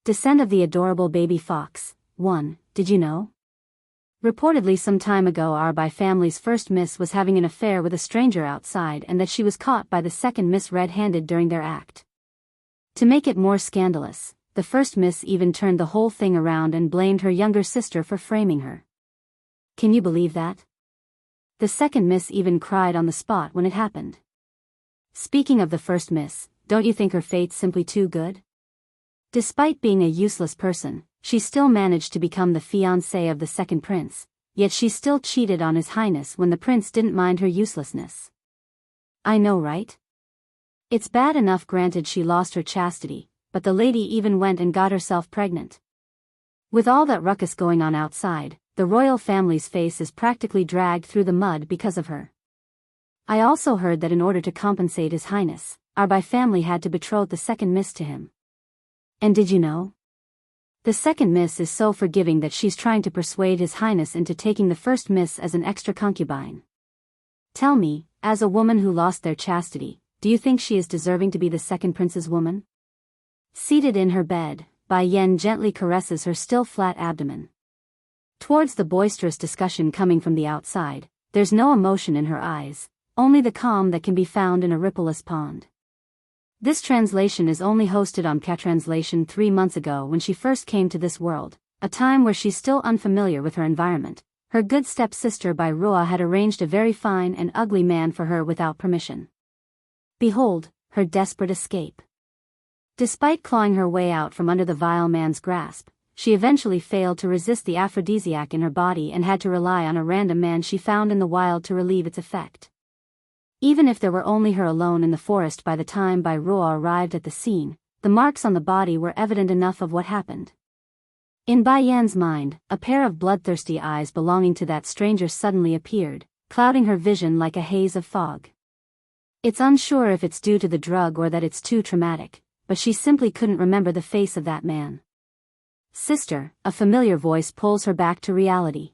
Descent of the adorable baby fox. 1. Did you know? Reportedly some time ago our Bai family's first miss was having an affair with a stranger outside and that she was caught by the second miss red-handed during their act. To make it more scandalous, the first miss even turned the whole thing around and blamed her younger sister for framing her. Can you believe that? The second miss even cried on the spot when it happened. Speaking of the first miss, don't you think her fate's simply too good? Despite being a useless person, she still managed to become the fiancée of the second prince, yet she still cheated on His Highness when the prince didn't mind her uselessness. I know, right? It's bad enough granted she lost her chastity, but the lady even went and got herself pregnant. With all that ruckus going on outside, the royal family's face is practically dragged through the mud because of her. I also heard that in order to compensate His Highness, our Bai family had to betroth the second miss to him. And did you know? The second miss is so forgiving that she's trying to persuade His Highness into taking the first miss as an extra concubine. Tell me, as a woman who lost their chastity, do you think she is deserving to be the second prince's woman? Seated in her bed, Bai Yan gently caresses her still flat abdomen. Towards the boisterous discussion coming from the outside, there's no emotion in her eyes, only the calm that can be found in a rippleless pond. This translation is only hosted on Translation 3 months ago when she first came to this world, a time where she's still unfamiliar with her environment. Her good stepsister Bai Rua had arranged a very fine and ugly man for her without permission. Behold, her desperate escape. Despite clawing her way out from under the vile man's grasp, she eventually failed to resist the aphrodisiac in her body and had to rely on a random man she found in the wild to relieve its effect. Even if there were only her alone in the forest by the time Bai Rua arrived at the scene, the marks on the body were evident enough of what happened. In Bai Yan's mind, a pair of bloodthirsty eyes belonging to that stranger suddenly appeared, clouding her vision like a haze of fog. It's unsure if it's due to the drug or that it's too traumatic, but she simply couldn't remember the face of that man. Sister, a familiar voice pulls her back to reality.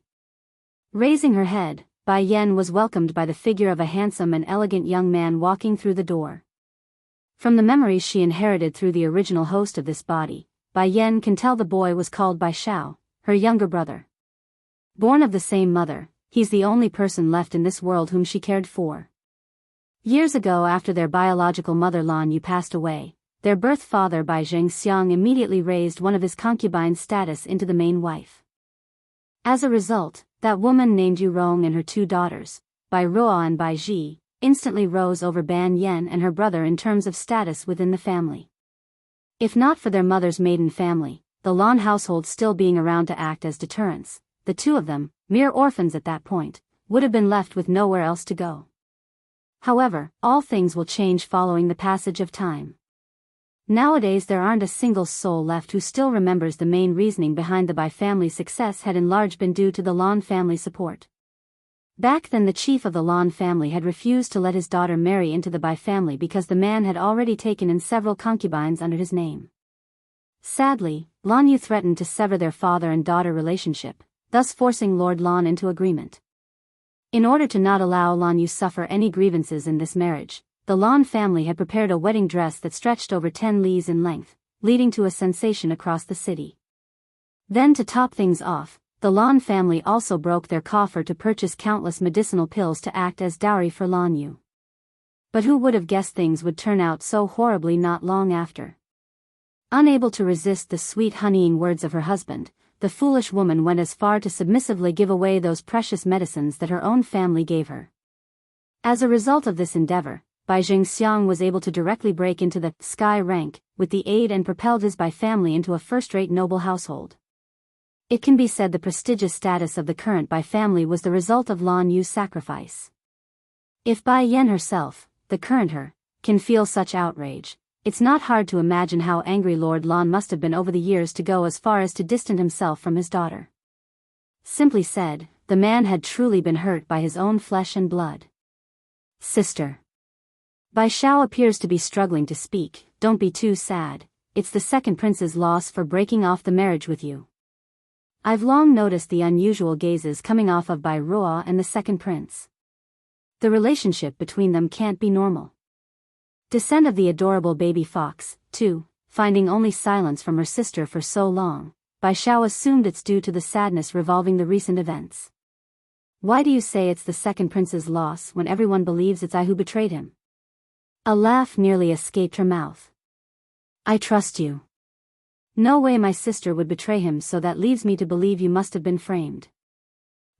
Raising her head, Bai Yan was welcomed by the figure of a handsome and elegant young man walking through the door. From the memories she inherited through the original host of this body, Bai Yan can tell the boy was called Bai Shao, her younger brother. Born of the same mother, he's the only person left in this world whom she cared for. Years ago, after their biological mother Lan Yu passed away, their birth father Bai Zhengxiang immediately raised one of his concubines' status into the main wife. As a result, that woman named Yu Rong and her 2 daughters, Bai Rua and Bai Ji, instantly rose over Ban Yen and her brother in terms of status within the family. If not for their mother's maiden family, the Lan household still being around to act as deterrents, the 2 of them, mere orphans at that point, would have been left with nowhere else to go. However, all things will change following the passage of time. Nowadays there aren't a single soul left who still remembers the main reasoning behind the Bai family's success had in large been due to the Lan family support. Back then the chief of the Lan family had refused to let his daughter marry into the Bai family because the man had already taken in several concubines under his name. Sadly, Lan Yu threatened to sever their father and daughter relationship, thus forcing Lord Lan into agreement. In order to not allow Lan Yu suffer any grievances in this marriage, the Lan family had prepared a wedding dress that stretched over 10 lees in length, leading to a sensation across the city. Then to top things off, the Lan family also broke their coffer to purchase countless medicinal pills to act as dowry for Lan Yu. But who would have guessed things would turn out so horribly not long after? Unable to resist the sweet honeying words of her husband, the foolish woman went as far to submissively give away those precious medicines that her own family gave her. As a result of this endeavor, Bai Zhengxiang was able to directly break into the sky rank with the aid and propelled his Bai family into a first-rate noble household. It can be said the prestigious status of the current Bai family was the result of Lan Yu's sacrifice. If Bai Yan herself, the current her, can feel such outrage, it's not hard to imagine how angry Lord Lan must have been over the years to go as far as to distance himself from his daughter. Simply said, the man had truly been hurt by his own flesh and blood. Sister. Bai Shao appears to be struggling to speak. Don't be too sad, it's the second prince's loss for breaking off the marriage with you. I've long noticed the unusual gazes coming off of Bai Rua and the second prince. The relationship between them can't be normal. Descent of the adorable baby fox. 2. finding only silence from her sister for so long, Bai Xiao assumed it's due to the sadness revolving the recent events. Why do you say it's the second prince's loss when everyone believes it's I who betrayed him? A laugh nearly escaped her mouth. I trust you. No way my sister would betray him, so that leaves me to believe you must have been framed.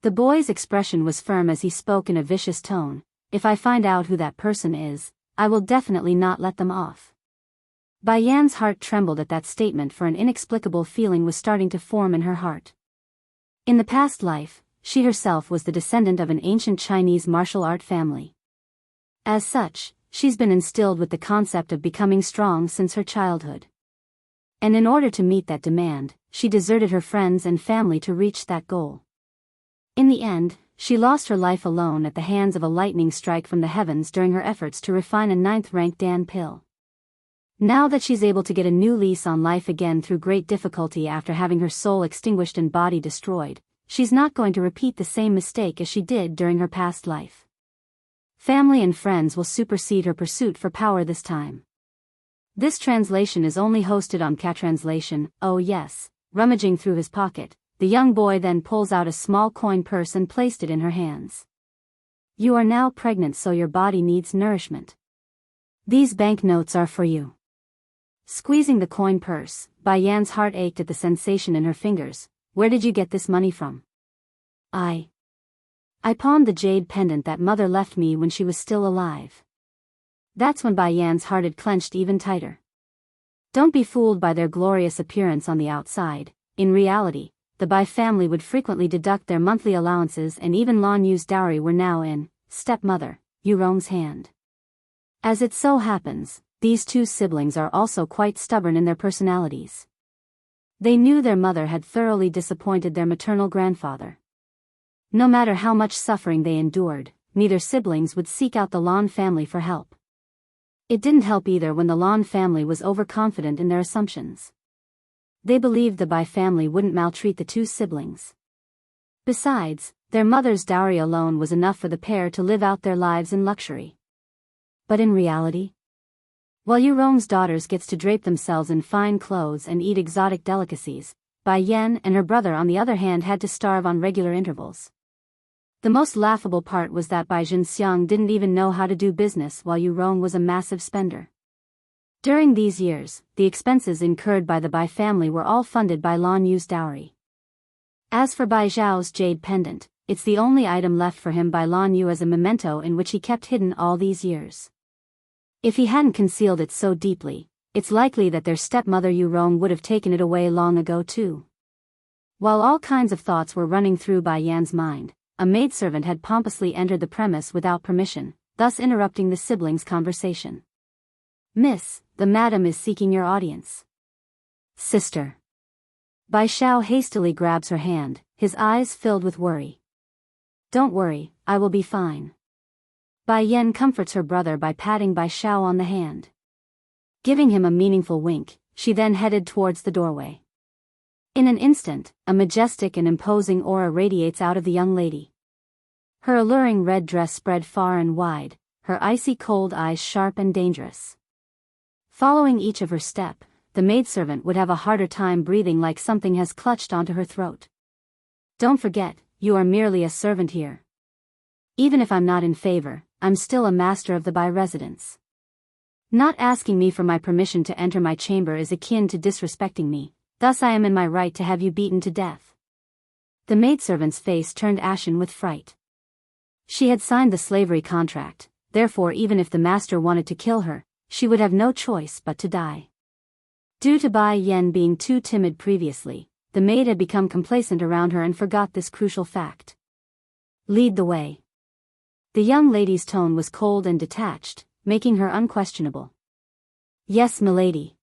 The boy's expression was firm as he spoke in a vicious tone. If I find out who that person is, I will definitely not let them off. Bai Yan's heart trembled at that statement, for an inexplicable feeling was starting to form in her heart. In the past life, she herself was the descendant of an ancient Chinese martial art family. As such, she's been instilled with the concept of becoming strong since her childhood. And in order to meet that demand, she deserted her friends and family to reach that goal. In the end, she lost her life alone at the hands of a lightning strike from the heavens during her efforts to refine a 9th-ranked Dan pill. Now that she's able to get a new lease on life again through great difficulty after having her soul extinguished and body destroyed, she's not going to repeat the same mistake as she did during her past life. Family and friends will supersede her pursuit for power this time. This translation is only hosted on Catranslation. Oh yes. Rummaging through his pocket, the young boy then pulls out a small coin purse and placed it in her hands. You are now pregnant, so your body needs nourishment. These banknotes are for you. Squeezing the coin purse, Bai Yan's heart ached at the sensation in her fingers. Where did you get this money from? I pawned the jade pendant that mother left me when she was still alive. That's when Bai Yan's heart had clenched even tighter. Don't be fooled by their glorious appearance on the outside. In reality, the Bai family would frequently deduct their monthly allowances, and even Lan Yu's dowry were now in stepmother Yu Rong's hand. As it so happens, these two siblings are also quite stubborn in their personalities. They knew their mother had thoroughly disappointed their maternal grandfather. No matter how much suffering they endured, neither siblings would seek out the Lan family for help. It didn't help either when the Lan family was overconfident in their assumptions. They believed the Bai family wouldn't maltreat the two siblings. Besides, their mother's dowry alone was enough for the pair to live out their lives in luxury. But in reality, while Yu Rong's daughters gets to drape themselves in fine clothes and eat exotic delicacies, Bai Yan and her brother on the other hand had to starve on regular intervals. The most laughable part was that Bai Jinxiang didn't even know how to do business, while Yu Rong was a massive spender. During these years, the expenses incurred by the Bai family were all funded by Lan Yu's dowry. As for Bai Zhao's jade pendant, it's the only item left for him by Lan Yu as a memento in which he kept hidden all these years. If he hadn't concealed it so deeply, it's likely that their stepmother Yu Rong would have taken it away long ago too. While all kinds of thoughts were running through Bai Yan's mind, a maidservant had pompously entered the premise without permission, thus interrupting the siblings' conversation. Miss, the madam is seeking your audience. Sister. Bai Xiao hastily grabs her hand, his eyes filled with worry. Don't worry, I will be fine. Bai Yan comforts her brother by patting Bai Xiao on the hand. Giving him a meaningful wink, she then headed towards the doorway. In an instant, a majestic and imposing aura radiates out of the young lady. Her alluring red dress spread far and wide, her icy cold eyes sharp and dangerous. Following each of her step, the maidservant would have a harder time breathing, like something has clutched onto her throat. Don't forget, you are merely a servant here. Even if I'm not in favor, I'm still a master of the Bai residence. Not asking me for my permission to enter my chamber is akin to disrespecting me, thus I am in my right to have you beaten to death. The maidservant's face turned ashen with fright. She had signed the slavery contract, therefore even if the master wanted to kill her, she would have no choice but to die. Due to Bai Yan being too timid previously, the maid had become complacent around her and forgot this crucial fact. Lead the way. The young lady's tone was cold and detached, making her unquestionable. Yes, milady.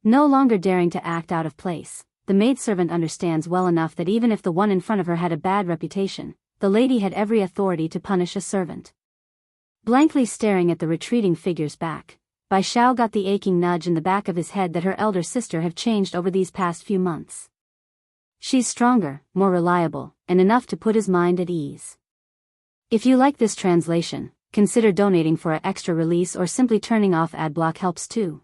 No longer daring to act out of place, the maidservant understands well enough that even if the one in front of her had a bad reputation, the lady had every authority to punish a servant. Blankly staring at the retreating figure's back, Bai Xiao got the aching nudge in the back of his head that her elder sister have changed over these past few months. She's stronger, more reliable, and enough to put his mind at ease. If you like this translation, consider donating for an extra release or simply turning off ad block helps too.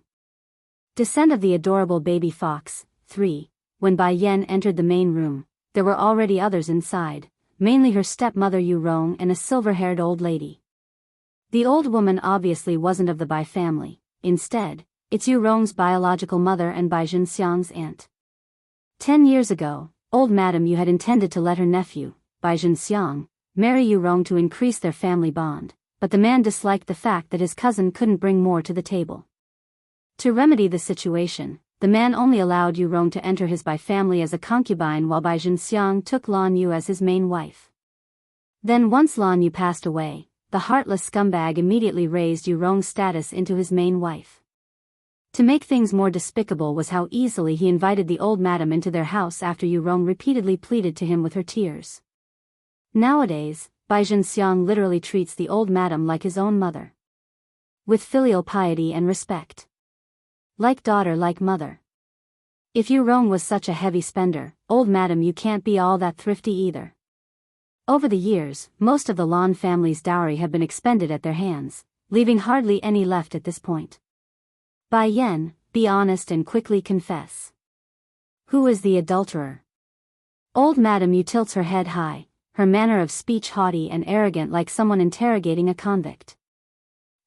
Descent of the adorable baby fox. 3. When Bai Yen entered the main room, there were already others inside, mainly her stepmother Yu Rong and a silver-haired old lady. The old woman obviously wasn't of the Bai family. Instead, it's Yu Rong's biological mother and Bai Zhenxiang's aunt. 10 years ago, old madam Yu had intended to let her nephew, Bai Zhenxiang, marry Yu Rong to increase their family bond, but the man disliked the fact that his cousin couldn't bring more to the table. To remedy the situation, the man only allowed Yu Rong to enter his Bai family as a concubine while Bai Zhenxiang took Lan Yu as his main wife. Then once Lan Yu passed away, the heartless scumbag immediately raised Yu Rong's status into his main wife. To make things more despicable was how easily he invited the old madam into their house after Yu Rong repeatedly pleaded to him with her tears. Nowadays, Bai Zhenxiang literally treats the old madam like his own mother. With filial piety and respect. Like daughter like mother. If Yu Rong was such a heavy spender, old madam you can't be all that thrifty either. Over the years, most of the Lan family's dowry had been expended at their hands, leaving hardly any left at this point. Bai Yen, be honest and quickly confess. Who is the adulterer? Old madam Yu tilts her head high, her manner of speech haughty and arrogant like someone interrogating a convict.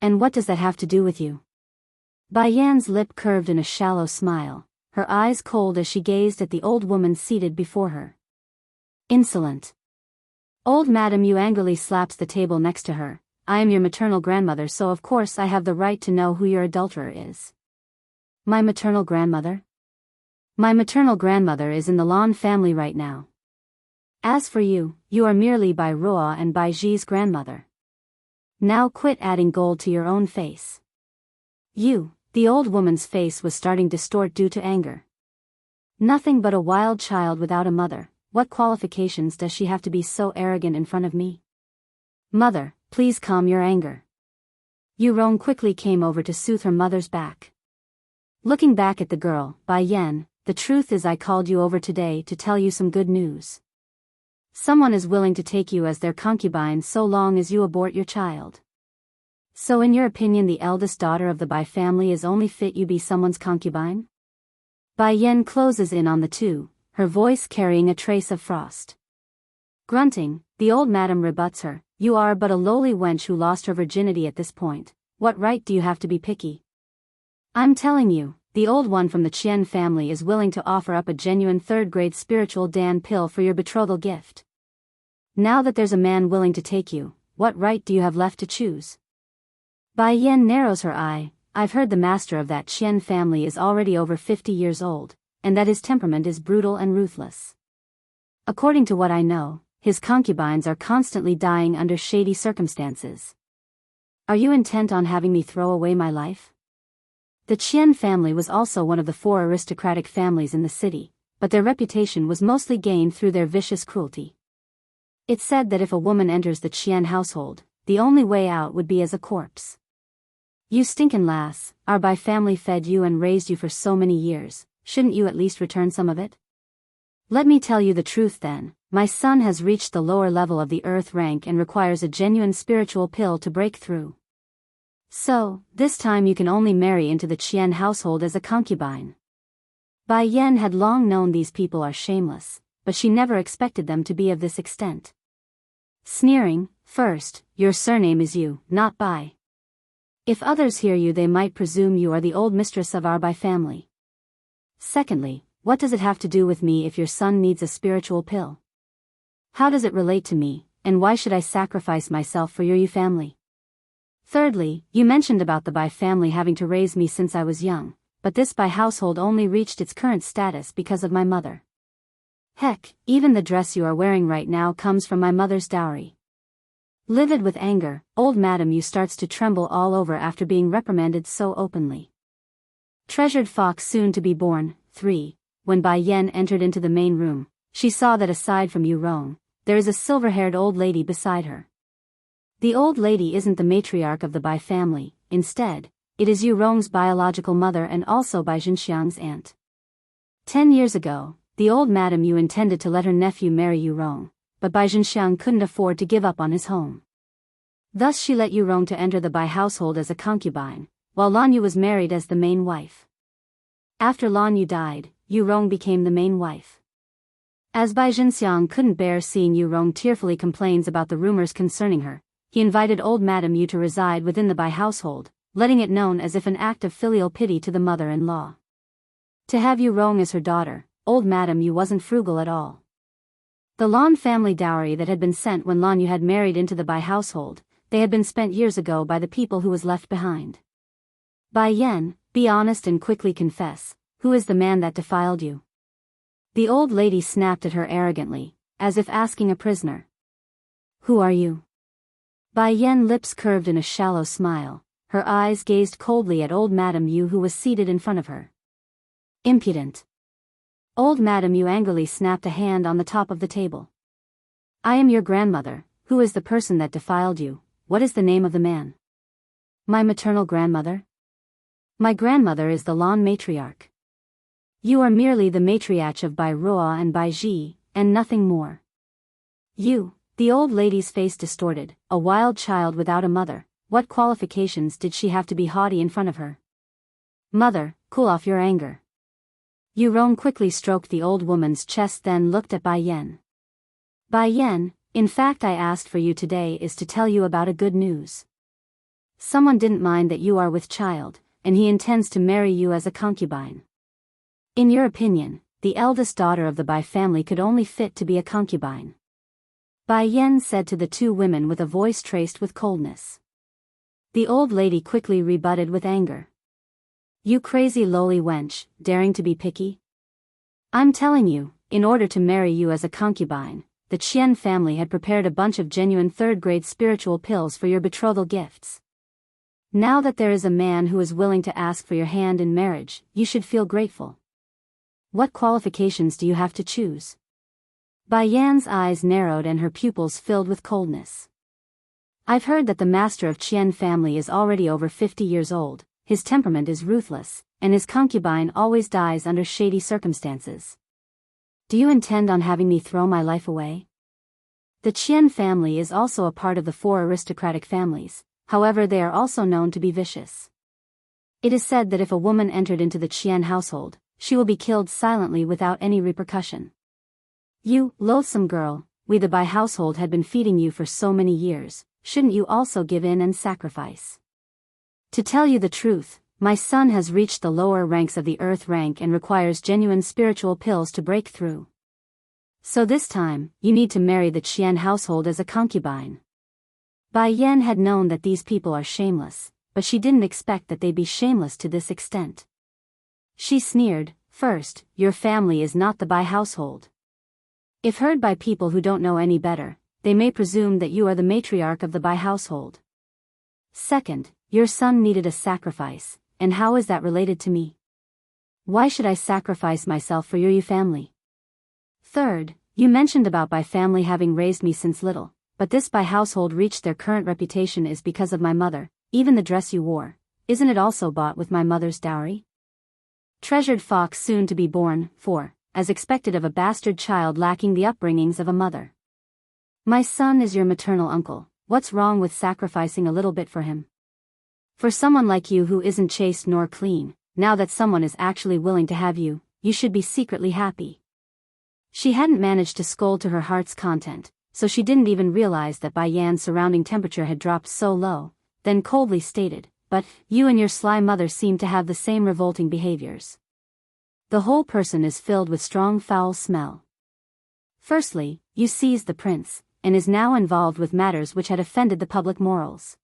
And what does that have to do with you? Bai Yan's lip curved in a shallow smile, her eyes cold as she gazed at the old woman seated before her. Insolent. Old madam Yu angrily slaps the table next to her. I am your maternal grandmother, so of course I have the right to know who your adulterer is. My maternal grandmother? My maternal grandmother is in the Lan family right now. As for you, you are merely Bai Ruo and Bai Ji's grandmother. Now quit adding gold to your own face. You. The old woman's face was starting to distort due to anger. Nothing but a wild child without a mother. What qualifications does she have to be so arrogant in front of me? Mother, please calm your anger. Yu Rong quickly came over to soothe her mother's back. Looking back at the girl, Bai Yen, the truth is I called you over today to tell you some good news. Someone is willing to take you as their concubine so long as you abort your child. So in your opinion the eldest daughter of the Bai family is only fit you be someone's concubine? Bai Yen closes in on the two, her voice carrying a trace of frost. Grunting, the old madam rebuts her, you are but a lowly wench who lost her virginity at this point, what right do you have to be picky? I'm telling you, the old one from the Qian family is willing to offer up a genuine third-grade spiritual Dan pill for your betrothal gift. Now that there's a man willing to take you, what right do you have left to choose? Bai Yen narrows her eye. I've heard the master of that Qian family is already over 50 years old, and that his temperament is brutal and ruthless. According to what I know, his concubines are constantly dying under shady circumstances. Are you intent on having me throw away my life? The Qian family was also one of the 4 aristocratic families in the city, but their reputation was mostly gained through their vicious cruelty. It's said that if a woman enters the Qian household, the only way out would be as a corpse. You stinkin' lass, our Bai family fed you and raised you for so many years, shouldn't you at least return some of it? Let me tell you the truth then, my son has reached the lower level of the earth rank and requires a genuine spiritual pill to break through. So, this time you can only marry into the Qian household as a concubine. Bai Yen had long known these people are shameless, but she never expected them to be of this extent. Sneering, first, your surname is Yu, not Bai. If others hear you they might presume you are the old mistress of our Bai family. Secondly, what does it have to do with me if your son needs a spiritual pill? How does it relate to me, and why should I sacrifice myself for your Yu family? Thirdly, you mentioned about the Bai family having to raise me since I was young, but this Bai household only reached its current status because of my mother. Heck, even the dress you are wearing right now comes from my mother's dowry. Livid with anger, old Madam Yu starts to tremble all over after being reprimanded so openly. Treasured fox soon to be born. 3. When Bai Yen entered into the main room, she saw that aside from Yu Rong, there is a silver-haired old lady beside her. The old lady isn't the matriarch of the Bai family, instead, it is Yu Rong's biological mother and also Bai Zhenxiang's aunt. 10 years ago, the old Madam Yu intended to let her nephew marry Yu Rong, but Bai Zhenxiang couldn't afford to give up on his home. Thus she let Yu Rong to enter the Bai household as a concubine, while Lan Yu was married as the main wife. After Lan Yu died, Yu Rong became the main wife. As Bai Jinxiang couldn't bear seeing Yu Rong tearfully complains about the rumors concerning her, he invited old Madame Yu to reside within the Bai household, letting it known as if an act of filial pity to the mother-in-law. To have Yu Rong as her daughter, old Madame Yu wasn't frugal at all. The Lan family dowry that had been sent when Lan Yu had married into the Bai household, they had been spent years ago by the people who was left behind. Bai Yan, be honest and quickly confess, who is the man that defiled you? The old lady snapped at her arrogantly, as if asking a prisoner. Who are you? Bai Yan lips curved in a shallow smile, her eyes gazed coldly at old Madame Yu who was seated in front of her. Impudent. Old Madame Yu angrily snapped a hand on the top of the table. I am your grandmother. Who is the person that defiled you? What is the name of the man? My maternal grandmother? My grandmother is the Lan matriarch. You are merely the matriarch of Bai Ruo and Bai Ji, and nothing more. You, the old lady's face distorted, a wild child without a mother, what qualifications did she have to be haughty in front of her? Mother, cool off your anger. Yu Rong quickly stroked the old woman's chest then looked at Bai Yan. Bai Yan, in fact I asked for you today is to tell you about a good news. Someone didn't mind that you are with child, and he intends to marry you as a concubine. In your opinion, the eldest daughter of the Bai family could only fit to be a concubine. Bai Yan said to the two women with a voice traced with coldness. The old lady quickly rebutted with anger. You crazy lowly wench, daring to be picky? I'm telling you, in order to marry you as a concubine, the Qian family had prepared a bunch of genuine third-grade spiritual pills for your betrothal gifts. Now that there is a man who is willing to ask for your hand in marriage, you should feel grateful. What qualifications do you have to choose? Bai Yan's eyes narrowed and her pupils filled with coldness. I've heard that the master of Qian family is already over 50 years old, his temperament is ruthless, and his concubine always dies under shady circumstances. Do you intend on having me throw my life away? The Qian family is also a part of the four aristocratic families, however they are also known to be vicious. It is said that if a woman entered into the Qian household, she will be killed silently without any repercussion. You, loathsome girl, we the Bai household had been feeding you for so many years, shouldn't you also give in and sacrifice? To tell you the truth, my son has reached the lower ranks of the earth rank and requires genuine spiritual pills to break through. So this time, you need to marry the Qian household as a concubine. Bai Yan had known that these people are shameless, but she didn't expect that they'd be shameless to this extent. She sneered, first, your family is not the Bai household. If heard by people who don't know any better, they may presume that you are the matriarch of the Bai household. Second, your son needed a sacrifice, and how is that related to me? Why should I sacrifice myself for your family? Third, you mentioned about Bai family having raised me since little, but this Bai household reached their current reputation is because of my mother, even the dress you wore, isn't it also bought with my mother's dowry? Treasured fox soon to be born, 4, as expected of a bastard child lacking the upbringings of a mother. My son is your maternal uncle, what's wrong with sacrificing a little bit for him? For someone like you who isn't chaste nor clean, now that someone is actually willing to have you, you should be secretly happy. She hadn't managed to scold to her heart's content, so she didn't even realize that Bai Yan's surrounding temperature had dropped so low, then coldly stated, but, you and your sly mother seem to have the same revolting behaviors. The whole person is filled with strong foul smell. Firstly, you seized the prince, and is now involved with matters which had offended the public morals.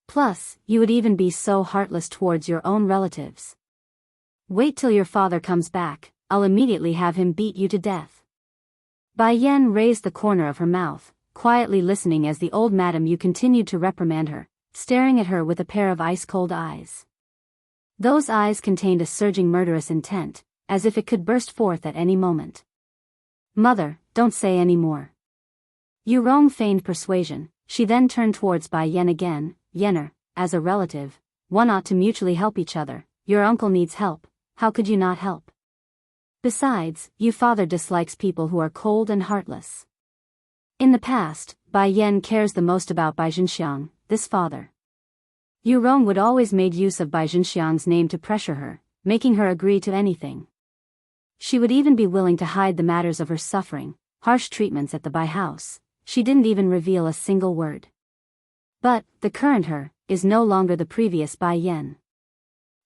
Plus, you would even be so heartless towards your own relatives. Wait till your father comes back, I'll immediately have him beat you to death. Bai Yan raised the corner of her mouth, quietly listening as the old Madame Yu continued to reprimand her, staring at her with a pair of ice-cold eyes. Those eyes contained a surging murderous intent, as if it could burst forth at any moment. Mother, don't say any more. Yu Rong feigned persuasion, she then turned towards Bai Yan again. Yenner, as a relative, one ought to mutually help each other, your uncle needs help, how could you not help? Besides, your father dislikes people who are cold and heartless. In the past, Bai Yan cares the most about Bai Jinxiang, this father. Yu Rong would always made use of Bai Jinxiang's name to pressure her, making her agree to anything. She would even be willing to hide the matters of her suffering, harsh treatments at the Bai house. She didn't even reveal a single word. But, the current her, is no longer the previous Bai Yen.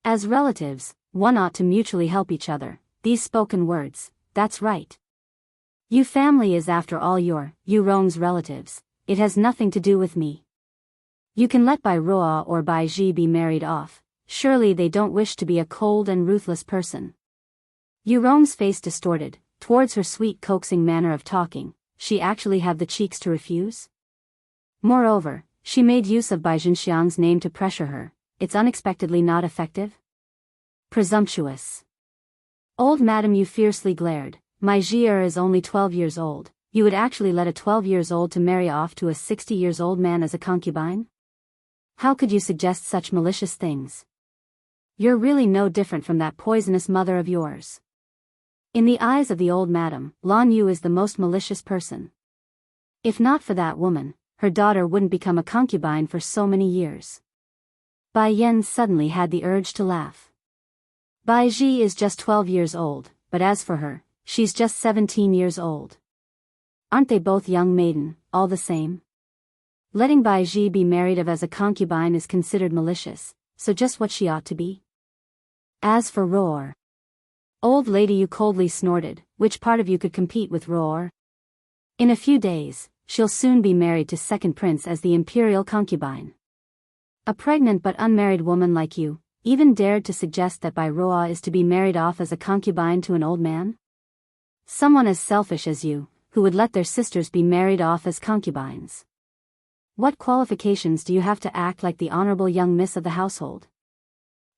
As relatives, one ought to mutually help each other. These spoken words, that's right. You family is after all you Rong's relatives, it has nothing to do with me. You can let Bai Ruo or Bai Ji be married off, surely they don't wish to be a cold and ruthless person. Yu Rong's face distorted, towards her sweet coaxing manner of talking, she actually have the cheeks to refuse? Moreover, she made use of Bai Zhenxiang's name to pressure her, it's unexpectedly not effective? Presumptuous. Old Madam Yu fiercely glared, my Jier is only 12 years old, you would actually let a 12 years old to marry off to a 60 years old man as a concubine? How could you suggest such malicious things? You're really no different from that poisonous mother of yours. In the eyes of the old madam, Lan Yu is the most malicious person. If not for that woman, her daughter wouldn't become a concubine for so many years. Bai Yen suddenly had the urge to laugh. Bai Ji is just 12 years old, but as for her, she's just 17 years old. Aren't they both young maiden, all the same? Letting Bai Ji be married of as a concubine is considered malicious, so just what she ought to be. As for Roar. Old lady Yu coldly snorted, which part of you could compete with Roar? In a few days, she'll soon be married to second prince as the imperial concubine. A pregnant but unmarried woman like you, even dared to suggest that Bai Roa is to be married off as a concubine to an old man? Someone as selfish as you, who would let their sisters be married off as concubines. What qualifications do you have to act like the honorable young miss of the household?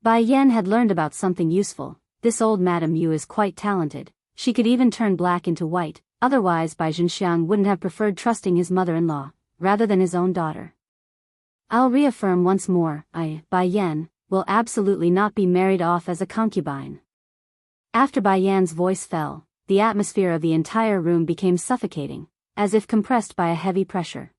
Bai Yen had learned about something useful. This old Madam Yu is quite talented, she could even turn black into white, otherwise Bai Zhenxiang wouldn't have preferred trusting his mother-in-law, rather than his own daughter. I'll reaffirm once more, Bai Yen, will absolutely not be married off as a concubine. After Bai Yan's voice fell, the atmosphere of the entire room became suffocating, as if compressed by a heavy pressure.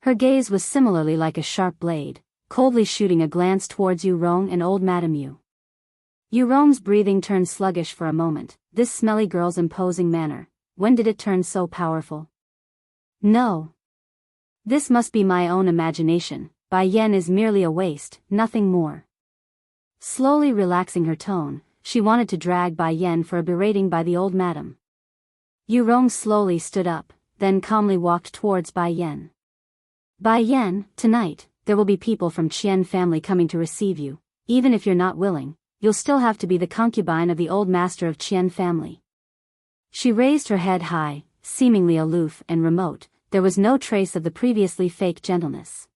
Her gaze was similarly like a sharp blade, coldly shooting a glance towards Yu Rong and old Madam Yu. Yu Rong's breathing turned sluggish for a moment, this smelly girl's imposing manner, when did it turn so powerful? No. This must be my own imagination, Bai Yen is merely a waste, nothing more. Slowly relaxing her tone, she wanted to drag Bai Yen for a berating by the old madam. Yu Rong slowly stood up, then calmly walked towards Bai Yen. Bai Yen, tonight, there will be people from Qian family coming to receive you, even if you're not willing. You'll still have to be the concubine of the old master of Qian family. She raised her head high, seemingly aloof and remote, there was no trace of the previously fake gentleness.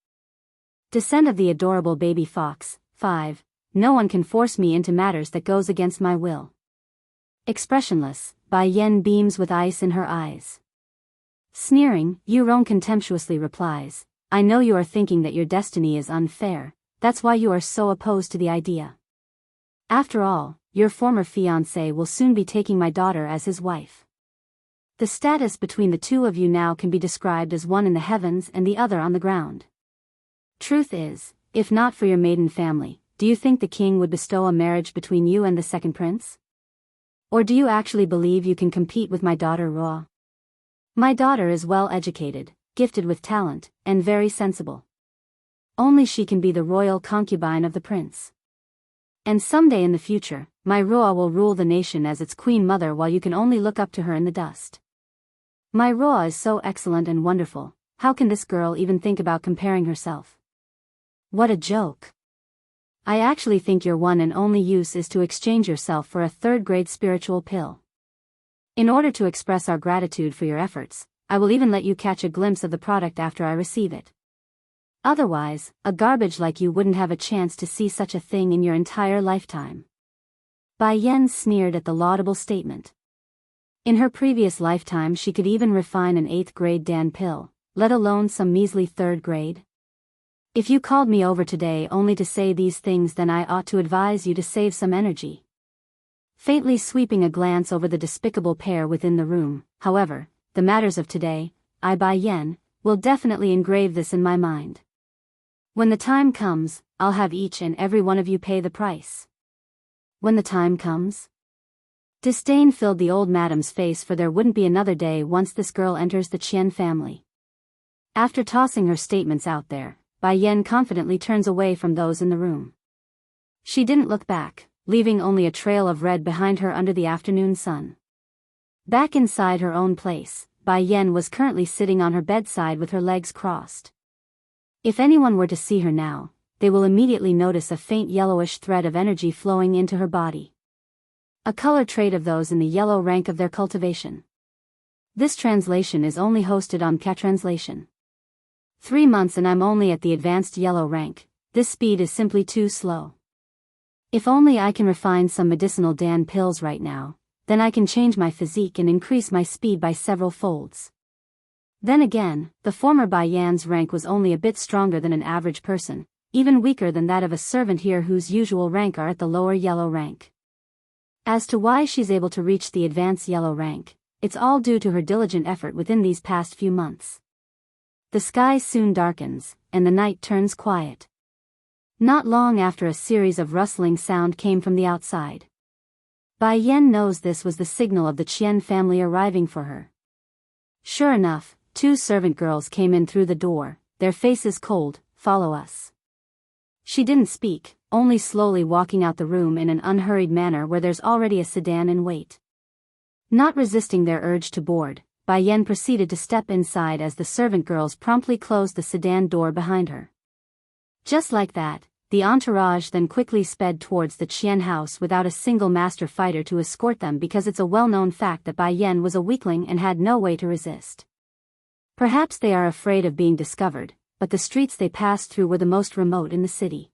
Descent of the adorable baby fox, 5, no one can force me into matters that goes against my will. Expressionless, Bai Yen beams with ice in her eyes. Sneering, Yu Rong contemptuously replies, I know you are thinking that your destiny is unfair, that's why you are so opposed to the idea. After all, your former fiancé will soon be taking my daughter as his wife. The status between the two of you now can be described as one in the heavens and the other on the ground. Truth is, if not for your maiden family, do you think the king would bestow a marriage between you and the second prince? Or do you actually believe you can compete with my daughter Roa? My daughter is well educated, gifted with talent, and very sensible. Only she can be the royal concubine of the prince. And someday in the future, my Roa will rule the nation as its queen mother while you can only look up to her in the dust. My Roa is so excellent and wonderful, how can this girl even think about comparing herself? What a joke. I actually think your one and only use is to exchange yourself for a third-grade spiritual pill. In order to express our gratitude for your efforts, I will even let you catch a glimpse of the product after I receive it. Otherwise, a garbage like you wouldn't have a chance to see such a thing in your entire lifetime. Bai Yen sneered at the laudable statement. In her previous lifetime she could even refine an 8th grade Dan pill, let alone some measly 3rd grade. If you called me over today only to say these things, then I ought to advise you to save some energy. Faintly sweeping a glance over the despicable pair within the room, however, the matters of today, I Bai Yen, will definitely engrave this in my mind. When the time comes, I'll have each and every one of you pay the price. when the time comes? Disdain filled the old madam's face, for there wouldn't be another day once this girl enters the Qian family. After tossing her statements out there, Bai Yan confidently turns away from those in the room. She didn't look back, leaving only a trail of red behind her under the afternoon sun. Back inside her own place, Bai Yan was currently sitting on her bedside with her legs crossed. If anyone were to see her now, they will immediately notice a faint yellowish thread of energy flowing into her body. A color trait of those in the yellow rank of their cultivation. This translation is only hosted on Translation. 3 months and I'm only at the advanced yellow rank. This speed is simply too slow. If only I can refine some medicinal Dan pills right now, then I can change my physique and increase my speed by several folds. Then again, the former Bai Yan's rank was only a bit stronger than an average person, even weaker than that of a servant here whose usual rank are at the lower yellow rank. As to why she's able to reach the advanced yellow rank, it's all due to her diligent effort within these past few months. The sky soon darkens, and the night turns quiet. Not long after, a series of rustling sound came from the outside. Bai Yan knows this was the signal of the Qian family arriving for her. Sure enough, 2 servant girls came in through the door, their faces cold. "Follow us." She didn't speak, only slowly walking out the room in an unhurried manner where there's already a sedan in wait. Not resisting their urge to board, Bai Yan proceeded to step inside as the servant girls promptly closed the sedan door behind her. Just like that, the entourage then quickly sped towards the Qian house without a single master fighter to escort them, because it's a well-known fact that Bai Yan was a weakling and had no way to resist. Perhaps they are afraid of being discovered, but the streets they passed through were the most remote in the city.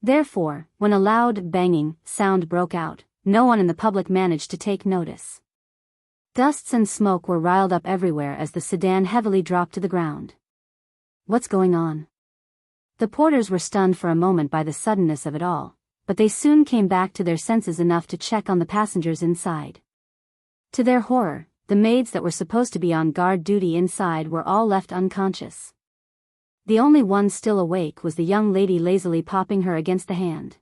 Therefore, when a loud, banging sound broke out, no one in the public managed to take notice. Dusts and smoke were riled up everywhere as the sedan heavily dropped to the ground. What's going on? The porters were stunned for a moment by the suddenness of it all, but they soon came back to their senses enough to check on the passengers inside. To their horror, the maids that were supposed to be on guard duty inside were all left unconscious. The only one still awake was the young lady lazily popping her against the hand.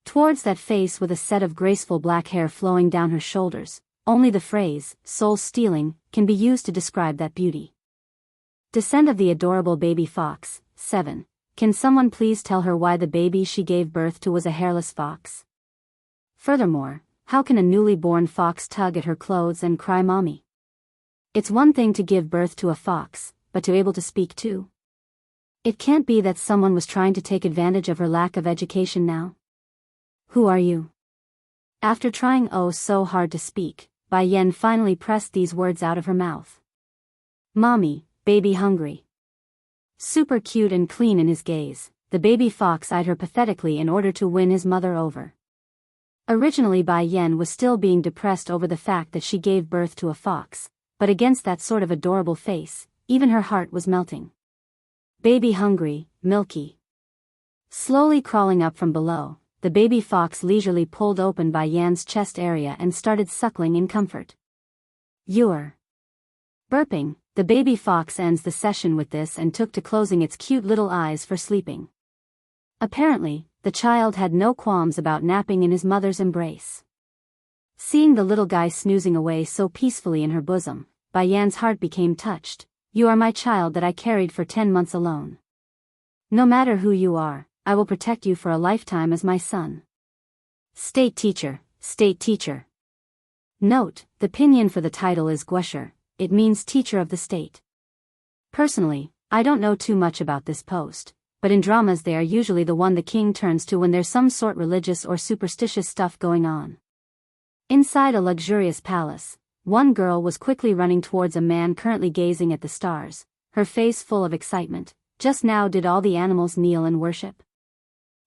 Towards that face with a set of graceful black hair flowing down her shoulders, only the phrase, soul-stealing, can be used to describe that beauty. Descent of the adorable baby fox. 7. Can someone please tell her why the baby she gave birth to was a hairless fox? Furthermore, how can a newly born fox tug at her clothes and cry mommy? It's one thing to give birth to a fox, but to be able to speak too? It can't be that someone was trying to take advantage of her lack of education now. Who are you? After trying oh so hard to speak, Bai Yan finally pressed these words out of her mouth. Mommy, baby hungry. Super cute and clean in his gaze, the baby fox eyed her pathetically in order to win his mother over. Originally Bai Yan was still being depressed over the fact that she gave birth to a fox, but against that sort of adorable face, even her heart was melting. Baby hungry, milky. Slowly crawling up from below, the baby fox leisurely pulled open Bai Yan's chest area and started suckling in comfort. You're burping. The baby fox ends the session with this and took to closing its cute little eyes for sleeping. Apparently, the child had no qualms about napping in his mother's embrace. Seeing the little guy snoozing away so peacefully in her bosom, Bai Yan's heart became touched. You are my child that I carried for 10 months alone. No matter who you are, I will protect you for a lifetime as my son. State teacher, state teacher. Note, the pinyin for the title is Guesher, it means teacher of the state. Personally, I don't know too much about this post, but in dramas they are usually the one the king turns to when there's some sort religious or superstitious stuff going on. Inside a luxurious palace, one girl was quickly running towards a man currently gazing at the stars, her face full of excitement. Just now did all the animals kneel and worship?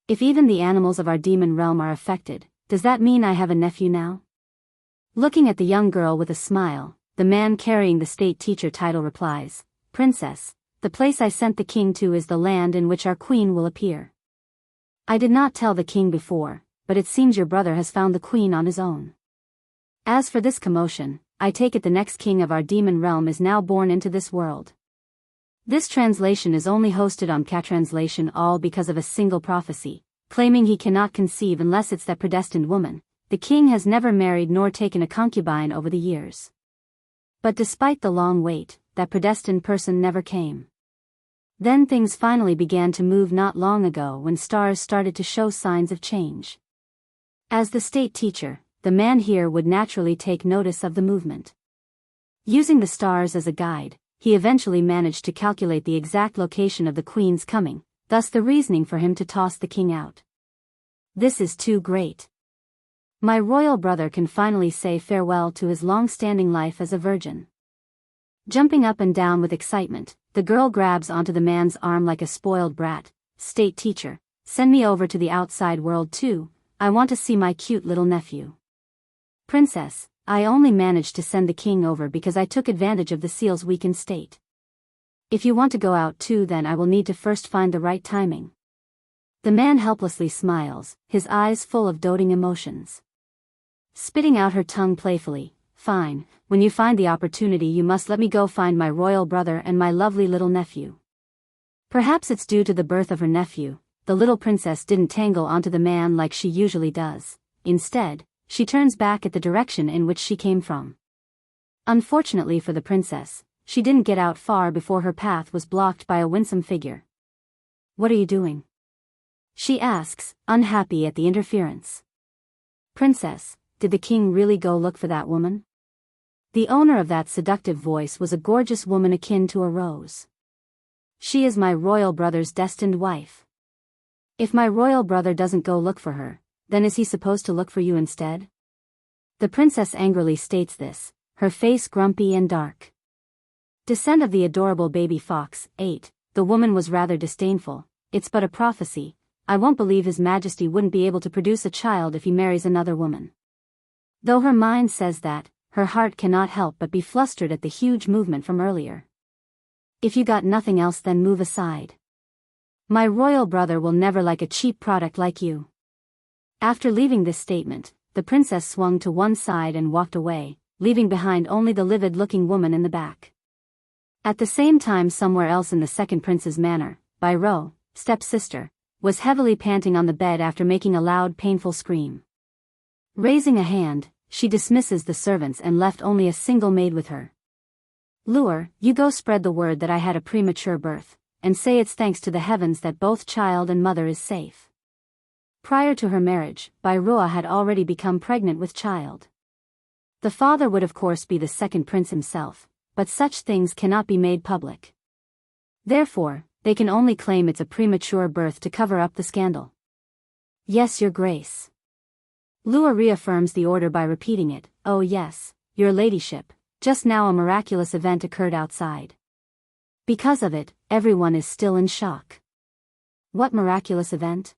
If even the animals of our demon realm are affected, does that mean I have a nephew now? Looking at the young girl with a smile, the man carrying the state teacher title replies, Princess, the place I sent the king to is the land in which our queen will appear. I did not tell the king before, but it seems your brother has found the queen on his own. As for this commotion, I take it the next king of our demon realm is now born into this world. This translation is only hosted on Translation all because of a single prophecy, claiming he cannot conceive unless it's that predestined woman. The king has never married nor taken a concubine over the years. But despite the long wait, that predestined person never came. Then things finally began to move not long ago when stars started to show signs of change. As the state teacher, the man here would naturally take notice of the movement. Using the stars as a guide, he eventually managed to calculate the exact location of the queen's coming, thus the reasoning for him to toss the king out. This is too great. My royal brother can finally say farewell to his long-standing life as a virgin. Jumping up and down with excitement, the girl grabs onto the man's arm like a spoiled brat. State teacher, send me over to the outside world too, I want to see my cute little nephew. Princess, I only managed to send the king over because I took advantage of the seal's weakened state. If you want to go out too, then I will need to first find the right timing. The man helplessly smiles, his eyes full of doting emotions. Spitting out her tongue playfully, fine, when you find the opportunity you must let me go find my royal brother and my lovely little nephew. Perhaps it's due to the birth of her nephew, the little princess didn't tangle onto the man like she usually does. Instead, she turns back at the direction in which she came from. Unfortunately for the princess, she didn't get out far before her path was blocked by a winsome figure. What are you doing? She asks, unhappy at the interference. Princess, did the king really go look for that woman? The owner of that seductive voice was a gorgeous woman akin to a rose. She is my royal brother's destined wife. If my royal brother doesn't go look for her, then is he supposed to look for you instead? The princess angrily states this, her face grumpy and dark. Descent of the adorable baby fox. 8. The woman was rather disdainful. It's but a prophecy. I won't believe His Majesty wouldn't be able to produce a child if he marries another woman. Though her mind says that, her heart cannot help but be flustered at the huge movement from earlier. If you got nothing else, then move aside. My royal brother will never like a cheap product like you. After leaving this statement, the princess swung to one side and walked away, leaving behind only the livid-looking woman in the back. At the same time, somewhere else in the second prince's manor, Byro, stepsister, was heavily panting on the bed after making a loud, painful scream. Raising a hand, she dismisses the servants and left only a single maid with her. Lure, you go spread the word that I had a premature birth, and say it's thanks to the heavens that both child and mother is safe. Prior to her marriage, Byroa had already become pregnant with child. The father would of course be the second prince himself, but such things cannot be made public. Therefore, they can only claim it's a premature birth to cover up the scandal. Yes, Your Grace. Lua reaffirms the order by repeating it. Oh yes, Your Ladyship, just now a miraculous event occurred outside. Because of it, everyone is still in shock. What miraculous event?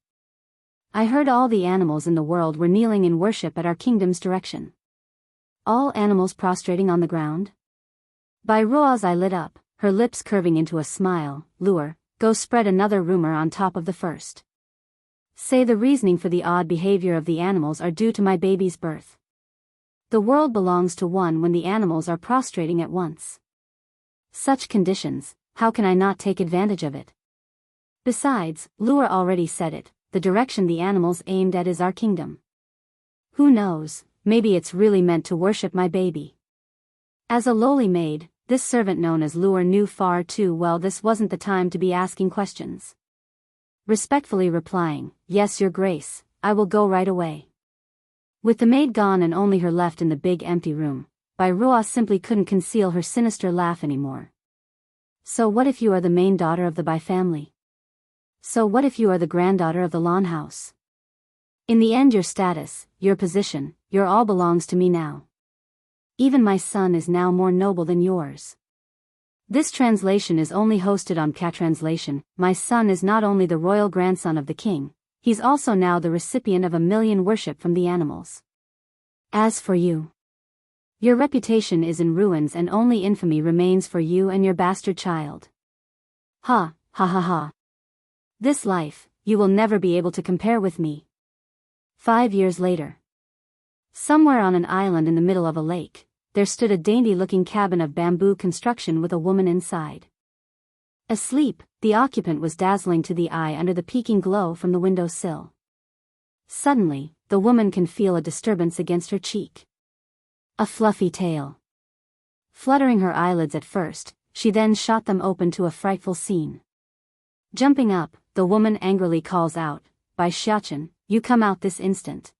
I heard all the animals in the world were kneeling in worship at our kingdom's direction. All animals prostrating on the ground? Byroa's eye lit up, her lips curving into a smile. Lure, go spread another rumor on top of the first. Say the reasoning for the odd behavior of the animals are due to my baby's birth. The world belongs to one when the animals are prostrating at once. Such conditions, how can I not take advantage of it? Besides, Lure already said it, the direction the animals aimed at is our kingdom. Who knows, maybe it's really meant to worship my baby. As a lowly maid, this servant known as Lure knew far too well this wasn't the time to be asking questions. Respectfully replying, yes, Your Grace, I will go right away. With the maid gone and only her left in the big empty room, Byroa simply couldn't conceal her sinister laugh anymore. So what if you are the main daughter of the By family? So what if you are the granddaughter of the Lawn House? In the end, your status, your position, your all belongs to me now. Even my son is now more noble than yours. This translation is only hosted on Catranslation. My son is not only the royal grandson of the king, he's also now the recipient of 1,000,000 worship from the animals. As for you, your reputation is in ruins and only infamy remains for you and your bastard child. Ha, ha ha ha. This life, you will never be able to compare with me. 5 years later. Somewhere on an island in the middle of a lake, there stood a dainty-looking cabin of bamboo construction with a woman inside. Asleep, the occupant was dazzling to the eye under the peeking glow from the window sill. Suddenly, the woman can feel a disturbance against her cheek. A fluffy tail. Fluttering her eyelids at first, she then shot them open to a frightful scene. Jumping up, the woman angrily calls out, "Bai Xiachen, you come out this instant."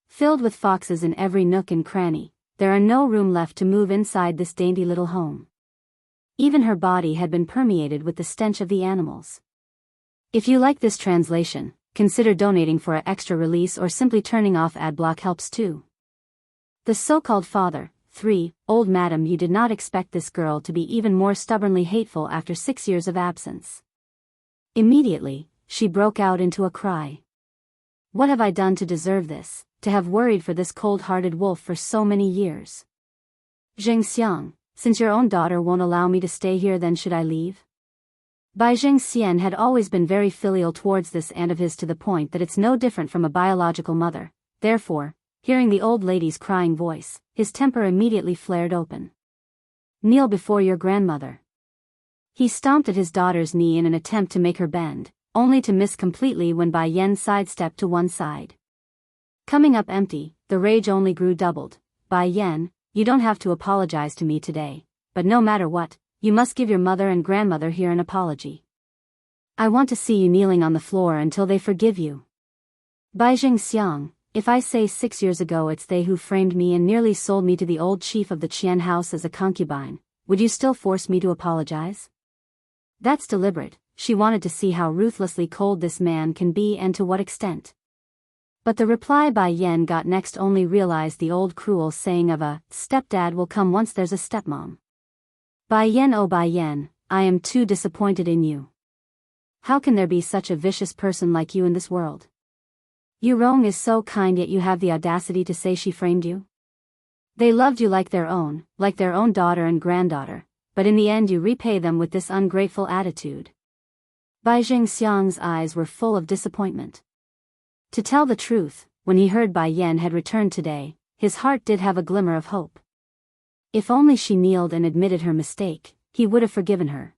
Filled with foxes in every nook and cranny, there are no room left to move inside this dainty little home. Even her body had been permeated with the stench of the animals. If you like this translation, consider donating for an extra release or simply turning off ad block helps too. The so-called father. 3. Old madam, you did not expect this girl to be even more stubbornly hateful after 6 years of absence. Immediately, she broke out into a cry. What have I done to deserve this, to have worried for this cold-hearted wolf for so many years? Zheng Xiang, since your own daughter won't allow me to stay here, then should I leave? Bai Zhengxian had always been very filial towards this aunt of his, to the point that it's no different from a biological mother. Therefore, hearing the old lady's crying voice, his temper immediately flared open. Kneel before your grandmother. He stomped at his daughter's knee in an attempt to make her bend, only to miss completely when Bai Yan sidestepped to one side. Coming up empty, the rage only grew doubled. Bai Yan, you don't have to apologize to me today, but no matter what, you must give your mother and grandmother here an apology. I want to see you kneeling on the floor until they forgive you. Bai Zhengxiang, if I say 6 years ago it's they who framed me and nearly sold me to the old chief of the Qian house as a concubine, would you still force me to apologize? That's deliberate. She wanted to see how ruthlessly cold this man can be and to what extent. But the reply Bai Yan got next only realized the old cruel saying of a stepdad will come once there's a stepmom. Bai Yan, oh Bai Yan, I am too disappointed in you. How can there be such a vicious person like you in this world? Yu Rong is so kind, yet you have the audacity to say she framed you? They loved you like their own daughter and granddaughter, but in the end you repay them with this ungrateful attitude. Bai Zhengxiang's eyes were full of disappointment. To tell the truth, when he heard Bai Yan had returned today, his heart did have a glimmer of hope. If only she kneeled and admitted her mistake, he would have forgiven her.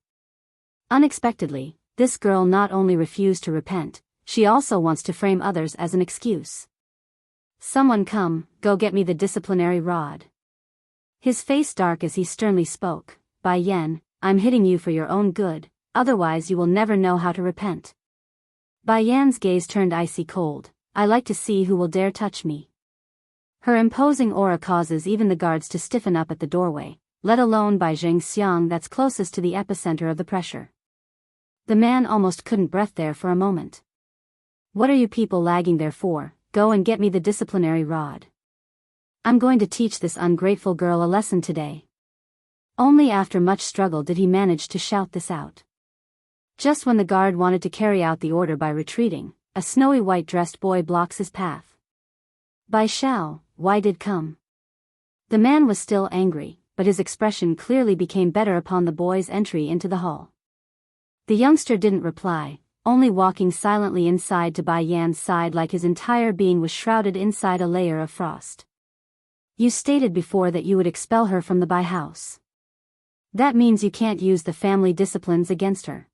Unexpectedly, this girl not only refused to repent, she also wants to frame others as an excuse. Someone come, go get me the disciplinary rod. His face dark as he sternly spoke, Bai Yan, I'm hitting you for your own good, otherwise you will never know how to repent. Bai Yan's gaze turned icy cold. I like to see who will dare touch me. Her imposing aura causes even the guards to stiffen up at the doorway, let alone Bai Zhengxiang that's closest to the epicenter of the pressure. The man almost couldn't breathe there for a moment. What are you people lagging there for? Go and get me the disciplinary rod. I'm going to teach this ungrateful girl a lesson today. Only after much struggle did he manage to shout this out. Just when the guard wanted to carry out the order by retreating, a snowy white-dressed boy blocks his path. Bai Xiao, why did come? The man was still angry, but his expression clearly became better upon the boy's entry into the hall. The youngster didn't reply, only walking silently inside to Bai Yan's side like his entire being was shrouded inside a layer of frost. You stated before that you would expel her from the Bai house. That means you can't use the family disciplines against her.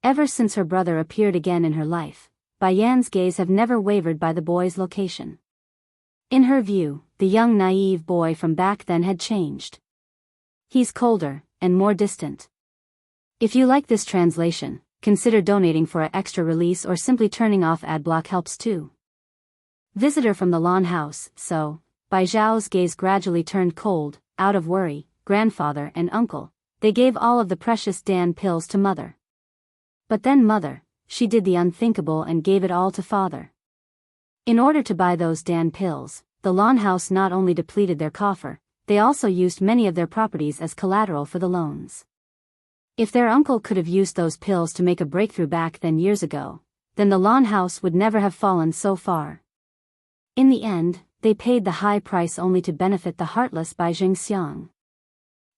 Ever since her brother appeared again in her life, Bai Yan's gaze have never wavered by the boy's location. In her view, the young naive boy from back then had changed. He's colder, and more distant. If you like this translation, consider donating for an extra release or simply turning off ad block helps too. Visitor from the lawn house, so, Bai Zhao's gaze gradually turned cold. Out of worry, grandfather and uncle, they gave all of the precious Dan pills to mother. But then mother, she did the unthinkable and gave it all to father. In order to buy those Dan pills, the lawn house not only depleted their coffer, they also used many of their properties as collateral for the loans. If their uncle could have used those pills to make a breakthrough back then years ago, then the lawn house would never have fallen so far. In the end, they paid the high price only to benefit the heartless Bai Zhengxiang.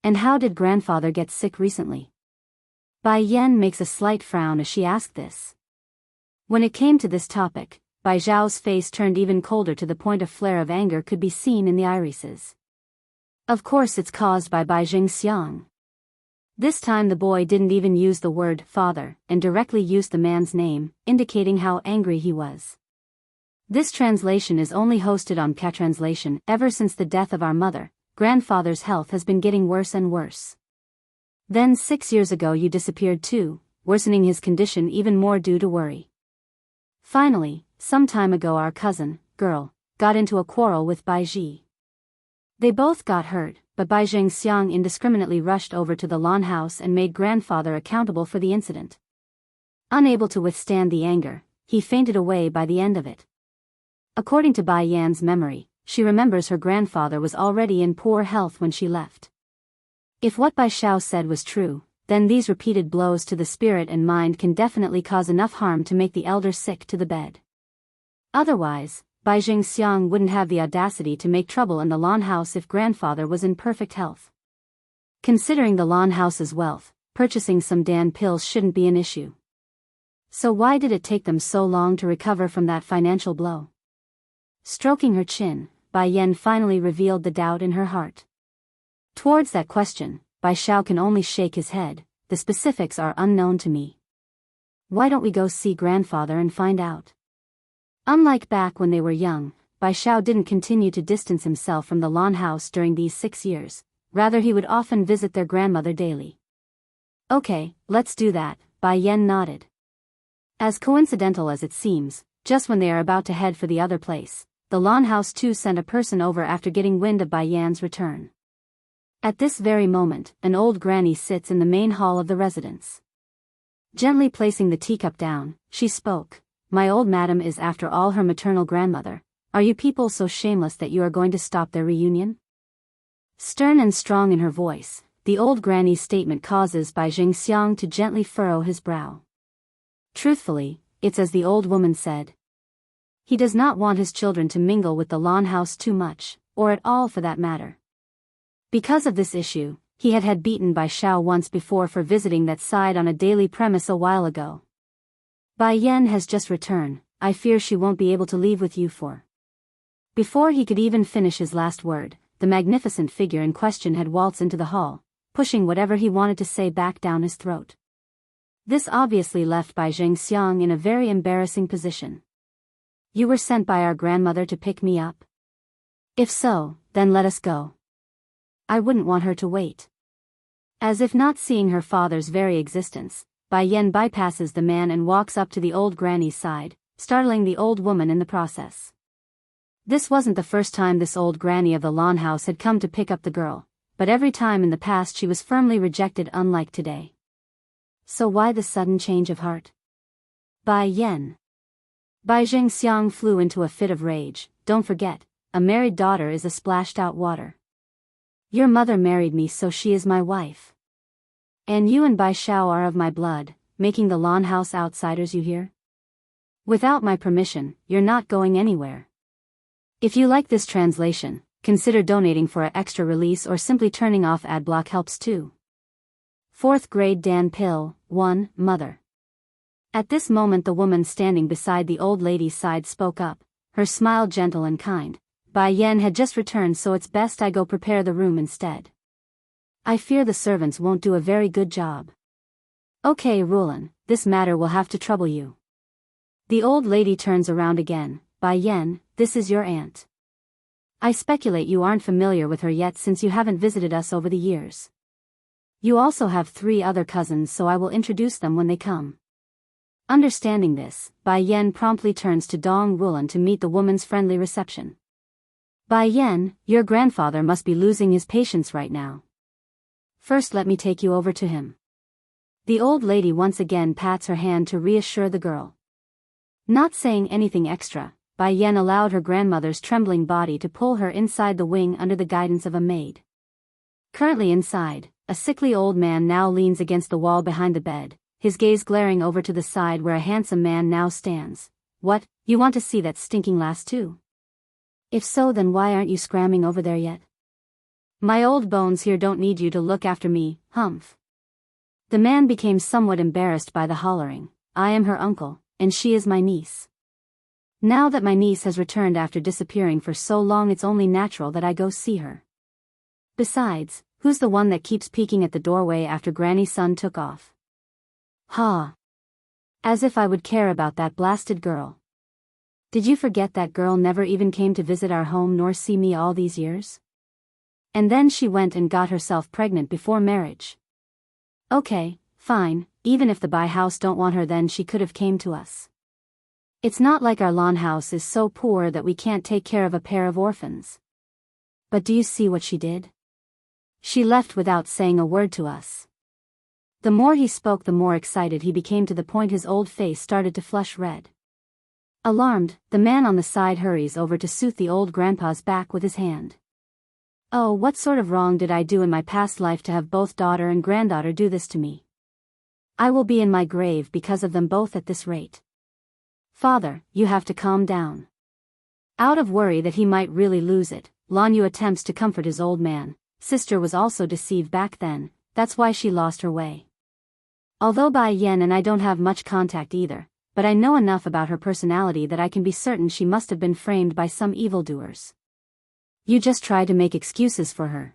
And how did grandfather get sick recently? Bai Yan makes a slight frown as she asked this. When it came to this topic, Bai Zhao's face turned even colder to the point a flare of anger could be seen in the irises. Of course it's caused by Bai Zhengxiang. This time the boy didn't even use the word father and directly used the man's name, indicating how angry he was. This translation is only hosted on Translation. Ever since the death of our mother, grandfather's health has been getting worse and worse. Then 6 years ago you disappeared too, worsening his condition even more due to worry. Finally, some time ago our cousin, girl, got into a quarrel with Bai Ji. They both got hurt, but Bai Zhengxiang indiscriminately rushed over to the lawn house and made grandfather accountable for the incident. Unable to withstand the anger, he fainted away by the end of it. According to Bai Yan's memory, she remembers her grandfather was already in poor health when she left. If what Bai Xiao said was true, then these repeated blows to the spirit and mind can definitely cause enough harm to make the elder sick to the bed. Otherwise, Bai Zhengxiang wouldn't have the audacity to make trouble in the lawn house if grandfather was in perfect health. Considering the lawn house's wealth, purchasing some Dan pills shouldn't be an issue. So why did it take them so long to recover from that financial blow? Stroking her chin, Bai Yan finally revealed the doubt in her heart. Towards that question, Bai Xiao can only shake his head. The specifics are unknown to me. Why don't we go see grandfather and find out? Unlike back when they were young, Bai Xiao didn't continue to distance himself from the lawn house during these 6 years, rather he would often visit their grandmother daily. Okay, let's do that, Bai Yan nodded. As coincidental as it seems, just when they are about to head for the other place, the lawn house too sent a person over after getting wind of Bai Yan's return. At this very moment, an old granny sits in the main hall of the residence. Gently placing the teacup down, she spoke. My old madam is after all her maternal grandmother. Are you people so shameless that you are going to stop their reunion? Stern and strong in her voice, the old granny's statement causes Bai Zhengxiang to gently furrow his brow. Truthfully, it's as the old woman said. He does not want his children to mingle with the lawn house too much, or at all for that matter. Because of this issue, he had beaten Bai Xiao once before for visiting that side on a daily premise a while ago. Bai Yan has just returned. I fear she won't be able to leave with you for. Before he could even finish his last word, the magnificent figure in question had waltzed into the hall, pushing whatever he wanted to say back down his throat. This obviously left Bai Zhengxiang in a very embarrassing position. You were sent by our grandmother to pick me up? If so, then let us go. I wouldn't want her to wait. As if not seeing her father's very existence, Bai Yan bypasses the man and walks up to the old granny's side, startling the old woman in the process. This wasn't the first time this old granny of the lawn house had come to pick up the girl, but every time in the past she was firmly rejected, unlike today. So why the sudden change of heart? Bai Yan. Bai Zhengxiang flew into a fit of rage. Don't forget, a married daughter is a splashed out water. Your mother married me, so she is my wife. And you and Bai Xiao are of my blood, making the lawn house outsiders, you hear? Without my permission, you're not going anywhere. If you like this translation, consider donating for an extra release or simply turning off ad block helps too. 4th grade Dan Pill, 1, Mother. At this moment the woman standing beside the old lady's side spoke up, her smile gentle and kind. Bai Yan had just returned, so it's best I go prepare the room instead. I fear the servants won't do a very good job. Okay, Rulin, this matter will have to trouble you. The old lady turns around again. Bai Yan, this is your aunt. I speculate you aren't familiar with her yet since you haven't visited us over the years. You also have 3 other cousins, so I will introduce them when they come. Understanding this, Bai Yan promptly turns to Dong Rulin to meet the woman's friendly reception. Bai Yan, your grandfather must be losing his patience right now. First let me take you over to him. The old lady once again pats her hand to reassure the girl. Not saying anything extra, Bai Yan allowed her grandmother's trembling body to pull her inside the wing under the guidance of a maid. Currently inside, a sickly old man now leans against the wall behind the bed, his gaze glaring over to the side where a handsome man now stands. What, you want to see that stinking lass too? If so, then why aren't you scramming over there yet? My old bones here don't need you to look after me, humph. The man became somewhat embarrassed by the hollering. I am her uncle, and she is my niece. Now that my niece has returned after disappearing for so long, it's only natural that I go see her. Besides, who's the one that keeps peeking at the doorway after Granny's son took off? Ha! As if I would care about that blasted girl. Did you forget that girl never even came to visit our home nor see me all these years? And then she went and got herself pregnant before marriage. Okay, fine, even if the buy house don't want her, then she could have came to us. It's not like our lawn house is so poor that we can't take care of a pair of orphans. But do you see what she did? She left without saying a word to us. The more he spoke, the more excited he became, to the point his old face started to flush red. Alarmed, the man on the side hurries over to soothe the old grandpa's back with his hand. Oh, what sort of wrong did I do in my past life to have both daughter and granddaughter do this to me? I will be in my grave because of them both at this rate. Father, you have to calm down. Out of worry that he might really lose it, Lanyu attempts to comfort his old man. Sister was also deceived back then, that's why she lost her way. Although Bai Yen and I don't have much contact either, but I know enough about her personality that I can be certain she must have been framed by some evildoers. You just try to make excuses for her.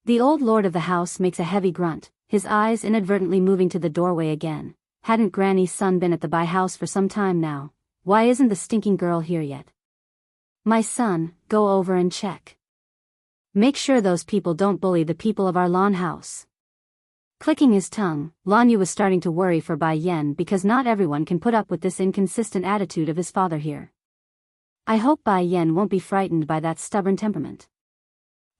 The old lord of the house makes a heavy grunt, his eyes inadvertently moving to the doorway again. Hadn't Granny's son been at the Bai house for some time now? Why isn't the stinking girl here yet? My son, go over and check. Make sure those people don't bully the people of our lawn house. Clicking his tongue, Lanyu was starting to worry for Bai Yen, because not everyone can put up with this inconsistent attitude of his father here. I hope Bai Yen won't be frightened by that stubborn temperament.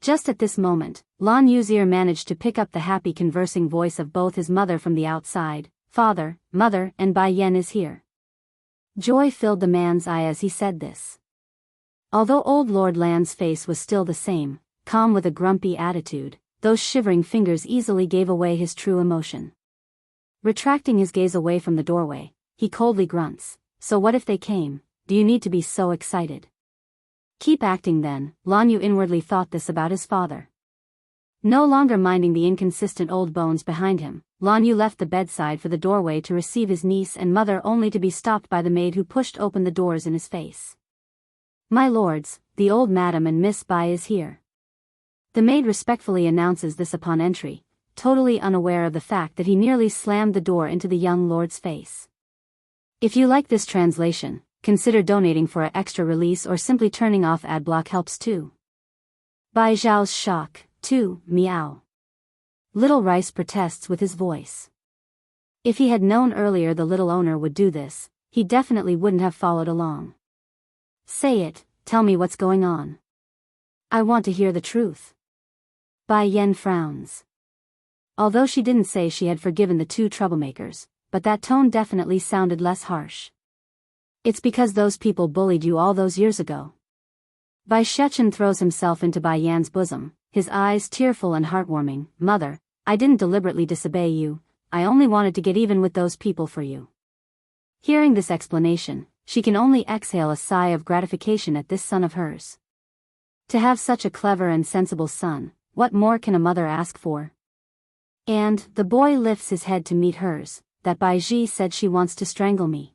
Just at this moment, Lanyu's ear managed to pick up the happy conversing voice of both his mother from the outside. Father, mother, and Bai Yen is here. Joy filled the man's eye as he said this. Although old Lord Lan's face was still the same, calm with a grumpy attitude, those shivering fingers easily gave away his true emotion. Retracting his gaze away from the doorway, he coldly grunts, so what if they came? Do you need to be so excited? Keep acting then, Lanyu inwardly thought this about his father. No longer minding the inconsistent old bones behind him, Lanyu left the bedside for the doorway to receive his niece and mother, only to be stopped by the maid who pushed open the doors in his face. My lords, the old madam and Miss Bai is here. The maid respectfully announces this upon entry, totally unaware of the fact that he nearly slammed the door into the young lord's face. If you like this translation, consider donating for an extra release or simply turning off adblock helps too. Bai Zhao's shock, too, meow. Little Rice protests with his voice. If he had known earlier the little owner would do this, he definitely wouldn't have followed along. Say it, tell me what's going on. I want to hear the truth. Bai Yen frowns. Although she didn't say she had forgiven the two troublemakers, but that tone definitely sounded less harsh. It's because those people bullied you all those years ago. Bai Shechen throws himself into Bai Yan's bosom, his eyes tearful and heartwarming. Mother, I didn't deliberately disobey you, I only wanted to get even with those people for you. Hearing this explanation, she can only exhale a sigh of gratification at this son of hers. To have such a clever and sensible son, what more can a mother ask for? And the boy lifts his head to meet hers. That Bai Ji said she wants to strangle me.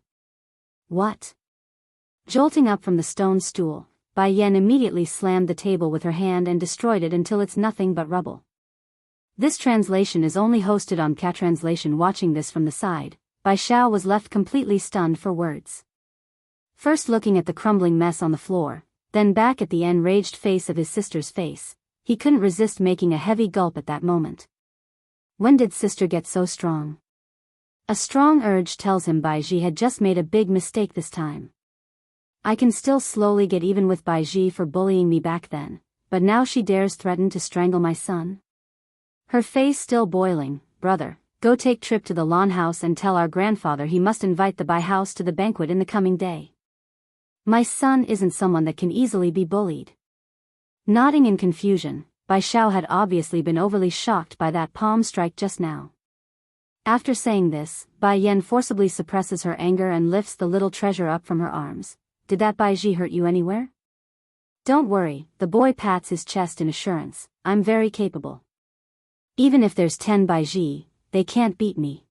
What? Jolting up from the stone stool, Bai Yen immediately slammed the table with her hand and destroyed it until it's nothing but rubble. This translation is only hosted on Cat Translation. Watching this from the side, Bai Xiao was left completely stunned for words. First looking at the crumbling mess on the floor, then back at the enraged face of his sister's face, he couldn't resist making a heavy gulp at that moment. When did sister get so strong? A strong urge tells him Bai Ji had just made a big mistake this time. I can still slowly get even with Bai Ji for bullying me back then, but now she dares threaten to strangle my son? Her face still boiling. Brother, go take trip to the lawn house and tell our grandfather he must invite the Bai house to the banquet in the coming day. My son isn't someone that can easily be bullied. Nodding in confusion, Bai Xiao had obviously been overly shocked by that palm strike just now. After saying this, Bai Yen forcibly suppresses her anger and lifts the little treasure up from her arms. Did that Bai Ji hurt you anywhere? Don't worry, the boy pats his chest in assurance. I'm very capable. Even if there's 10 Bai Ji, they can't beat me.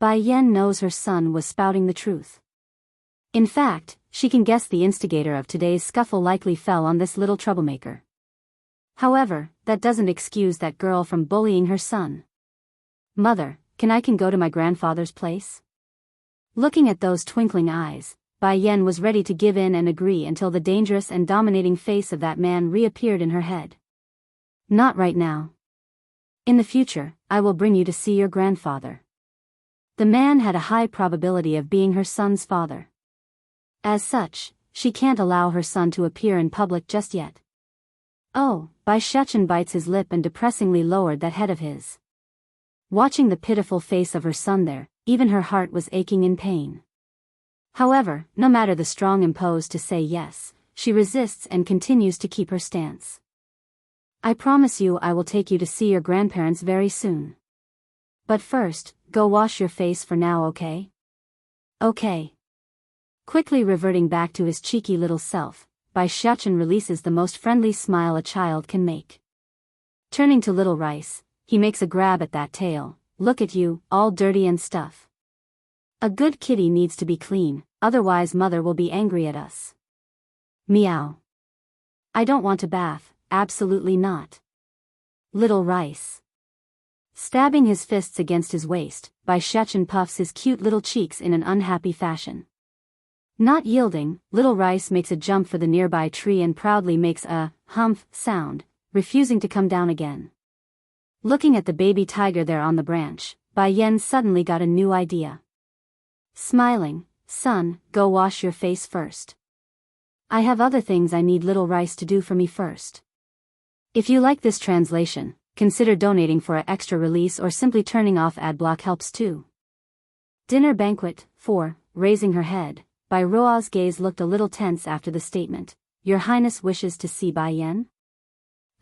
Bai Yen knows her son was spouting the truth. In fact, she can guess the instigator of today's scuffle likely fell on this little troublemaker. However, that doesn't excuse that girl from bullying her son. Mother, can go to my grandfather's place? Looking at those twinkling eyes, Bai Yen was ready to give in and agree until the dangerous and dominating face of that man reappeared in her head. Not right now. In the future, I will bring you to see your grandfather. The man had a high probability of being her son's father. As such, she can't allow her son to appear in public just yet. Oh, Bai Shechen bites his lip and depressingly lowered that head of his. Watching the pitiful face of her son there, even her heart was aching in pain. However, no matter the strong impose to say yes, she resists and continues to keep her stance. I promise you I will take you to see your grandparents very soon. But first, go wash your face for now, okay? Okay. Quickly reverting back to his cheeky little self, Bai Shechen releases the most friendly smile a child can make. Turning to Little Rice, he makes a grab at that tail. Look at you, all dirty and stuff. A good kitty needs to be clean, otherwise mother will be angry at us. Meow. I don't want a bath, absolutely not. Little Rice. Stabbing his fists against his waist, Bai Shechen puffs his cute little cheeks in an unhappy fashion. Not yielding, Little Rice makes a jump for the nearby tree and proudly makes a humph sound, refusing to come down again. Looking at the baby tiger there on the branch, Bai Yen suddenly got a new idea. Smiling, son, go wash your face first. I have other things I need Little Rice to do for me first. If you like this translation, consider donating for an extra release or simply turning off adblock helps too. Dinner Banquet 4, raising her head, Bai Ruo's gaze looked a little tense after the statement. Your Highness wishes to see Bai Yen?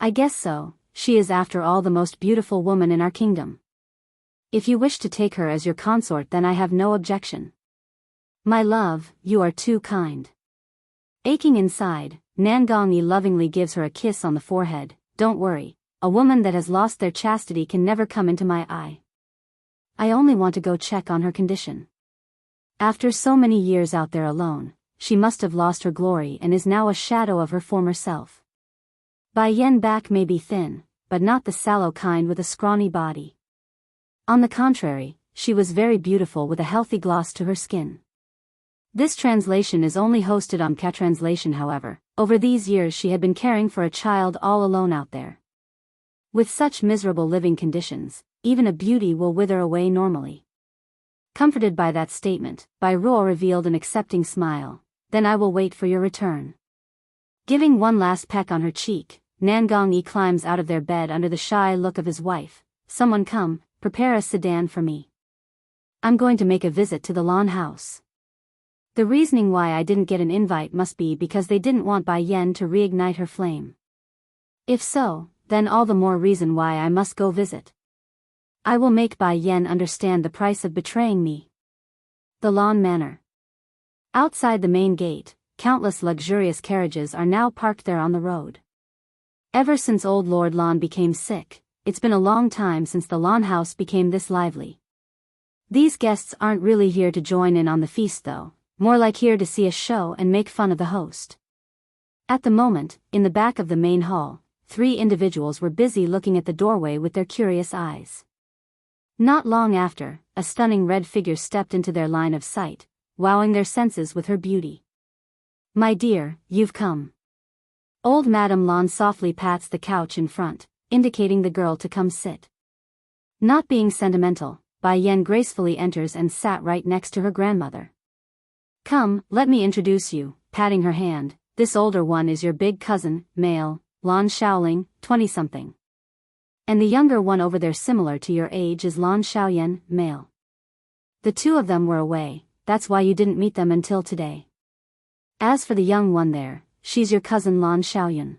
I guess so, she is after all the most beautiful woman in our kingdom. If you wish to take her as your consort then I have no objection. My love, you are too kind. Aching inside, Nangongyi lovingly gives her a kiss on the forehead. Don't worry, a woman that has lost their chastity can never come into my eye. I only want to go check on her condition. After so many years out there alone, she must have lost her glory and is now a shadow of her former self. Bai Yen back may be thin, but not the sallow kind with a scrawny body. On the contrary, she was very beautiful with a healthy gloss to her skin. This translation is only hosted on K-Translation however, over these years she had been caring for a child all alone out there. With such miserable living conditions, even a beauty will wither away normally. Comforted by that statement, Bai Ruo revealed an accepting smile. Then I will wait for your return. Giving one last peck on her cheek, Nangongyi climbs out of their bed under the shy look of his wife. Someone come, prepare a sedan for me. I'm going to make a visit to the lawn house. The reasoning why I didn't get an invite must be because they didn't want Bai Yen to reignite her flame. If so, then all the more reason why I must go visit. I will make Bai Yen understand the price of betraying me. The Lawn Manor. Outside the main gate, countless luxurious carriages are now parked there on the road. Ever since old Lord Lawn became sick, it's been a long time since the lawn house became this lively. These guests aren't really here to join in on the feast though, more like here to see a show and make fun of the host. At the moment, in the back of the main hall, 3 individuals were busy looking at the doorway with their curious eyes. Not long after, a stunning red figure stepped into their line of sight, wowing their senses with her beauty. My dear, you've come. Old Madame Lawn softly pats the couch in front, indicating the girl to come sit. Not being sentimental, Bai Yen gracefully enters and sat right next to her grandmother. Come, let me introduce you, patting her hand. This older one is your big cousin, male, Lan Shaoling, 20-something. And the younger one over there similar to your age is Lan Xiaoyan, male. The 2 of them were away, that's why you didn't meet them until today. As for the young one there, she's your cousin Lan Xiaoyan.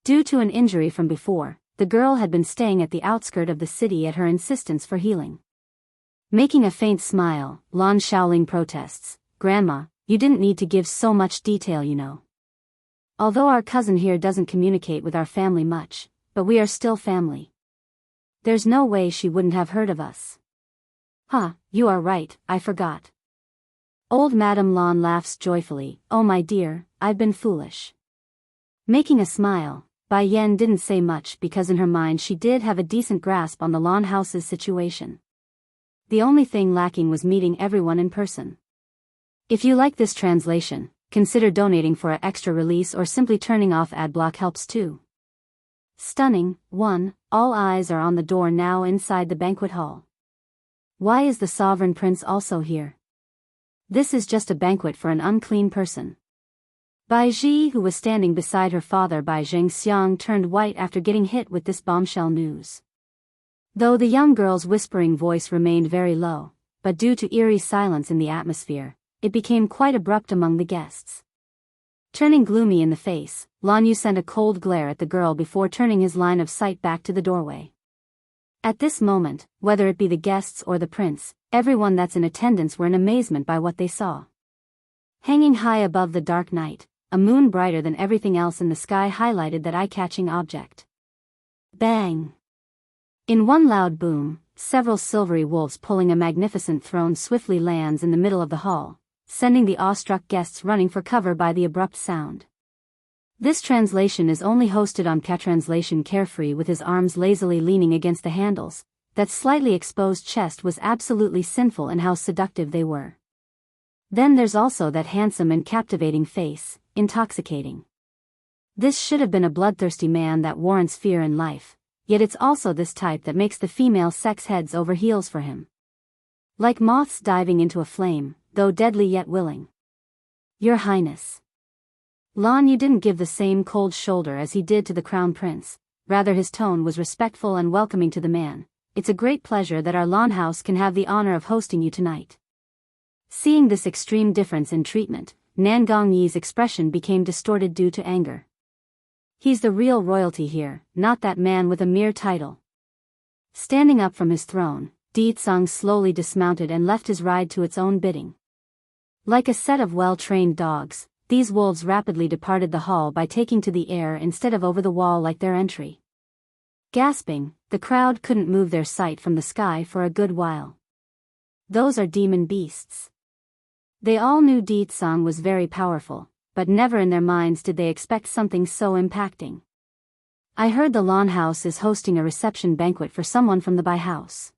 Due to an injury from before, the girl had been staying at the outskirt of the city at her insistence for healing. Making a faint smile, Lan Xiaoling protests, Grandma, you didn't need to give so much detail you know. Although our cousin here doesn't communicate with our family much, but we are still family. There's no way she wouldn't have heard of us. Huh, you are right, I forgot. Old Madame Lawn laughs joyfully, oh my dear, I've been foolish. Making a smile, Bai Yen didn't say much because in her mind she did have a decent grasp on the lawn house's situation. The only thing lacking was meeting everyone in person. If you like this translation, consider donating for an extra release or simply turning off ad block helps too. Stunning. 1. All eyes are on the door now inside the banquet hall. Why is the sovereign prince also here? This is just a banquet for an unclean person. Bai Ji, who was standing beside her father Bai Zhengxiang, turned white after getting hit with this bombshell news. Though the young girl's whispering voice remained very low, but due to eerie silence in the atmosphere, it became quite abrupt among the guests. Turning gloomy in the face, Lan Yu sent a cold glare at the girl before turning his line of sight back to the doorway. At this moment, whether it be the guests or the prince, everyone that's in attendance were in amazement by what they saw. Hanging high above the dark night, a moon brighter than everything else in the sky highlighted that eye-catching object. Bang! In one loud boom, several silvery wolves pulling a magnificent throne swiftly lands in the middle of the hall, sending the awestruck guests running for cover by the abrupt sound. This translation is only hosted on K-Translation Carefree with his arms lazily leaning against the handles. That slightly exposed chest was absolutely sinful in how seductive they were. Then there's also that handsome and captivating face, intoxicating. This should have been a bloodthirsty man that warrants fear in life, yet it's also this type that makes the female sex heads over heels for him. Like moths diving into a flame, though deadly yet willing. Your Highness. Lan Yu didn't give the same cold shoulder as he did to the crown prince, rather his tone was respectful and welcoming to the man. It's a great pleasure that our Lan house can have the honor of hosting you tonight. Seeing this extreme difference in treatment, Nan Gongyi's expression became distorted due to anger. He's the real royalty here, not that man with a mere title. Standing up from his throne, Di Tsang slowly dismounted and left his ride to its own bidding. Like a set of well-trained dogs, these wolves rapidly departed the hall by taking to the air instead of over the wall like their entry. Gasping, the crowd couldn't move their sight from the sky for a good while. Those are demon beasts. They all knew Di Tsang was very powerful, but never in their minds did they expect something so impacting. I heard the Lan house is hosting a reception banquet for someone from the Bai house.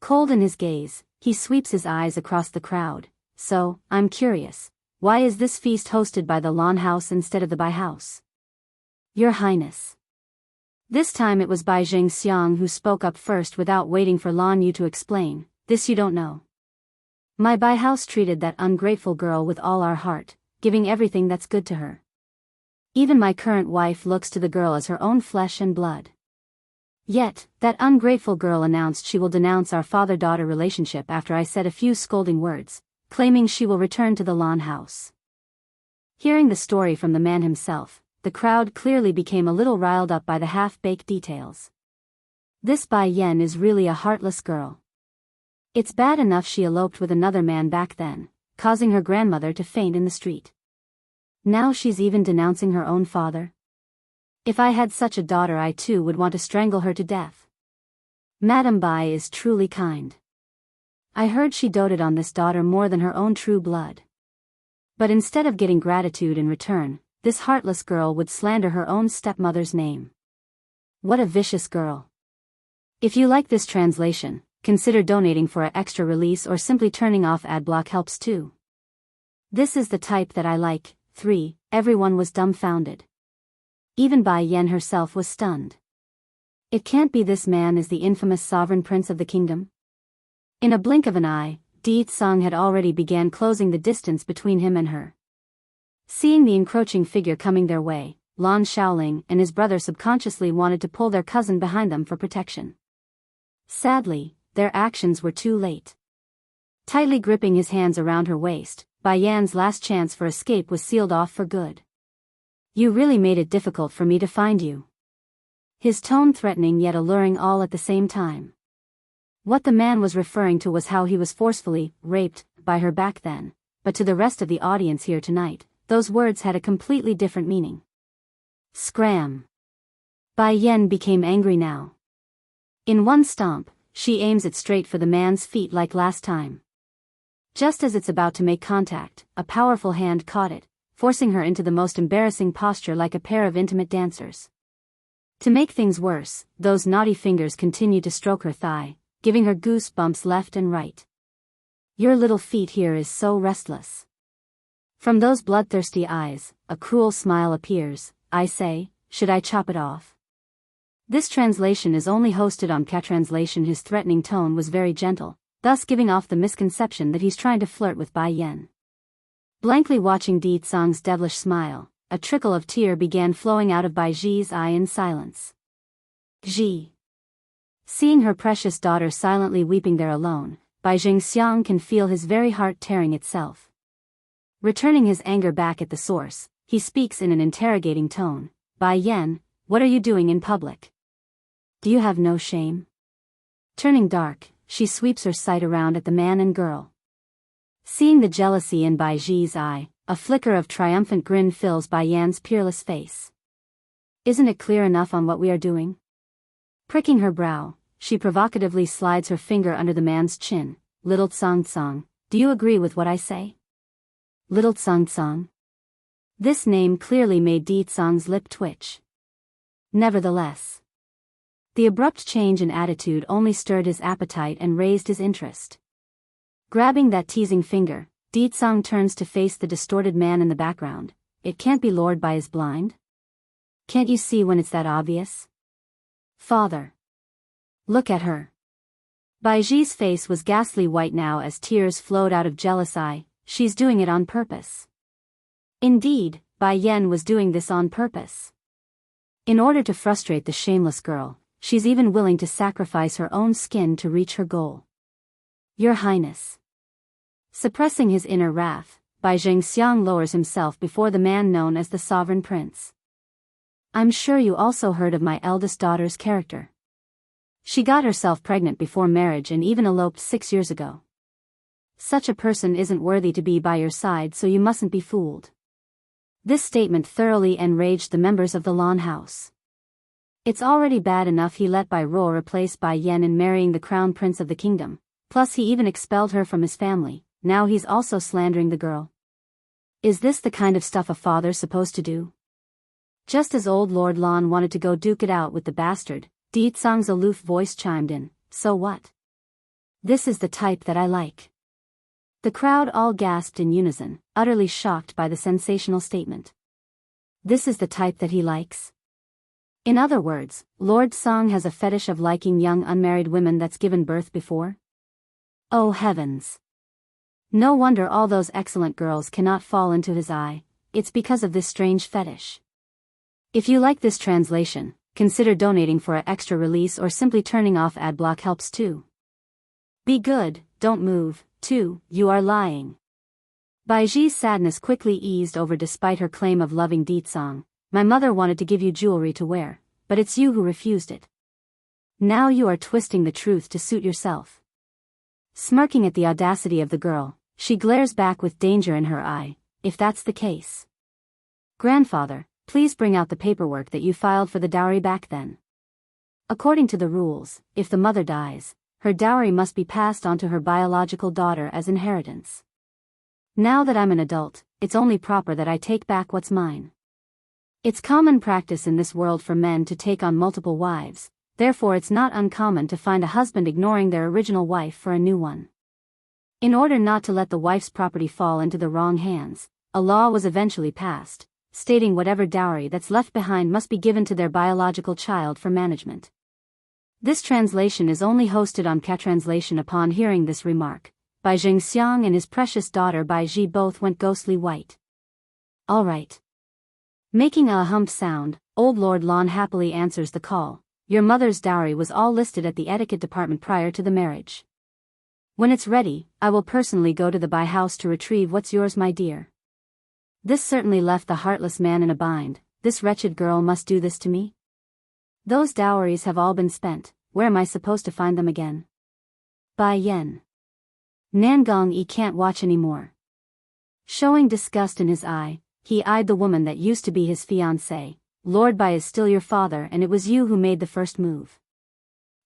Cold in his gaze, he sweeps his eyes across the crowd. So, I'm curious, why is this feast hosted by the Lan house instead of the Bai house? Your Highness. This time it was Bai Zhengxiang who spoke up first without waiting for Lan Yu to explain. This you don't know. My Bai house treated that ungrateful girl with all our heart, giving everything that's good to her. Even my current wife looks to the girl as her own flesh and blood. Yet, that ungrateful girl announced she will denounce our father-daughter relationship after I said a few scolding words, claiming she will return to the Lan house. Hearing the story from the man himself, the crowd clearly became a little riled up by the half-baked details. This Bai Yan is really a heartless girl. It's bad enough she eloped with another man back then, causing her grandmother to faint in the street. Now she's even denouncing her own father. If I had such a daughter, I too would want to strangle her to death. Madame Bai is truly kind. I heard she doted on this daughter more than her own true blood. But instead of getting gratitude in return, this heartless girl would slander her own stepmother's name. What a vicious girl. If you like this translation, consider donating for an extra release or simply turning off ad block helps too. This is the type that I like. 3. Everyone was dumbfounded. Even Bai Yan herself was stunned. It can't be this man is the infamous sovereign prince of the kingdom. In a blink of an eye, Di Tsang had already began closing the distance between him and her. Seeing the encroaching figure coming their way, Lan Shaoling and his brother subconsciously wanted to pull their cousin behind them for protection. Sadly, their actions were too late. Tightly gripping his hands around her waist, Bai Yan's last chance for escape was sealed off for good. You really made it difficult for me to find you. His tone threatening yet alluring all at the same time. What the man was referring to was how he was forcefully raped by her back then, but to the rest of the audience here tonight, those words had a completely different meaning. Scram. Bai Yan became angry now. In one stomp, she aims it straight for the man's feet like last time. Just as it's about to make contact, a powerful hand caught it, forcing her into the most embarrassing posture like a pair of intimate dancers. To make things worse, those naughty fingers continued to stroke her thigh, giving her goosebumps left and right. Your little feet here is so restless. From those bloodthirsty eyes, a cruel smile appears. I say, should I chop it off? This translation is only hosted on Translation. His threatening tone was very gentle, thus giving off the misconception that he's trying to flirt with Bai Yen. Blankly watching Di Tsang's devilish smile, a trickle of tear began flowing out of Bai Ji's eye in silence. Ji. Seeing her precious daughter silently weeping there alone, Bai Jingxiang can feel his very heart tearing itself. Returning his anger back at the source, he speaks in an interrogating tone. Bai Yen, what are you doing in public? Do you have no shame? Turning dark, she sweeps her sight around at the man and girl. Seeing the jealousy in Bai Ji's eye, a flicker of triumphant grin fills Bai Yan's peerless face. Isn't it clear enough on what we are doing? Pricking her brow, she provocatively slides her finger under the man's chin. Little Tsang, do you agree with what I say? Little Tsang. This name clearly made Di Tsang's lip twitch. Nevertheless, the abrupt change in attitude only stirred his appetite and raised his interest. Grabbing that teasing finger, Di Tsang turns to face the distorted man in the background. It can't be Lord Bai is blind? Can't you see when it's that obvious? Father. Look at her. Bai Ji's face was ghastly white now as tears flowed out of jealous eye. She's doing it on purpose. Indeed, Bai Yen was doing this on purpose. In order to frustrate the shameless girl, she's even willing to sacrifice her own skin to reach her goal. Your Highness. Suppressing his inner wrath, Bai Jingxiang lowers himself before the man known as the Sovereign Prince. I'm sure you also heard of my eldest daughter's character. She got herself pregnant before marriage and even eloped 6 years ago. Such a person isn't worthy to be by your side, so you mustn't be fooled. This statement thoroughly enraged the members of the Lan House. It's already bad enough he let Bai Ruo replace Bai Yen in marrying the crown prince of the kingdom, plus he even expelled her from his family. Now he's also slandering the girl. Is this the kind of stuff a father's supposed to do? Just as old Lord Lan wanted to go duke it out with the bastard, Di Tsang's aloof voice chimed in. So what? This is the type that I like. The crowd all gasped in unison, utterly shocked by the sensational statement. This is the type that he likes? In other words, Lord Song has a fetish of liking young unmarried women that's given birth before? Oh heavens! No wonder all those excellent girls cannot fall into his eye. It's because of this strange fetish. If you like this translation, consider donating for an extra release or simply turning off adblock helps too. Be good, don't move. 2. You are lying. Bai Ji's sadness quickly eased over despite her claim of loving Di Tsang. My mother wanted to give you jewelry to wear, but it's you who refused it. Now you are twisting the truth to suit yourself. Smirking at the audacity of the girl, she glares back with danger in her eye. If that's the case. Grandfather, please bring out the paperwork that you filed for the dowry back then. According to the rules, if the mother dies, her dowry must be passed on to her biological daughter as inheritance. Now that I'm an adult, it's only proper that I take back what's mine. It's common practice in this world for men to take on multiple wives, therefore it's not uncommon to find a husband ignoring their original wife for a new one. In order not to let the wife's property fall into the wrong hands, a law was eventually passed, stating whatever dowry that's left behind must be given to their biological child for management. This translation is only hosted on Translation. Upon hearing this remark, Bai Jingxiang and his precious daughter Bai Ji both went ghostly white. All right. Making a humped sound, old Lord Lan happily answers the call. Your mother's dowry was all listed at the etiquette department prior to the marriage. When it's ready, I will personally go to the Bai house to retrieve what's yours, my dear. This certainly left the heartless man in a bind. This wretched girl must do this to me? Those dowries have all been spent. Where am I supposed to find them again? Bai Yen. Nangong Yi can't watch anymore. Showing disgust in his eye, he eyed the woman that used to be his fiancée. Lord Bai is still your father and it was you who made the first move.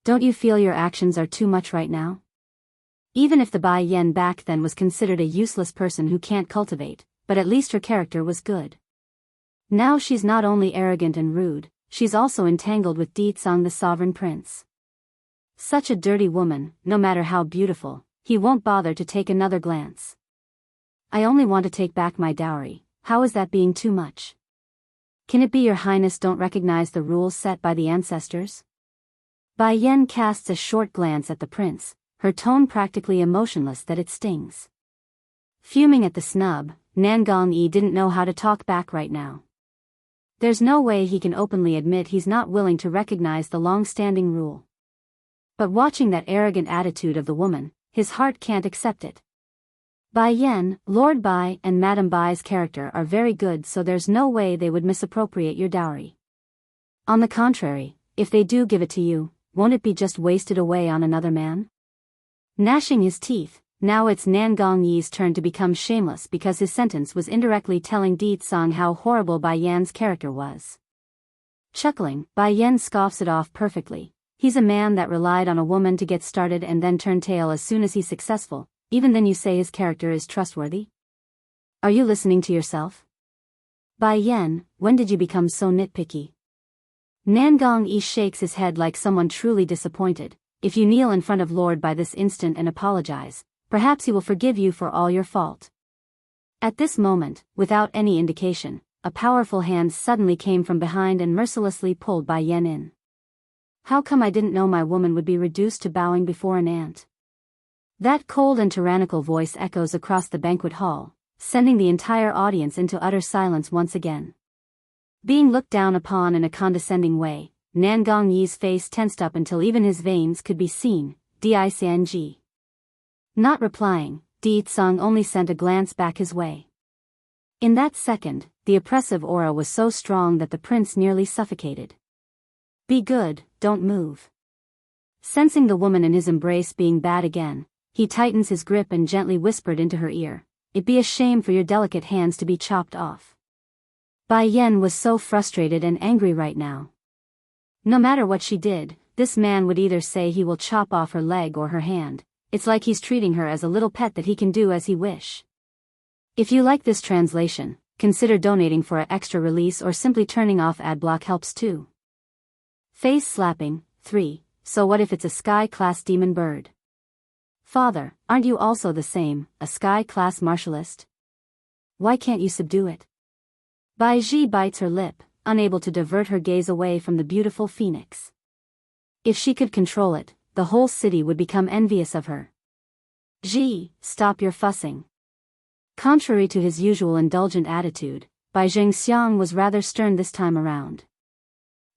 Don't you feel your actions are too much right now? Even if the Bai Yen back then was considered a useless person who can't cultivate, but at least her character was good. Now she's not only arrogant and rude, she's also entangled with Di Tsang the sovereign prince. Such a dirty woman, no matter how beautiful, he won't bother to take another glance. I only want to take back my dowry. How is that being too much? Can it be your highness don't recognize the rules set by the ancestors? Bai Yen casts a short glance at the prince, her tone practically emotionless that it stings. Fuming at the snub, Nangong Yi didn't know how to talk back right now. There's no way he can openly admit he's not willing to recognize the long-standing rule. But watching that arrogant attitude of the woman, his heart can't accept it. Bai Yen, Lord Bai and Madame Bai's character are very good, so there's no way they would misappropriate your dowry. On the contrary, if they do give it to you, won't it be just wasted away on another man? Gnashing his teeth, now it's Nangong Yi's turn to become shameless because his sentence was indirectly telling Di Tsang how horrible Bai Yan's character was. Chuckling, Bai Yan scoffs it off perfectly. He's a man that relied on a woman to get started and then turn tail as soon as he's successful. Even then you say his character is trustworthy? Are you listening to yourself? Bai Yan, when did you become so nitpicky? Nangong Yi shakes his head like someone truly disappointed. If you kneel in front of Lord Bai this instant and apologize, perhaps he will forgive you for all your fault. At this moment, without any indication, a powerful hand suddenly came from behind and mercilessly pulled Bai Yan in. How come I didn't know my woman would be reduced to bowing before an ant? That cold and tyrannical voice echoes across the banquet hall, sending the entire audience into utter silence once again. Being looked down upon in a condescending way, Nangong Yi's face tensed up until even his veins could be seen. Dicng. Not replying, Di Tsang only sent a glance back his way. In that second, the oppressive aura was so strong that the prince nearly suffocated. Be good, don't move. Sensing the woman in his embrace being bad again, he tightens his grip and gently whispered into her ear, "It'd be a shame for your delicate hands to be chopped off." Bai Yan was so frustrated and angry right now. No matter what she did, this man would either say he will chop off her leg or her hand. It's like he's treating her as a little pet that he can do as he wish. If you like this translation, consider donating for an extra release or simply turning off adblock helps too. Face slapping, 3. So what if it's a sky-class demon bird? Father, aren't you also the same, a sky-class martialist? Why can't you subdue it? Bai Ji bites her lip, unable to divert her gaze away from the beautiful phoenix. If she could control it, the whole city would become envious of her. Ji, stop your fussing. Contrary to his usual indulgent attitude, Bai Zhengxiang was rather stern this time around.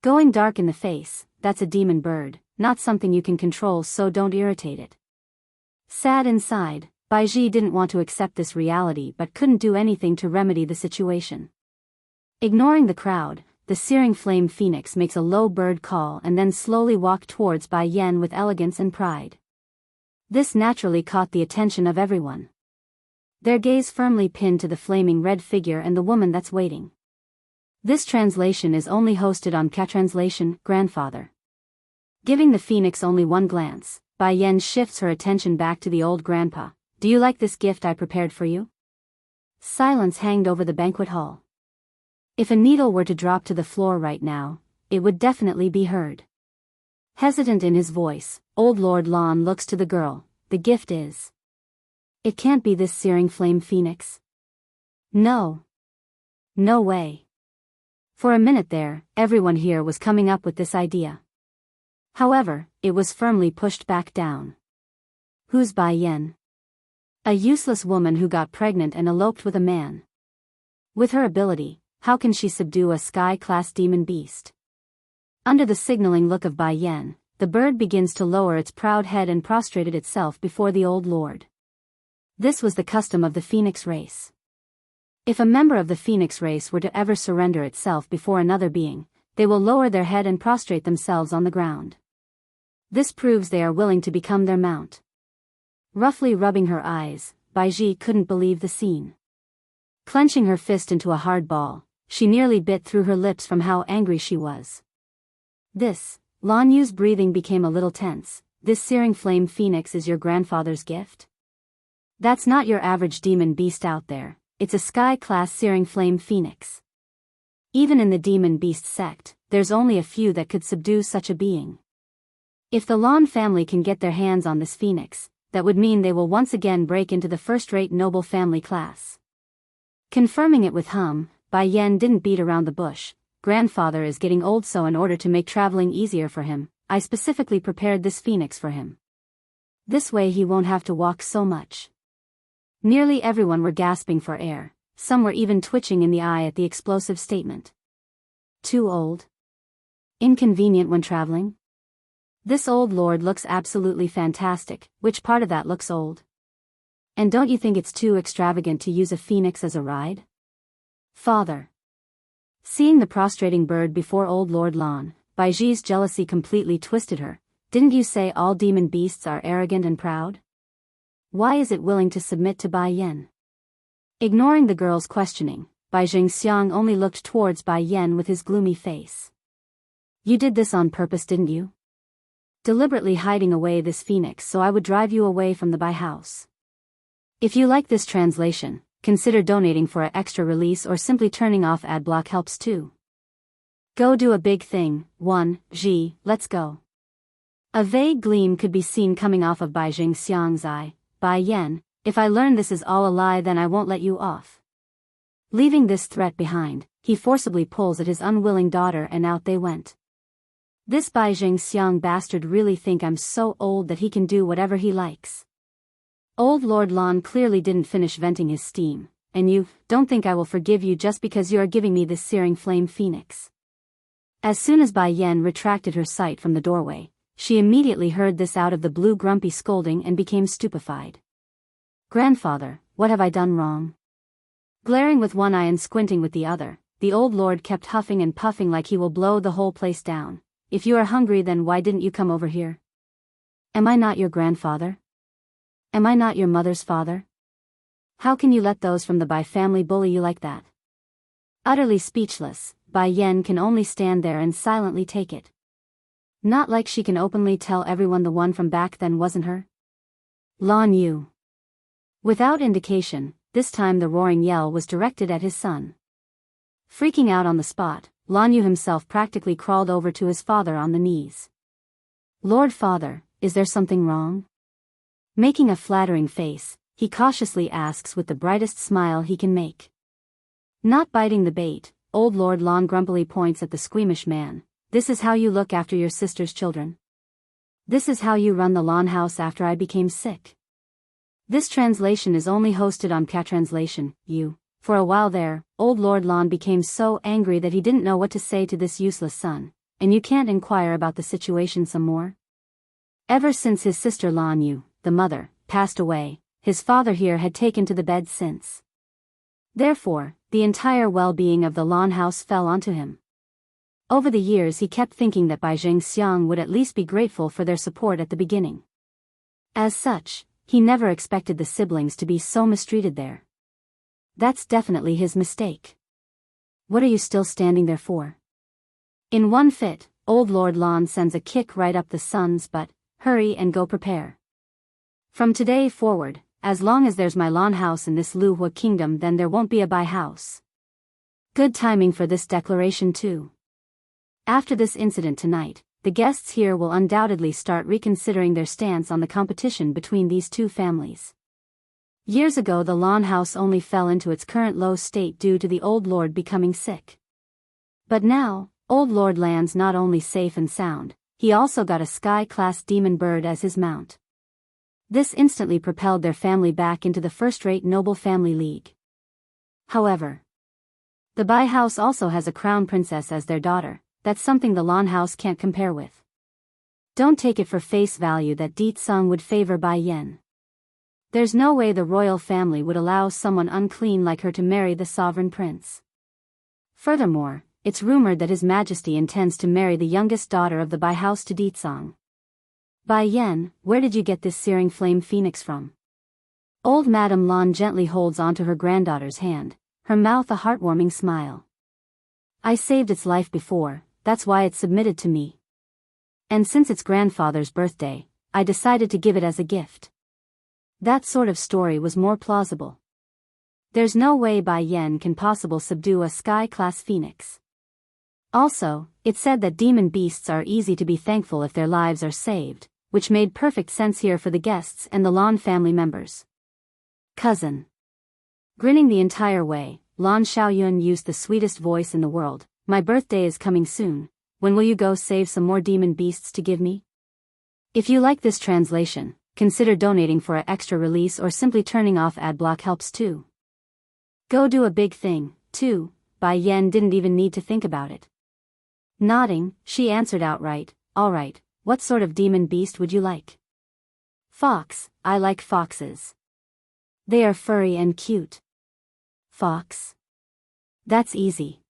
Going dark in the face, that's a demon bird, not something you can control, so don't irritate it. Sad inside, Bai Ji didn't want to accept this reality but couldn't do anything to remedy the situation. Ignoring the crowd, the searing flame phoenix makes a low bird call and then slowly walked towards Bai Yan with elegance and pride. This naturally caught the attention of everyone. Their gaze firmly pinned to the flaming red figure and the woman that's waiting. This translation is only hosted on K-Translation, Grandfather. Giving the phoenix only one glance, Bai Yan shifts her attention back to the old grandpa. Do you like this gift I prepared for you? Silence hanged over the banquet hall. If a needle were to drop to the floor right now, it would definitely be heard. Hesitant in his voice, old Lord Lan looks to the girl. The gift is. It can't be this searing flame phoenix. No. No way. For a minute there, everyone here was coming up with this idea. However, it was firmly pushed back down. Who's Bai Yan? A useless woman who got pregnant and eloped with a man. With her ability, how can she subdue a sky-class demon beast? Under the signaling look of Bai Yan, the bird begins to lower its proud head and prostrated itself before the old lord. This was the custom of the phoenix race. If a member of the phoenix race were to ever surrender itself before another being, they will lower their head and prostrate themselves on the ground. This proves they are willing to become their mount. Roughly rubbing her eyes, Bai Ji couldn't believe the scene. Clenching her fist into a hard ball, she nearly bit through her lips from how angry she was. Lan Yu's breathing became a little tense. This searing flame phoenix is your grandfather's gift? That's not your average demon beast out there, it's a sky-class searing flame phoenix. Even in the demon beast sect, there's only a few that could subdue such a being. If the Lan family can get their hands on this phoenix, that would mean they will once again break into the first-rate noble family class. Confirming it with Bai Yen didn't beat around the bush. Grandfather is getting old, so in order to make traveling easier for him, I specifically prepared this phoenix for him. This way he won't have to walk so much. Nearly everyone were gasping for air, some were even twitching in the eye at the explosive statement. Too old? Inconvenient when traveling? This old lord looks absolutely fantastic. Which part of that looks old? And don't you think it's too extravagant to use a phoenix as a ride? Father. Seeing the prostrating bird before old Lord Lan, Baiji's jealousy completely twisted her. Didn't you say all demon beasts are arrogant and proud? Why is it willing to submit to Bai Yen? Ignoring the girl's questioning, Bai Jingxiang only looked towards Bai Yen with his gloomy face. You did this on purpose, didn't you? Deliberately hiding away this phoenix so I would drive you away from the Bai house. If you like this translation, consider donating for an extra release or simply turning off adblock helps too. Go do a big thing. 1. G, let's go. A vague gleam could be seen coming off of Bai Jingxiang's eye. Bai Yen, if I learn this is all a lie, then I won't let you off. Leaving this threat behind, he forcibly pulls at his unwilling daughter and out they went. This Bai Jingxiang bastard really think I'm so old that he can do whatever he likes. Old Lord Lan clearly didn't finish venting his steam, and you don't think I will forgive you just because you are giving me this searing flame phoenix. As soon as Bai Yen retracted her sight from the doorway, she immediately heard this out of the blue grumpy scolding and became stupefied. Grandfather, what have I done wrong? Glaring with one eye and squinting with the other, the old lord kept huffing and puffing like he will blow the whole place down. If you are hungry, then why didn't you come over here? Am I not your grandfather? Am I not your mother's father? How can you let those from the Bai family bully you like that? Utterly speechless, Bai Yen can only stand there and silently take it. Not like she can openly tell everyone the one from back then wasn't her. Lan Yu. Without indication, this time the roaring yell was directed at his son. Freaking out on the spot, Lan Yu himself practically crawled over to his father on the knees. Lord Father, is there something wrong? Making a flattering face, he cautiously asks with the brightest smile he can make. Not biting the bait, old Lord Lan grumpily points at the squeamish man. This is how you look after your sister's children? This is how you run the Lan house after I became sick? This translation is only hosted on Catranslation. For a while there, old Lord Lan became so angry that he didn't know what to say to this useless son. And you can't inquire about the situation some more? Ever since his sister Lan Yu, the mother, passed away, his father here had taken to the bed since. Therefore, the entire well-being of the Lan house fell onto him. Over the years he kept thinking that Bai Jingxiang would at least be grateful for their support at the beginning. As such, he never expected the siblings to be so mistreated there. That's definitely his mistake. What are you still standing there for? In one fit, old Lord Lan sends a kick right up the son's butt. Hurry and go prepare. From today forward, as long as there's my Lan house in this Lu Hua kingdom, then there won't be a Bai house. Good timing for this declaration too. After this incident tonight, the guests here will undoubtedly start reconsidering their stance on the competition between these two families. Years ago the Lan house only fell into its current low state due to the old lord becoming sick. But now, old Lord Lan's not only safe and sound, he also got a sky-class demon bird as his mount. This instantly propelled their family back into the first-rate noble family league. However, the Bai house also has a crown princess as their daughter. That's something the Lan house can't compare with. Don't take it for face value that Di Tsung would favor Bai Yen. There's no way the royal family would allow someone unclean like her to marry the sovereign prince. Furthermore, it's rumored that His Majesty intends to marry the youngest daughter of the Bai house to Di Tsung. Bai Yen, where did you get this searing flame phoenix from? Old Madame Lan gently holds onto her granddaughter's hand, her mouth a heartwarming smile. I saved its life before, that's why it submitted to me. And since its grandfather's birthday, I decided to give it as a gift. That sort of story was more plausible. There's no way Bai Yen can possibly subdue a sky-class phoenix. Also, it said that demon beasts are easy to be thankful if their lives are saved, which made perfect sense here for the guests and the Lan family members. Cousin. Grinning the entire way, Lan Xiaoyun used the sweetest voice in the world. My birthday is coming soon. When will you go save some more demon beasts to give me? If you like this translation, consider donating for an extra release or simply turning off ad block helps too. Go do a big thing, too. Bai Yan didn't even need to think about it. Nodding, she answered outright, alright, what sort of demon beast would you like? Fox, I like foxes. They are furry and cute. Fox? That's easy.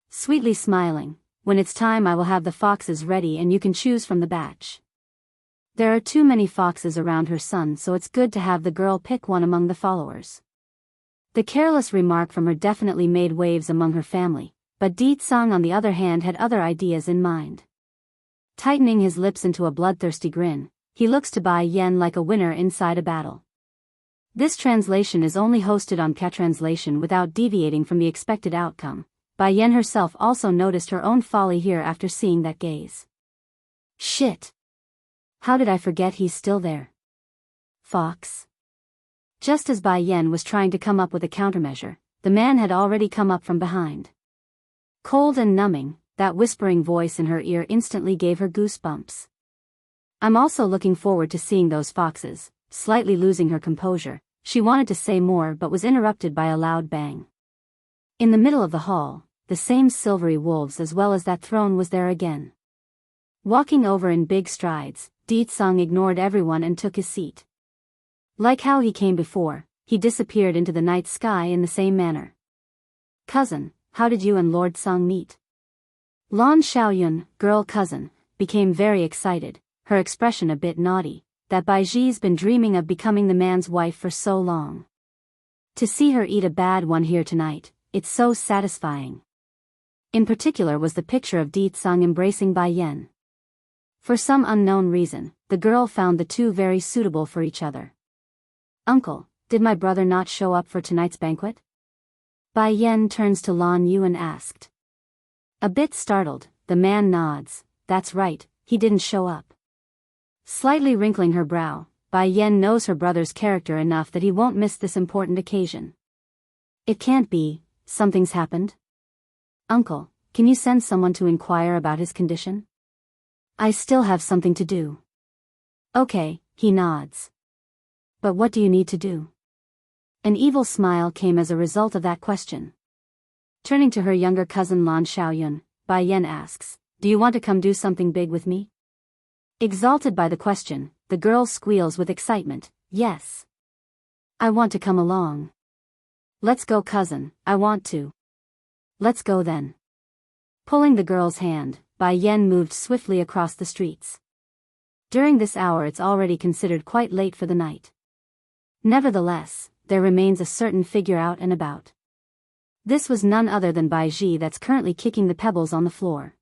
Sweetly smiling, when it's time I will have the foxes ready and you can choose from the batch. There are too many foxes around her son, so it's good to have the girl pick one among the followers. The careless remark from her definitely made waves among her family, but Di Tsang on the other hand had other ideas in mind. Tightening his lips into a bloodthirsty grin, he looks to Bai Yan like a winner inside a battle. This translation is only hosted on K-translation without deviating from the expected outcome. Bai Yan herself also noticed her own folly here after seeing that gaze. Shit! How did I forget he's still there? Fox? Just as Bai Yan was trying to come up with a countermeasure, the man had already come up from behind. Cold and numbing, that whispering voice in her ear instantly gave her goosebumps. I'm also looking forward to seeing those foxes. Slightly losing her composure, she wanted to say more but was interrupted by a loud bang. In the middle of the hall, the same silvery wolves as well as that throne was there again. Walking over in big strides, Di Tsang ignored everyone and took his seat. Like how he came before, he disappeared into the night sky in the same manner. Cousin, how did you and Lord Tsang meet? Lan Xiaoyun, girl cousin, became very excited, her expression a bit naughty, that Baiji's been dreaming of becoming the man's wife for so long. To see her eat a bad one here tonight, it's so satisfying. In particular was the picture of Di Tsang embracing Bai Yan. For some unknown reason, the girl found the two very suitable for each other. Uncle, did my brother not show up for tonight's banquet? Bai Yan turns to Lan Yu and asked. A bit startled, the man nods, that's right, he didn't show up. Slightly wrinkling her brow, Bai Yan knows her brother's character enough that he won't miss this important occasion. It can't be, something's happened? Uncle, can you send someone to inquire about his condition? I still have something to do. Okay, he nods. But what do you need to do? An evil smile came as a result of that question. Turning to her younger cousin Lan Xiaoyun, Bai Yan asks, do you want to come do something big with me? Exalted by the question, the girl squeals with excitement, yes. I want to come along. Let's go cousin, I want to. Let's go then. Pulling the girl's hand, Bai Yan moved swiftly across the streets. During this hour it's already considered quite late for the night. Nevertheless, there remains a certain figure out and about. This was none other than Baiji that's currently kicking the pebbles on the floor.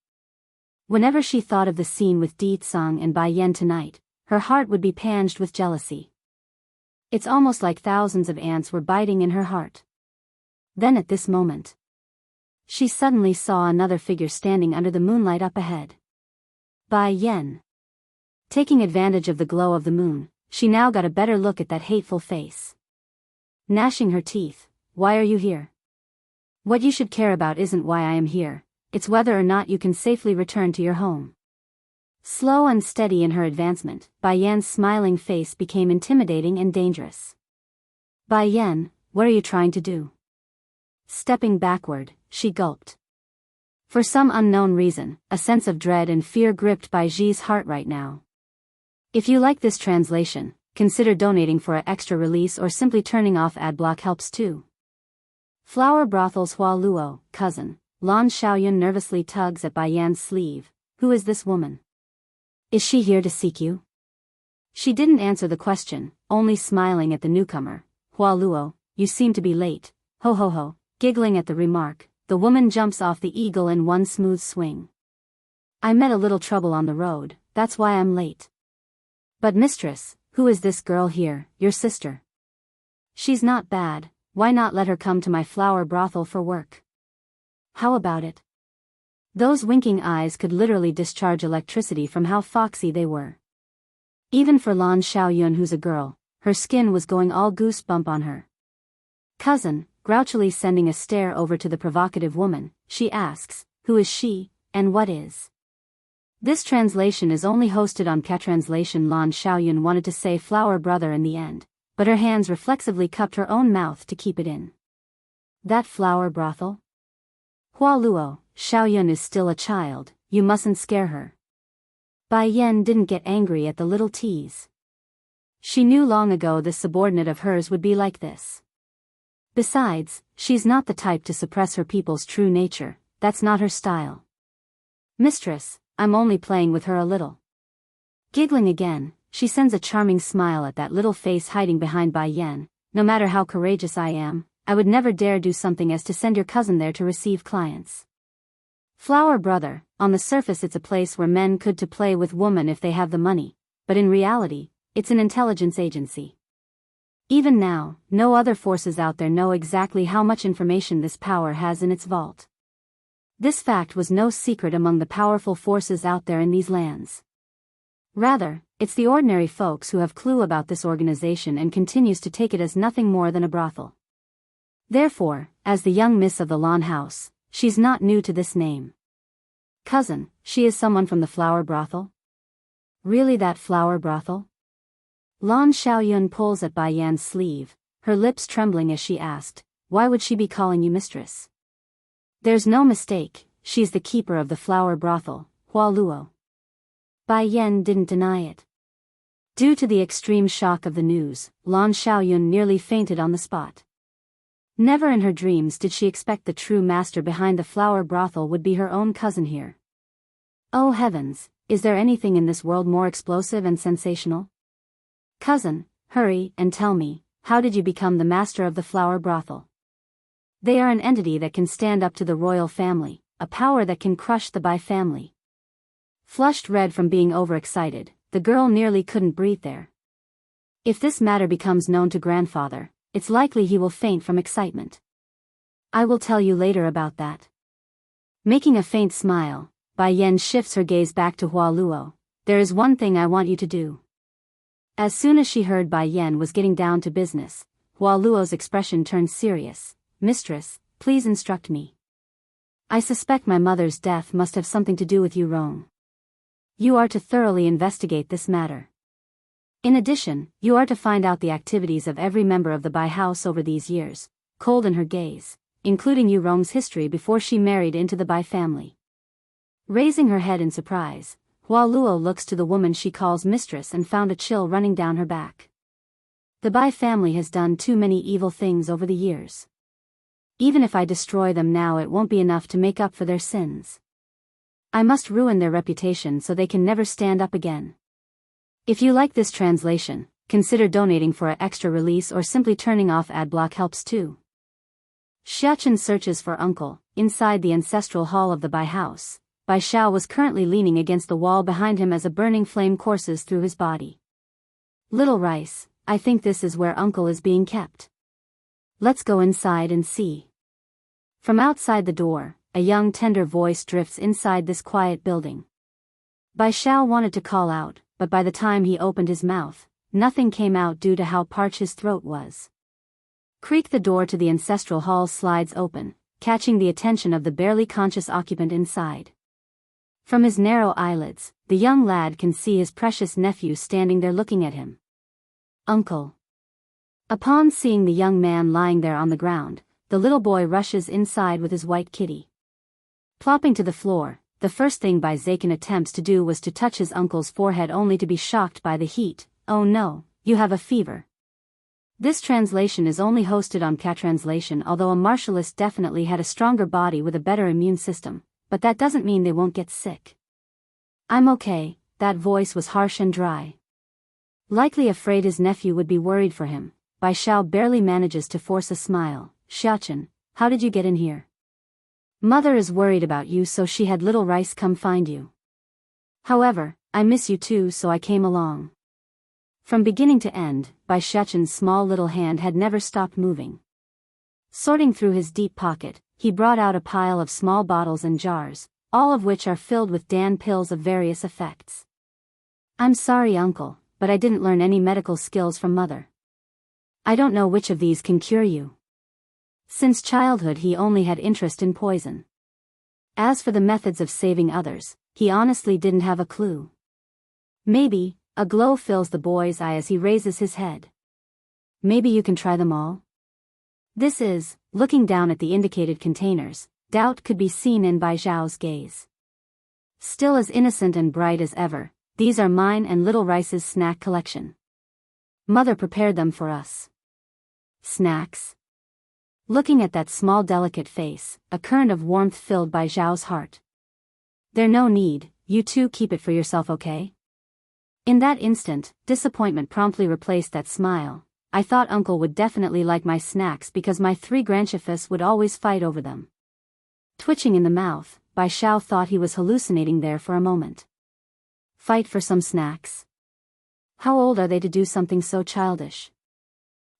Whenever she thought of the scene with Di Tsang and Bai Yan tonight, her heart would be panged with jealousy. It's almost like thousands of ants were biting in her heart. Then at this moment, she suddenly saw another figure standing under the moonlight up ahead. Bai Yan. Taking advantage of the glow of the moon, she now got a better look at that hateful face. Gnashing her teeth, why are you here? What you should care about isn't why I am here, it's whether or not you can safely return to your home. Slow and steady in her advancement, Bai Yan's smiling face became intimidating and dangerous. Bai Yan, what are you trying to do? Stepping backward, she gulped. For some unknown reason, a sense of dread and fear gripped Baiji's heart right now. If you like this translation, consider donating for an extra release or simply turning off ad block helps too. Flower Brothels Hua Luo, cousin, Lan Xiaoyun nervously tugs at Bai Yan's sleeve. Who is this woman? Is she here to seek you? She didn't answer the question, only smiling at the newcomer. Hua Luo, you seem to be late. Ho ho ho, giggling at the remark, the woman jumps off the eagle in one smooth swing. I met a little trouble on the road, that's why I'm late. But mistress, who is this girl here, your sister? She's not bad, why not let her come to my flower brothel for work? How about it? Those winking eyes could literally discharge electricity from how foxy they were. Even for Lan Xiaoyun, who's a girl, her skin was going all goosebump on her. Cousin, grouchily sending a stare over to the provocative woman, she asks, who is she, and what is? This translation is only hosted on Catranslation. Lan Xiaoyun wanted to say flower brother in the end, but her hands reflexively cupped her own mouth to keep it in. That flower brothel? Hua Luo, Xiaoyun is still a child, you mustn't scare her. Bai Yan didn't get angry at the little tease. She knew long ago this subordinate of hers would be like this. Besides, she's not the type to suppress her people's true nature, that's not her style. Mistress, I'm only playing with her a little. Giggling again, she sends a charming smile at that little face hiding behind Bai Yan. No matter how courageous I am, I would never dare do something as to send your cousin there to receive clients. Flower brother, on the surface it's a place where men could to play with women if they have the money, but in reality, it's an intelligence agency. Even now, no other forces out there know exactly how much information this power has in its vault. This fact was no secret among the powerful forces out there in these lands. Rather, it's the ordinary folks who have clue about this organization and continues to take it as nothing more than a brothel. Therefore, as the young miss of the Lan house, she's not new to this name. Cousin, she is someone from the flower brothel? Really, that flower brothel? Lan Xiaoyun pulls at Bai Yan's sleeve, her lips trembling as she asked, why would she be calling you mistress? There's no mistake, she's the keeper of the flower brothel, Hua Luo. Bai Yan didn't deny it. Due to the extreme shock of the news, Lan Xiaoyun nearly fainted on the spot. Never in her dreams did she expect the true master behind the flower brothel would be her own cousin here. Oh heavens, is there anything in this world more explosive and sensational? Cousin, hurry and tell me, how did you become the master of the flower brothel? They are an entity that can stand up to the royal family, a power that can crush the Bai family. Flushed red from being overexcited, the girl nearly couldn't breathe there. If this matter becomes known to grandfather, it's likely he will faint from excitement. I will tell you later about that. Making a faint smile, Bai Yan shifts her gaze back to Hua Luo. There is one thing I want you to do. As soon as she heard Bai Yan was getting down to business, Hua Luo's expression turned serious. Mistress, please instruct me. I suspect my mother's death must have something to do with you, Rong. You are to thoroughly investigate this matter. In addition, you are to find out the activities of every member of the Bai house over these years, cold in her gaze, including Yu Rong's history before she married into the Bai family. Raising her head in surprise, Hua Luo looks to the woman she calls mistress and found a chill running down her back. The Bai family has done too many evil things over the years. Even if I destroy them now, it won't be enough to make up for their sins. I must ruin their reputation so they can never stand up again. If you like this translation, consider donating for an extra release or simply turning off adblock helps too. Xiachen searches for uncle. Inside the ancestral hall of the Bai house, Bai Xiao was currently leaning against the wall behind him as a burning flame courses through his body. Little Rice, I think this is where uncle is being kept. Let's go inside and see. From outside the door, a young tender voice drifts inside this quiet building. Bai Xiao wanted to call out, but by the time he opened his mouth, nothing came out due to how parched his throat was. Creak, the door to the ancestral hall slides open, catching the attention of the barely conscious occupant inside. From his narrow eyelids, the young lad can see his precious nephew standing there looking at him. Uncle. Upon seeing the young man lying there on the ground, the little boy rushes inside with his white kitty. Plopping to the floor, the first thing Bai Zaken attempts to do was to touch his uncle's forehead, only to be shocked by the heat. Oh no, you have a fever. This translation is only hosted on Catranslation, although a martialist definitely had a stronger body with a better immune system, but that doesn't mean they won't get sick. I'm okay, that voice was harsh and dry. Likely afraid his nephew would be worried for him, Bai Xiao barely manages to force a smile. Xiachen, how did you get in here? Mother is worried about you, so she had Little Rice come find you. However, I miss you too, so I came along. From beginning to end, Bai Xiachen's small little hand had never stopped moving. Sorting through his deep pocket, he brought out a pile of small bottles and jars, all of which are filled with Dan pills of various effects. I'm sorry, uncle, but but I didn't learn any medical skills from mother. I don't know which of these can cure you. Since childhood he only had interest in poison. As for the methods of saving others, he honestly didn't have a clue. Maybe, a glow fills the boy's eye as he raises his head. Maybe you can try them all? This is, looking down at the indicated containers, doubt could be seen in Bai Zhao's gaze. Still as innocent and bright as ever, these are mine and Little Rice's snack collection. Mother prepared them for us. Snacks? Looking at that small delicate face, a current of warmth filled Bai Zhao's heart. There's no need, you two keep it for yourself, okay? In that instant, disappointment promptly replaced that smile. I thought Uncle would definitely like my snacks because my 3 grandchiefs would always fight over them. Twitching in the mouth, Bai Zhao thought he was hallucinating there for a moment. Fight for some snacks? How old are they to do something so childish?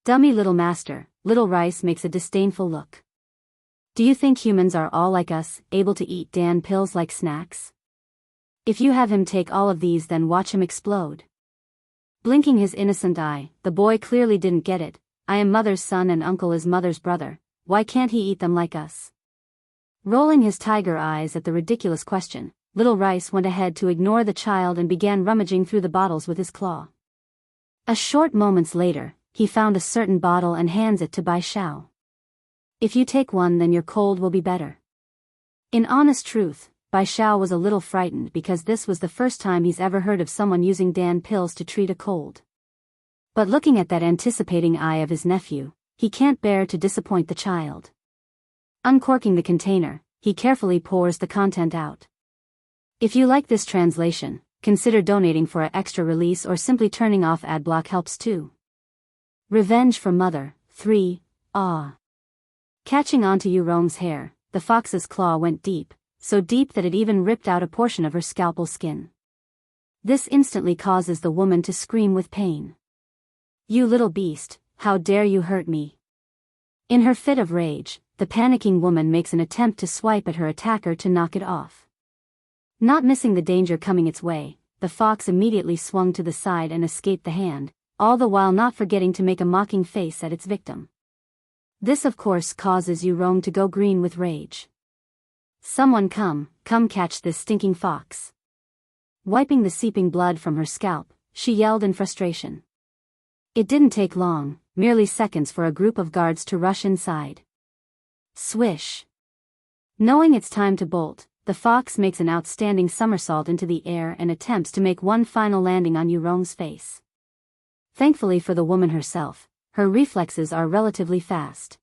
Dummy little master, Little Rice makes a disdainful look. Do you think humans are all like us, able to eat Dan pills like snacks? If you have him take all of these, then watch him explode. Blinking his innocent eye, the boy clearly didn't get it. I am mother's son and uncle is mother's brother, why can't he eat them like us? Rolling his tiger eyes at the ridiculous question, Little Rice went ahead to ignore the child and began rummaging through the bottles with his claw. A short moments later, he found a certain bottle and hands it to Bai Zhao. If you take one, then your cold will be better. In honest truth, Bai Zhao was a little frightened because this was the first time he's ever heard of someone using Dan pills to treat a cold. But looking at that anticipating eye of his nephew, he can't bear to disappoint the child. Uncorking the container, he carefully pours the content out. If you like this translation, consider donating for an extra release or simply turning off ad block helps too. Revenge for Mother, 3, Ah. Catching onto Yurong's hair, the fox's claw went deep, so deep that it even ripped out a portion of her scalpel skin. This instantly causes the woman to scream with pain. You little beast, how dare you hurt me? In her fit of rage, the panicking woman makes an attempt to swipe at her attacker to knock it off. Not missing the danger coming its way, the fox immediately swung to the side and escaped the hand, all the while not forgetting to make a mocking face at its victim. This of course causes Yurong to go green with rage. Someone come catch this stinking fox. Wiping the seeping blood from her scalp, she yelled in frustration. It didn't take long, merely seconds for a group of guards to rush inside. Swish. Knowing it's time to bolt, the fox makes an outstanding somersault into the air and attempts to make one final landing on Yurong's face. Thankfully for the woman herself, her reflexes are relatively fast.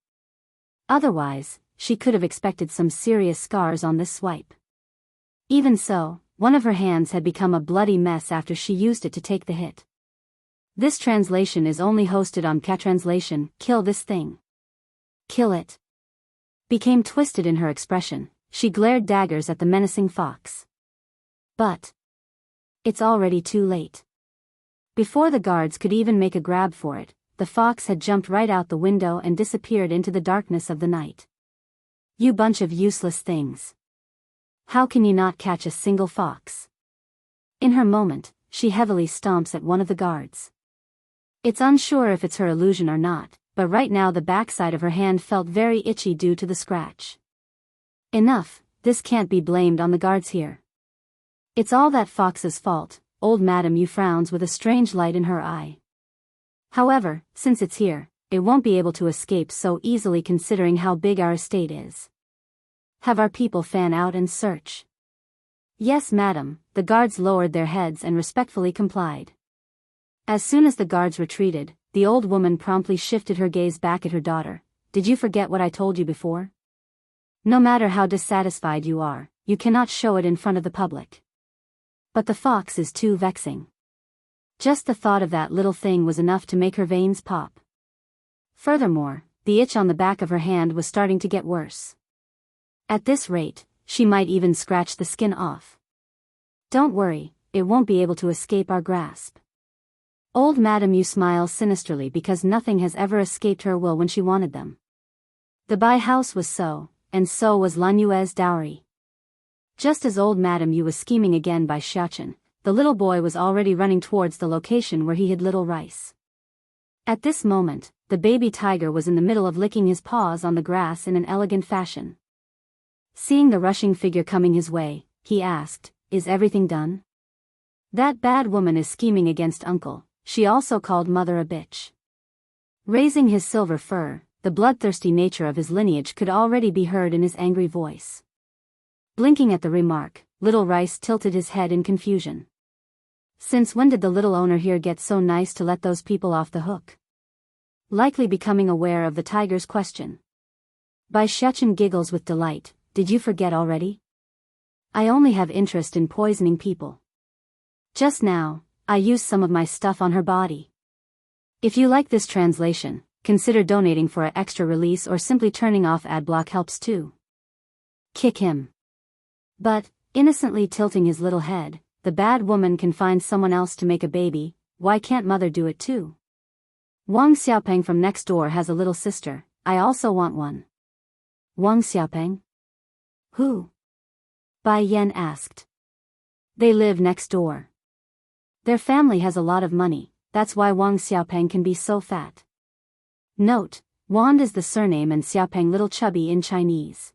Otherwise, she could have expected some serious scars on this swipe. Even so, one of her hands had become a bloody mess after she used it to take the hit. This translation is only hosted on Catranslation. Kill this thing. Kill it. Became twisted in her expression, she glared daggers at the menacing fox. But it's already too late. Before the guards could even make a grab for it, the fox had jumped right out the window and disappeared into the darkness of the night. You bunch of useless things. How can you not catch a single fox? In her moment, she heavily stomps at one of the guards. It's unsure if it's her illusion or not, but right now the backside of her hand felt very itchy due to the scratch. Enough, this can't be blamed on the guards here. It's all that fox's fault, old Madam Yu frowns with a strange light in her eye. However, since it's here, it won't be able to escape so easily considering how big our estate is. Have our people fan out and search. Yes, madam, the guards lowered their heads and respectfully complied. As soon as the guards retreated, the old woman promptly shifted her gaze back at her daughter. Did you forget what I told you before? No matter how dissatisfied you are, you cannot show it in front of the public. But the fox is too vexing. Just the thought of that little thing was enough to make her veins pop. Furthermore, the itch on the back of her hand was starting to get worse. At this rate, she might even scratch the skin off. Don't worry, it won't be able to escape our grasp. Old Madam Yu smiles sinisterly because nothing has ever escaped her will when she wanted them. The Bai house was so, and so was Lan Yue's dowry. Just as old Madam Yu was scheming again by Xiaochen, the little boy was already running towards the location where he hid little Rice. At this moment, the baby tiger was in the middle of licking his paws on the grass in an elegant fashion. Seeing the rushing figure coming his way, he asked, "Is everything done?" "That bad woman is scheming against Uncle. She also called Mother a bitch." Raising his silver fur, the bloodthirsty nature of his lineage could already be heard in his angry voice. Blinking at the remark, little Rice tilted his head in confusion. Since when did the little owner here get so nice to let those people off the hook? Likely becoming aware of the tiger's question, Bai Xiachen giggles with delight. "Did you forget already? I only have interest in poisoning people. Just now, I used some of my stuff on her body." If you like this translation, consider donating for an extra release or simply turning off adblock helps too. Kick him. But, innocently tilting his little head, the bad woman can find someone else to make a baby. Why can't Mother do it too? Wang Xiaopeng from next door has a little sister. I also want one. Wang Xiaopeng? Who? Bai Yan asked. They live next door. Their family has a lot of money, that's why Wang Xiaopeng can be so fat. Note, Wand is the surname and Xiaopeng little chubby in Chinese.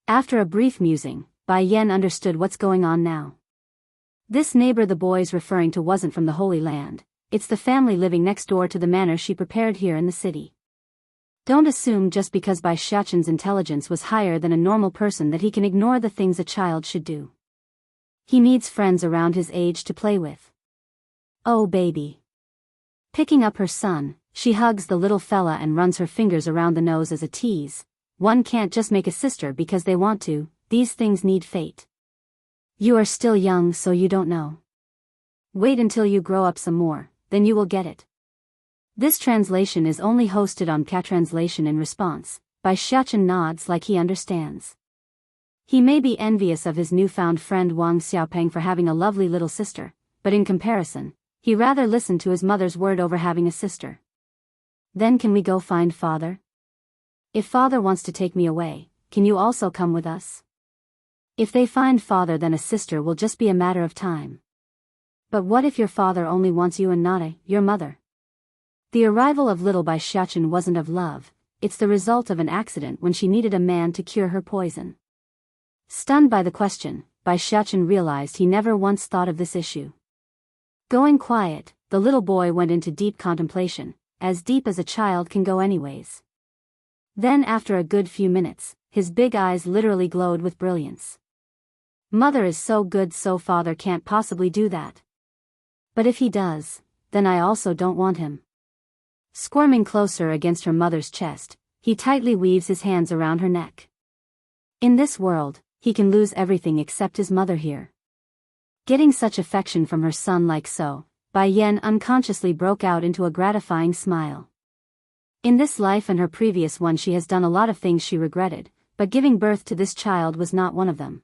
After a brief musing, Bai Yan understood what's going on now. This neighbor the boy's referring to wasn't from the Holy Land, it's the family living next door to the manor she prepared here in the city. Don't assume just because Bai Xiachen's intelligence was higher than a normal person that he can ignore the things a child should do. He needs friends around his age to play with. Oh baby. Picking up her son, she hugs the little fella and runs her fingers around the nose as a tease. One can't just make a sister because they want to, these things need fate. You are still young so you don't know. Wait until you grow up some more, then you will get it. This translation is only hosted on Catranslation in response. Bai Xiachen nods like he understands. He may be envious of his newfound friend Wang Xiaopeng for having a lovely little sister, but in comparison, he rather listened to his mother's word over having a sister. Then can we go find Father? If Father wants to take me away, can you also come with us? If they find Father, then a sister will just be a matter of time. But what if your father only wants you and not your mother? The arrival of little Bai Xiachen wasn't of love, it's the result of an accident when she needed a man to cure her poison. Stunned by the question, Bai Xiachen realized he never once thought of this issue. Going quiet, the little boy went into deep contemplation, as deep as a child can go anyways. Then after a good few minutes, his big eyes literally glowed with brilliance. Mother is so good so Father can't possibly do that. But if he does, then I also don't want him. Squirming closer against her mother's chest, he tightly weaves his hands around her neck. In this world, he can lose everything except his mother here. Getting such affection from her son like so, Bai Yan unconsciously broke out into a gratifying smile. In this life and her previous one she has done a lot of things she regretted, but giving birth to this child was not one of them.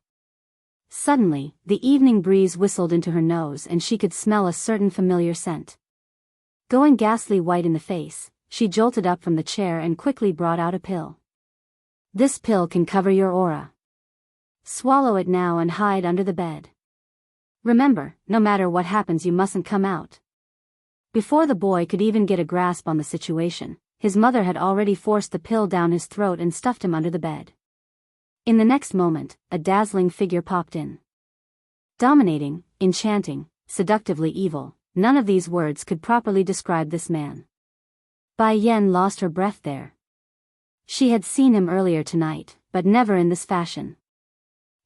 Suddenly, the evening breeze whistled into her nose and she could smell a certain familiar scent. Going ghastly white in the face, she jolted up from the chair and quickly brought out a pill. This pill can cover your aura. Swallow it now and hide under the bed. Remember, no matter what happens you mustn't come out. Before the boy could even get a grasp on the situation, his mother had already forced the pill down his throat and stuffed him under the bed. In the next moment, a dazzling figure popped in. Dominating, enchanting, seductively evil, none of these words could properly describe this man. Bai Yan lost her breath there. She had seen him earlier tonight, but never in this fashion.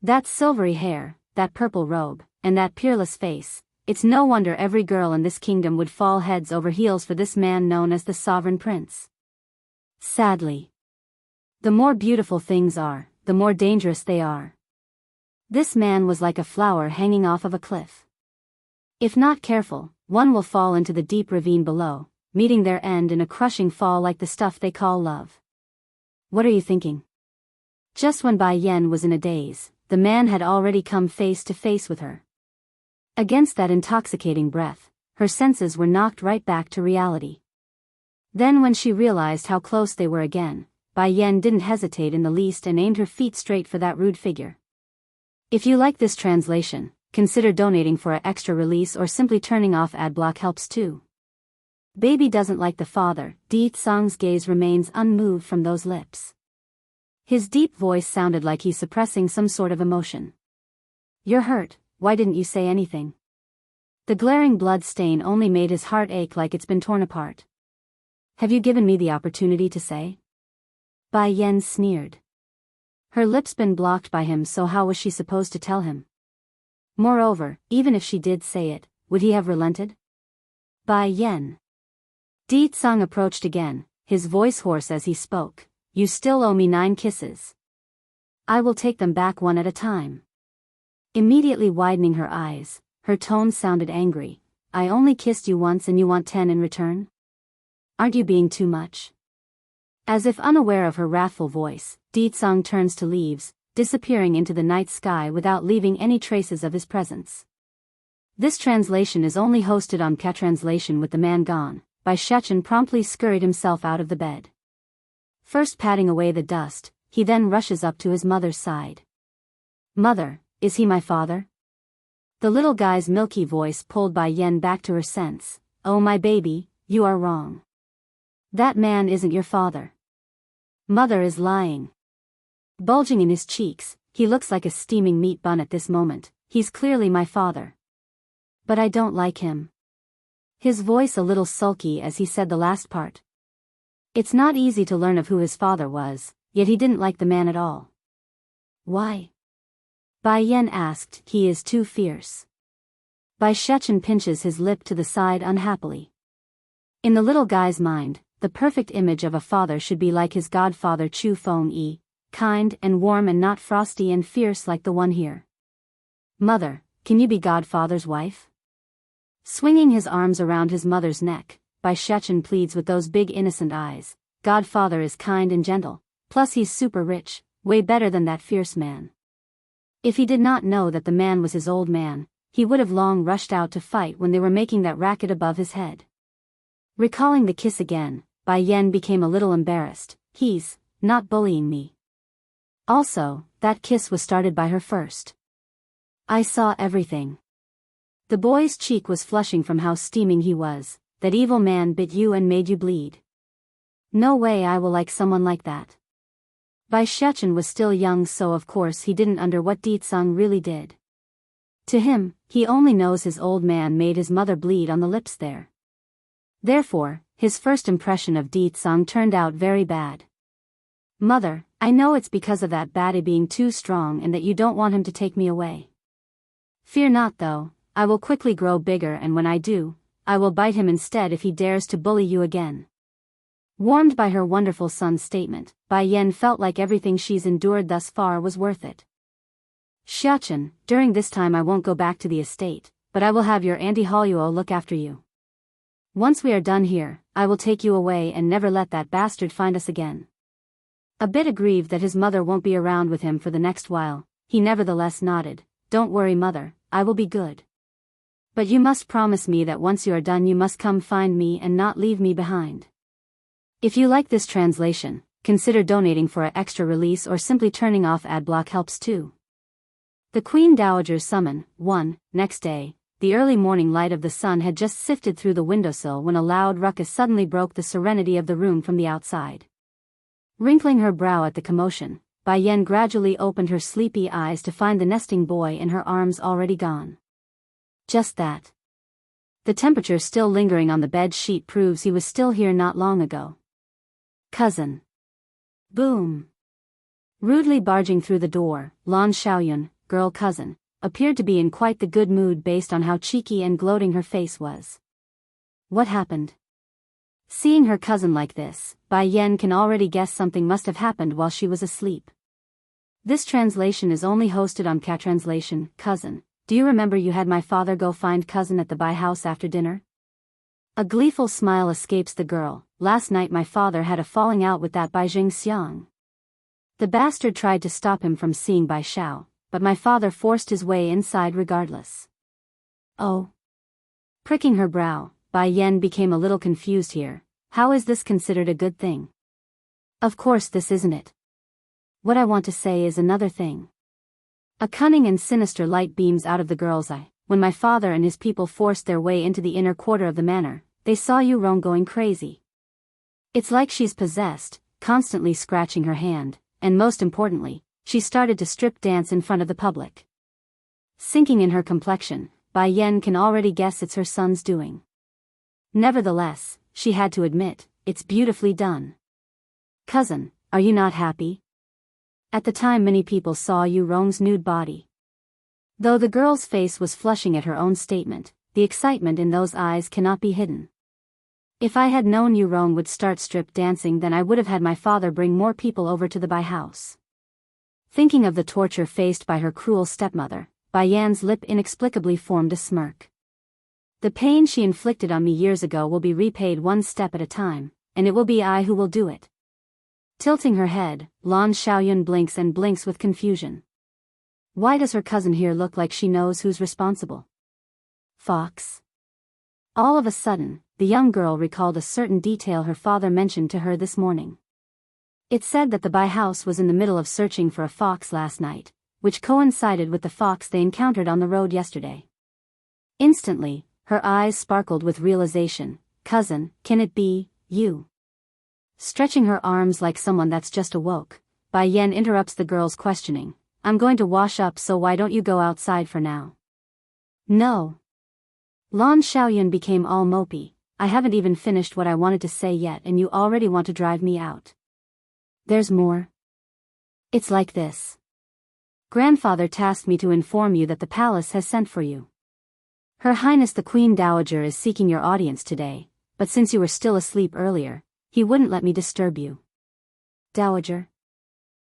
That silvery hair, that purple robe, and that peerless face, it's no wonder every girl in this kingdom would fall heads over heels for this man known as the Sovereign Prince. Sadly, the more beautiful things are, the more dangerous they are. This man was like a flower hanging off of a cliff. If not careful, one will fall into the deep ravine below, meeting their end in a crushing fall like the stuff they call love. What are you thinking? Just when Bai Yan was in a daze, the man had already come face to face with her. Against that intoxicating breath, her senses were knocked right back to reality. Then when she realized how close they were again, Bai Yan didn't hesitate in the least and aimed her feet straight for that rude figure. If you like this translation, consider donating for an extra release or simply turning off ad block helps too. Baby doesn't like the father. Song's gaze remains unmoved from those lips. His deep voice sounded like he's suppressing some sort of emotion. You're hurt, why didn't you say anything? The glaring blood stain only made his heart ache like it's been torn apart. Have you given me the opportunity to say? Bai Yen sneered. Her lips been blocked by him, so how was she supposed to tell him? Moreover, even if she did say it, would he have relented? Bai Yen. Song approached again, his voice hoarse as he spoke. You still owe me 9 kisses. I will take them back one at a time. Immediately widening her eyes, her tone sounded angry. I only kissed you once and you want 10 in return? Aren't you being too much? As if unaware of her wrathful voice, Song turns to leaves, disappearing into the night sky without leaving any traces of his presence. This translation is only hosted on Translation with the man gone. Bai Shechen promptly scurried himself out of the bed. First patting away the dust, he then rushes up to his mother's side. Mother, is he my father? The little guy's milky voice pulled Bai Yen back to her sense. Oh my baby, you are wrong. That man isn't your father. Mother is lying. Bulging in his cheeks, he looks like a steaming meat bun at this moment. He's clearly my father. But I don't like him. His voice a little sulky as he said the last part. It's not easy to learn of who his father was, yet he didn't like the man at all. Why? Bai Yen asked. He is too fierce. Bai Shechen pinches his lip to the side unhappily. In the little guy's mind, the perfect image of a father should be like his godfather Chu Feng-yi, kind and warm and not frosty and fierce like the one here. Mother, can you be godfather's wife? Swinging his arms around his mother's neck, Bai Shechen pleads with those big innocent eyes. Godfather is kind and gentle, plus he's super rich, way better than that fierce man. If he did not know that the man was his old man, he would have long rushed out to fight when they were making that racket above his head. Recalling the kiss again, Bai Yen became a little embarrassed. He's not bullying me. Also, that kiss was started by her first. I saw everything. The boy's cheek was flushing from how steaming he was. That evil man bit you and made you bleed. No way I will like someone like that. Bai Shechen was still young, so of course he didn't under what Song really did. To him, he only knows his old man made his mother bleed on the lips there. Therefore, his first impression of Song turned out very bad. Mother, I know it's because of that baddie being too strong and that you don't want him to take me away. Fear not though, I will quickly grow bigger, and when I do, I will bite him instead if he dares to bully you again. Warmed by her wonderful son's statement, Bai Yen felt like everything she's endured thus far was worth it. Shechen, during this time I won't go back to the estate, but I will have your Auntie Holuo look after you. Once we are done here, I will take you away and never let that bastard find us again. A bit aggrieved that his mother won't be around with him for the next while, he nevertheless nodded. Don't worry mother, I will be good. But you must promise me that once you are done you must come find me and not leave me behind. If you like this translation, consider donating for an extra release or simply turning off ad block helps too. The Queen Dowager's summon. 1. Next day, the early morning light of the sun had just sifted through the windowsill when a loud ruckus suddenly broke the serenity of the room from the outside. Wrinkling her brow at the commotion, Bai Yen gradually opened her sleepy eyes to find the nesting boy in her arms already gone. Just that. The temperature still lingering on the bed sheet proves he was still here not long ago. Cousin. Boom. Rudely barging through the door, Lan Xiaoyun, girl cousin, appeared to be in quite the good mood based on how cheeky and gloating her face was. What happened? Seeing her cousin like this, Bai Yen can already guess something must have happened while she was asleep. This translation is only hosted on Translation. Cousin, do you remember you had my father go find cousin at the Bai house after dinner? A gleeful smile escapes the girl. Last night my father had a falling out with that Bai Jingxiang. The bastard tried to stop him from seeing Bai Xiao, but my father forced his way inside regardless. Oh. Pricking her brow, Bai Yen became a little confused here. How is this considered a good thing? Of course this isn't it. What I want to say is another thing. A cunning and sinister light beams out of the girl's eye. When my father and his people forced their way into the inner quarter of the manor, they saw Yurong going crazy. It's like she's possessed, constantly scratching her hand, and most importantly, she started to strip dance in front of the public. Sinking in her complexion, Bai Yan can already guess it's her son's doing. Nevertheless, she had to admit, it's beautifully done. Cousin, are you not happy? At the time many people saw Yurong's nude body. Though the girl's face was flushing at her own statement, the excitement in those eyes cannot be hidden. If I had known Yurong would start strip dancing, then I would have had my father bring more people over to the Bai house. Thinking of the torture faced by her cruel stepmother, Bai Yan's lip inexplicably formed a smirk. The pain she inflicted on me years ago will be repaid one step at a time, and it will be I who will do it. Tilting her head, Lan Xiaoyun blinks and blinks with confusion. Why does her cousin here look like she knows who's responsible? Fox. All of a sudden, the young girl recalled a certain detail her father mentioned to her this morning. It said that the Bai house was in the middle of searching for a fox last night, which coincided with the fox they encountered on the road yesterday. Instantly, her eyes sparkled with realization. Cousin, can it be you? Stretching her arms like someone that's just awoke, Bai Yan interrupts the girl's questioning. I'm going to wash up, so why don't you go outside for now? No. Lan Xiaoyun became all mopey. I haven't even finished what I wanted to say yet and you already want to drive me out. There's more. It's like this. Grandfather tasked me to inform you that the palace has sent for you. Her Highness the Queen Dowager is seeking your audience today, but since you were still asleep earlier, he wouldn't let me disturb you. Dowager?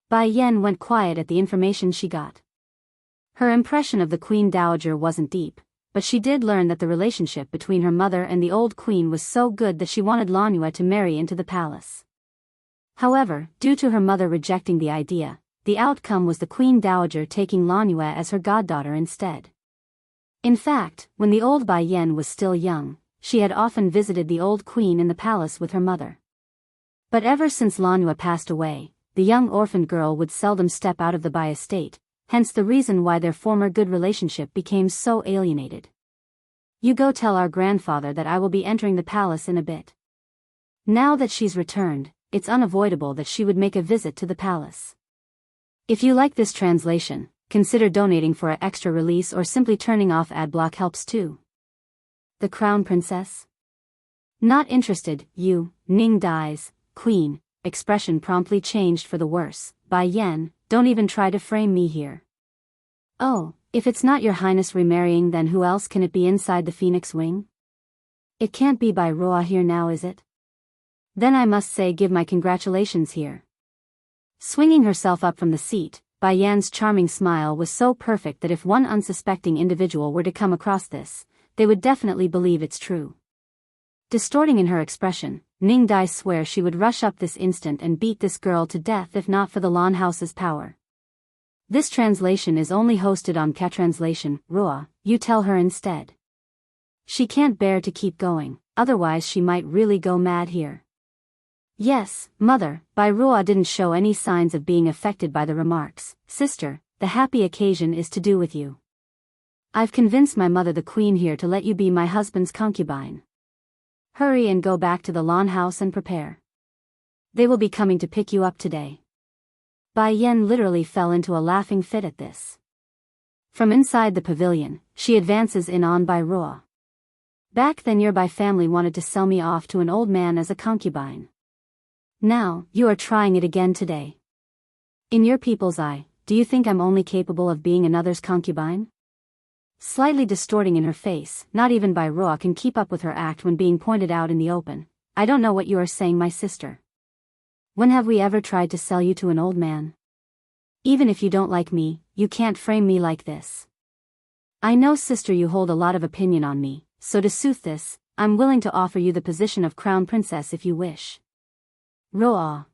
Bai Yan went quiet at the information she got. Her impression of the Queen Dowager wasn't deep, but she did learn that the relationship between her mother and the old queen was so good that she wanted Lanua to marry into the palace. However, due to her mother rejecting the idea, the outcome was the Queen Dowager taking Lanua as her goddaughter instead. In fact, when the old Bai Yan was still young, she had often visited the old queen in the palace with her mother. But ever since Lanua passed away, the young orphaned girl would seldom step out of the Bai estate, hence the reason why their former good relationship became so alienated. You go tell our grandfather that I will be entering the palace in a bit. Now that she's returned, it's unavoidable that she would make a visit to the palace. If you like this translation, consider donating for an extra release or simply turning off adblock helps too. The Crown Princess? Not interested, you, Ning dies, Queen, expression promptly changed for the worse. Bai Yan, don't even try to frame me here. Oh, if it's not your Highness remarrying, then who else can it be inside the Phoenix Wing? It can't be Bai Roa here now, is it? Then I must say give my congratulations here. Swinging herself up from the seat, Bai Yan's charming smile was so perfect that if one unsuspecting individual were to come across this, they would definitely believe it's true. Distorting in her expression, Ning Dai swears she would rush up this instant and beat this girl to death if not for the Lan House's power. This translation is only hosted on K-Translation. Roa, you tell her instead. She can't bear to keep going, otherwise she might really go mad here. Yes, mother, Bai Roa didn't show any signs of being affected by the remarks. Sister, the happy occasion is to do with you. I've convinced my mother the queen here to let you be my husband's concubine. Hurry and go back to the Lan house and prepare. They will be coming to pick you up today. Bai Yan literally fell into a laughing fit at this. From inside the pavilion, she advances in on Bai Roa. Back then your Bai family wanted to sell me off to an old man as a concubine. Now, you are trying it again today. In your people's eye, do you think I'm only capable of being another's concubine? Slightly distorting in her face, not even Bai Roa can keep up with her act when being pointed out in the open. I don't know what you are saying, my sister. When have we ever tried to sell you to an old man? Even if you don't like me, you can't frame me like this. I know, sister, you hold a lot of opinion on me, so to soothe this, I'm willing to offer you the position of crown princess if you wish. Roa.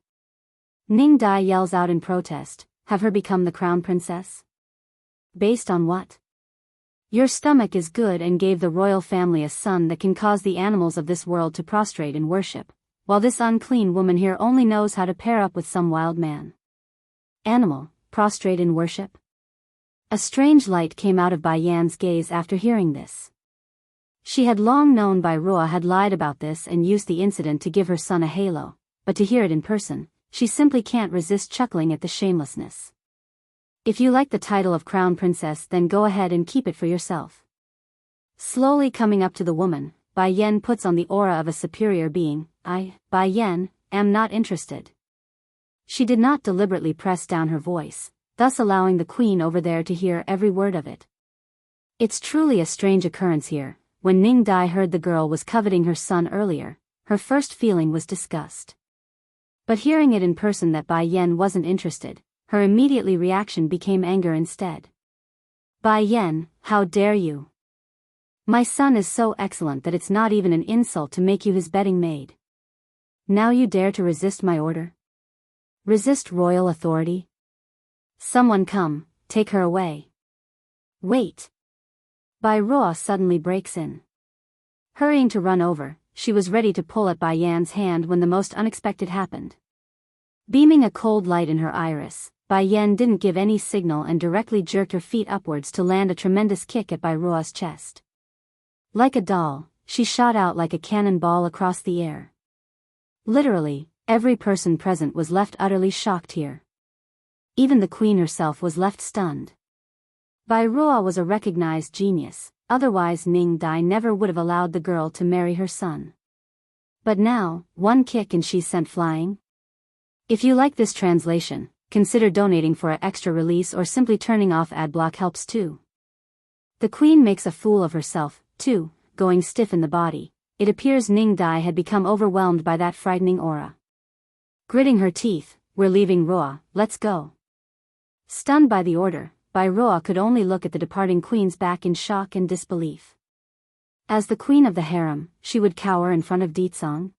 Ning Dai yells out in protest, have her become the crown princess? Based on what? Your stomach is good and gave the royal family a son that can cause the animals of this world to prostrate in worship, while this unclean woman here only knows how to pair up with some wild man. Animal, prostrate in worship? A strange light came out of Bai Yan's gaze after hearing this. She had long known Bai Ruo had lied about this and used the incident to give her son a halo, but to hear it in person, she simply can't resist chuckling at the shamelessness. If you like the title of Crown Princess, then go ahead and keep it for yourself. Slowly coming up to the woman, Bai Yan puts on the aura of a superior being. Bai Yan, am not interested. She did not deliberately press down her voice, thus allowing the queen over there to hear every word of it. It's truly a strange occurrence here. When Ning Dai heard the girl was coveting her son earlier, her first feeling was disgust. But hearing it in person that Bai Yan wasn't interested, her immediately reaction became anger instead. Bai Yan, how dare you? My son is so excellent that it's not even an insult to make you his bedding maid. Now you dare to resist my order? Resist royal authority? Someone come, take her away. Wait. Bai Ruo suddenly breaks in. Hurrying to run over, she was ready to pull at Bai Yan's hand when the most unexpected happened. Beaming a cold light in her iris, Bai Yan didn't give any signal and directly jerked her feet upwards to land a tremendous kick at Bai Ruo's chest. Like a doll, she shot out like a cannonball across the air. Literally, every person present was left utterly shocked here. Even the queen herself was left stunned. Bai Ruo was a recognized genius, otherwise Ning Dai never would have allowed the girl to marry her son. But now, one kick and she's sent flying? If you like this translation, consider donating for an extra release or simply turning off adblock helps too. The queen makes a fool of herself, too, going stiff in the body. It appears Ning Dai had become overwhelmed by that frightening aura. Gritting her teeth, we're leaving Ruo, let's go. Stunned by the order, Bai Ruo could only look at the departing queen's back in shock and disbelief. As the queen of the harem, she would cower in front of Ditsang?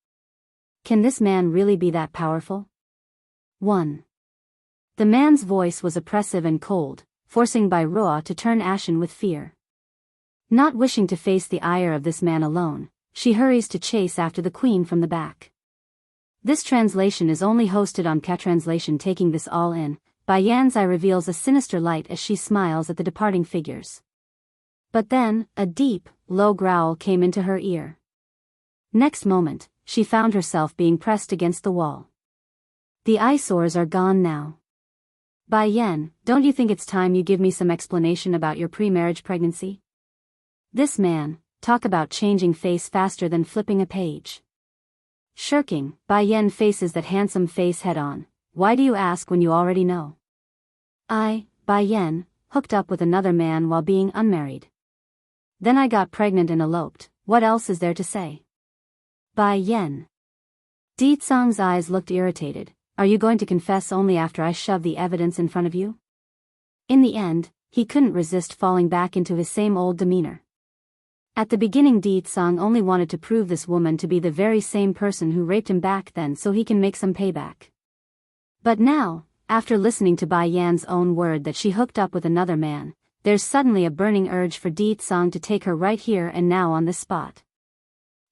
Can this man really be that powerful? 1. The man's voice was oppressive and cold, forcing Bai Ruo to turn ashen with fear. Not wishing to face the ire of this man alone, she hurries to chase after the queen from the back. This translation is only hosted on K-Translation. Taking this all in, Bai Yan's eye reveals a sinister light as she smiles at the departing figures. But then, a deep, low growl came into her ear. Next moment, she found herself being pressed against the wall. The eyesores are gone now. Bai Yan, don't you think it's time you give me some explanation about your pre-marriage pregnancy? This man, talk about changing face faster than flipping a page. Shirking, Bai Yan faces that handsome face head-on. Why do you ask when you already know? Bai Yan, hooked up with another man while being unmarried. Then I got pregnant and eloped. What else is there to say? Bai Yan. Ditsang's eyes looked irritated. Are you going to confess only after I shove the evidence in front of you? In the end, he couldn't resist falling back into his same old demeanor. At the beginning, Ditsang only wanted to prove this woman to be the very same person who raped him back then so he can make some payback. But now, after listening to Bai Yan's own word that she hooked up with another man, there's suddenly a burning urge for Ditsang to take her right here and now on the spot.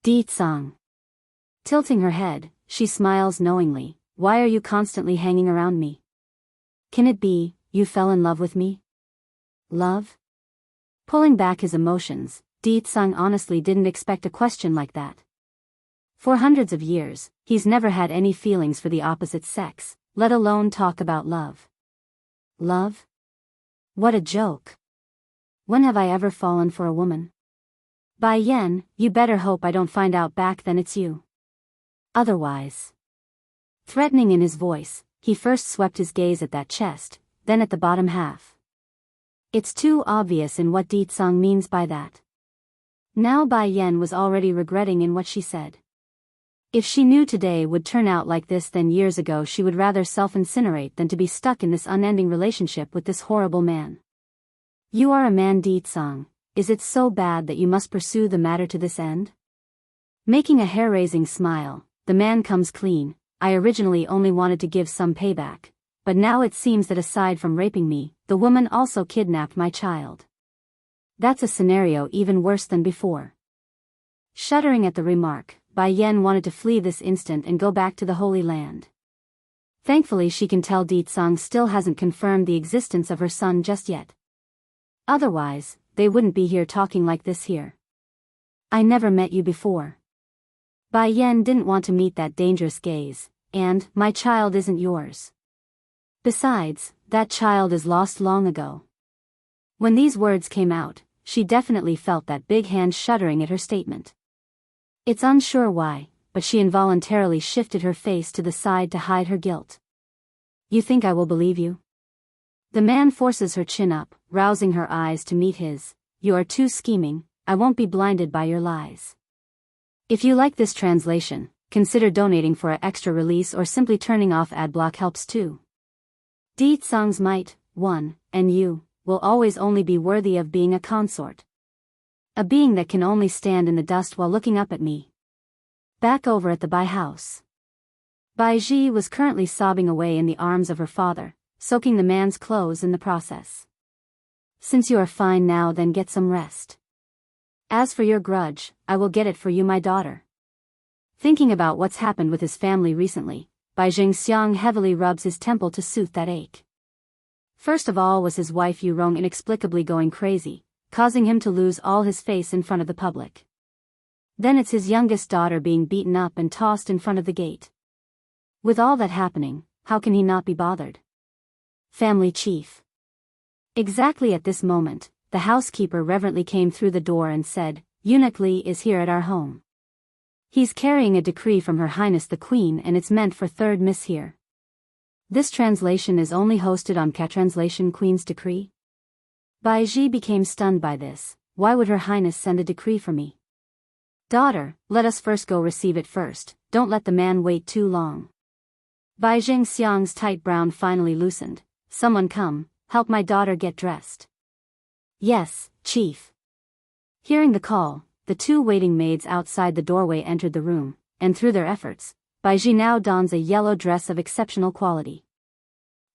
Ditsang. Tilting her head, she smiles knowingly. Why are you constantly hanging around me? Can it be, you fell in love with me? Love? Pulling back his emotions, Ditsang honestly didn't expect a question like that. For hundreds of years, he's never had any feelings for the opposite sex, let alone talk about love. Love? What a joke. When have I ever fallen for a woman? Bai Yan, you better hope I don't find out back then it's you. Otherwise. Threatening in his voice, he first swept his gaze at that chest, then at the bottom half. It's too obvious in what Ditsang means by that. Now Bai Yan was already regretting in what she said. If she knew today would turn out like this, then years ago she would rather self-incinerate than to be stuck in this unending relationship with this horrible man. You are a man, Ditsang. Is it so bad that you must pursue the matter to this end? Making a hair-raising smile, the man comes clean. I originally only wanted to give some payback, but now it seems that aside from raping me, the woman also kidnapped my child. That's a scenario even worse than before. Shuddering at the remark, Bai Yan wanted to flee this instant and go back to the Holy Land. Thankfully she can tell Ditsang still hasn't confirmed the existence of her son just yet. Otherwise, they wouldn't be here talking like this here. I never met you before. Bai Yan didn't want to meet that dangerous gaze, and, my child isn't yours. Besides, that child is lost long ago. When these words came out, she definitely felt that big hand shuddering at her statement. It's unsure why, but she involuntarily shifted her face to the side to hide her guilt. You think I will believe you? The man forces her chin up, rousing her eyes to meet his. You are too scheming, I won't be blinded by your lies. If you like this translation, consider donating for an extra release or simply turning off ad block helps too. Deet Song's might, 1, and you, will always only be worthy of being a consort. A being that can only stand in the dust while looking up at me. Back over at the Bai house. Bai Ji was currently sobbing away in the arms of her father, soaking the man's clothes in the process. Since you are fine now, then get some rest. As for your grudge, I will get it for you, my daughter. Thinking about what's happened with his family recently, Bai Jingxiang heavily rubs his temple to soothe that ache. First of all was his wife Yu Rong inexplicably going crazy, causing him to lose all his face in front of the public. Then it's his youngest daughter being beaten up and tossed in front of the gate. With all that happening, how can he not be bothered? Family chief. Exactly at this moment, the housekeeper reverently came through the door and said, Eunuch Li is here at our home. He's carrying a decree from Her Highness the Queen and it's meant for third miss here. This translation is only hosted on Translation Queen's Decree. Bai Ji became stunned by this. Why would Her Highness send a decree for me? Daughter, let us first go receive it first, don't let the man wait too long. Bai Jingxiang's tight brown finally loosened. Someone come, help my daughter get dressed. Yes, chief. Hearing the call, the two waiting maids outside the doorway entered the room, and through their efforts, Bai Ji now dons a yellow dress of exceptional quality.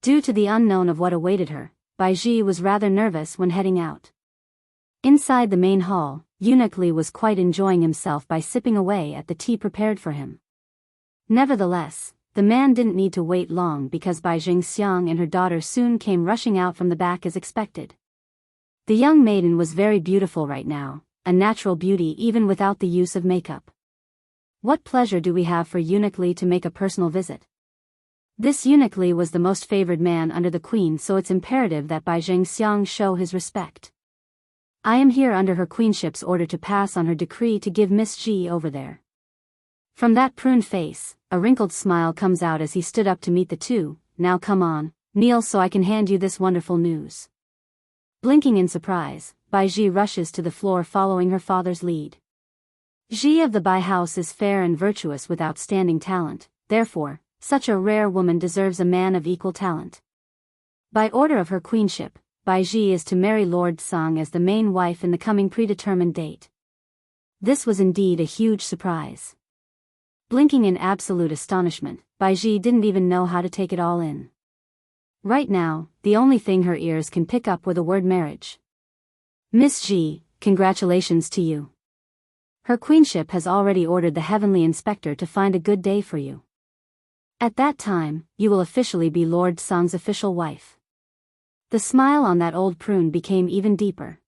Due to the unknown of what awaited her, Bai Ji was rather nervous when heading out. Inside the main hall, Eunuch Li was quite enjoying himself by sipping away at the tea prepared for him. Nevertheless, the man didn't need to wait long because Bai Jingxiang and her daughter soon came rushing out from the back as expected. The young maiden was very beautiful right now, a natural beauty even without the use of makeup. What pleasure do we have for Eunuch Li to make a personal visit? This Eunuch Li was the most favored man under the queen, so it's imperative that Bai Jingxiang show his respect. I am here under her queenship's order to pass on her decree to give Miss Ji over there. From that pruned face, a wrinkled smile comes out as he stood up to meet the two. Now come on, kneel so I can hand you this wonderful news. Blinking in surprise, Bai Ji rushes to the floor following her father's lead. Ji of the Bai house is fair and virtuous with outstanding talent, therefore, such a rare woman deserves a man of equal talent. By order of her queenship, Bai Ji is to marry Lord Song as the main wife in the coming predetermined date. This was indeed a huge surprise. Blinking in absolute astonishment, Bai Ji didn't even know how to take it all in. Right now, the only thing her ears can pick up were the word marriage. Miss Ji, congratulations to you. Her queenship has already ordered the heavenly inspector to find a good day for you. At that time, you will officially be Lord Song's official wife. The smile on that old prune became even deeper.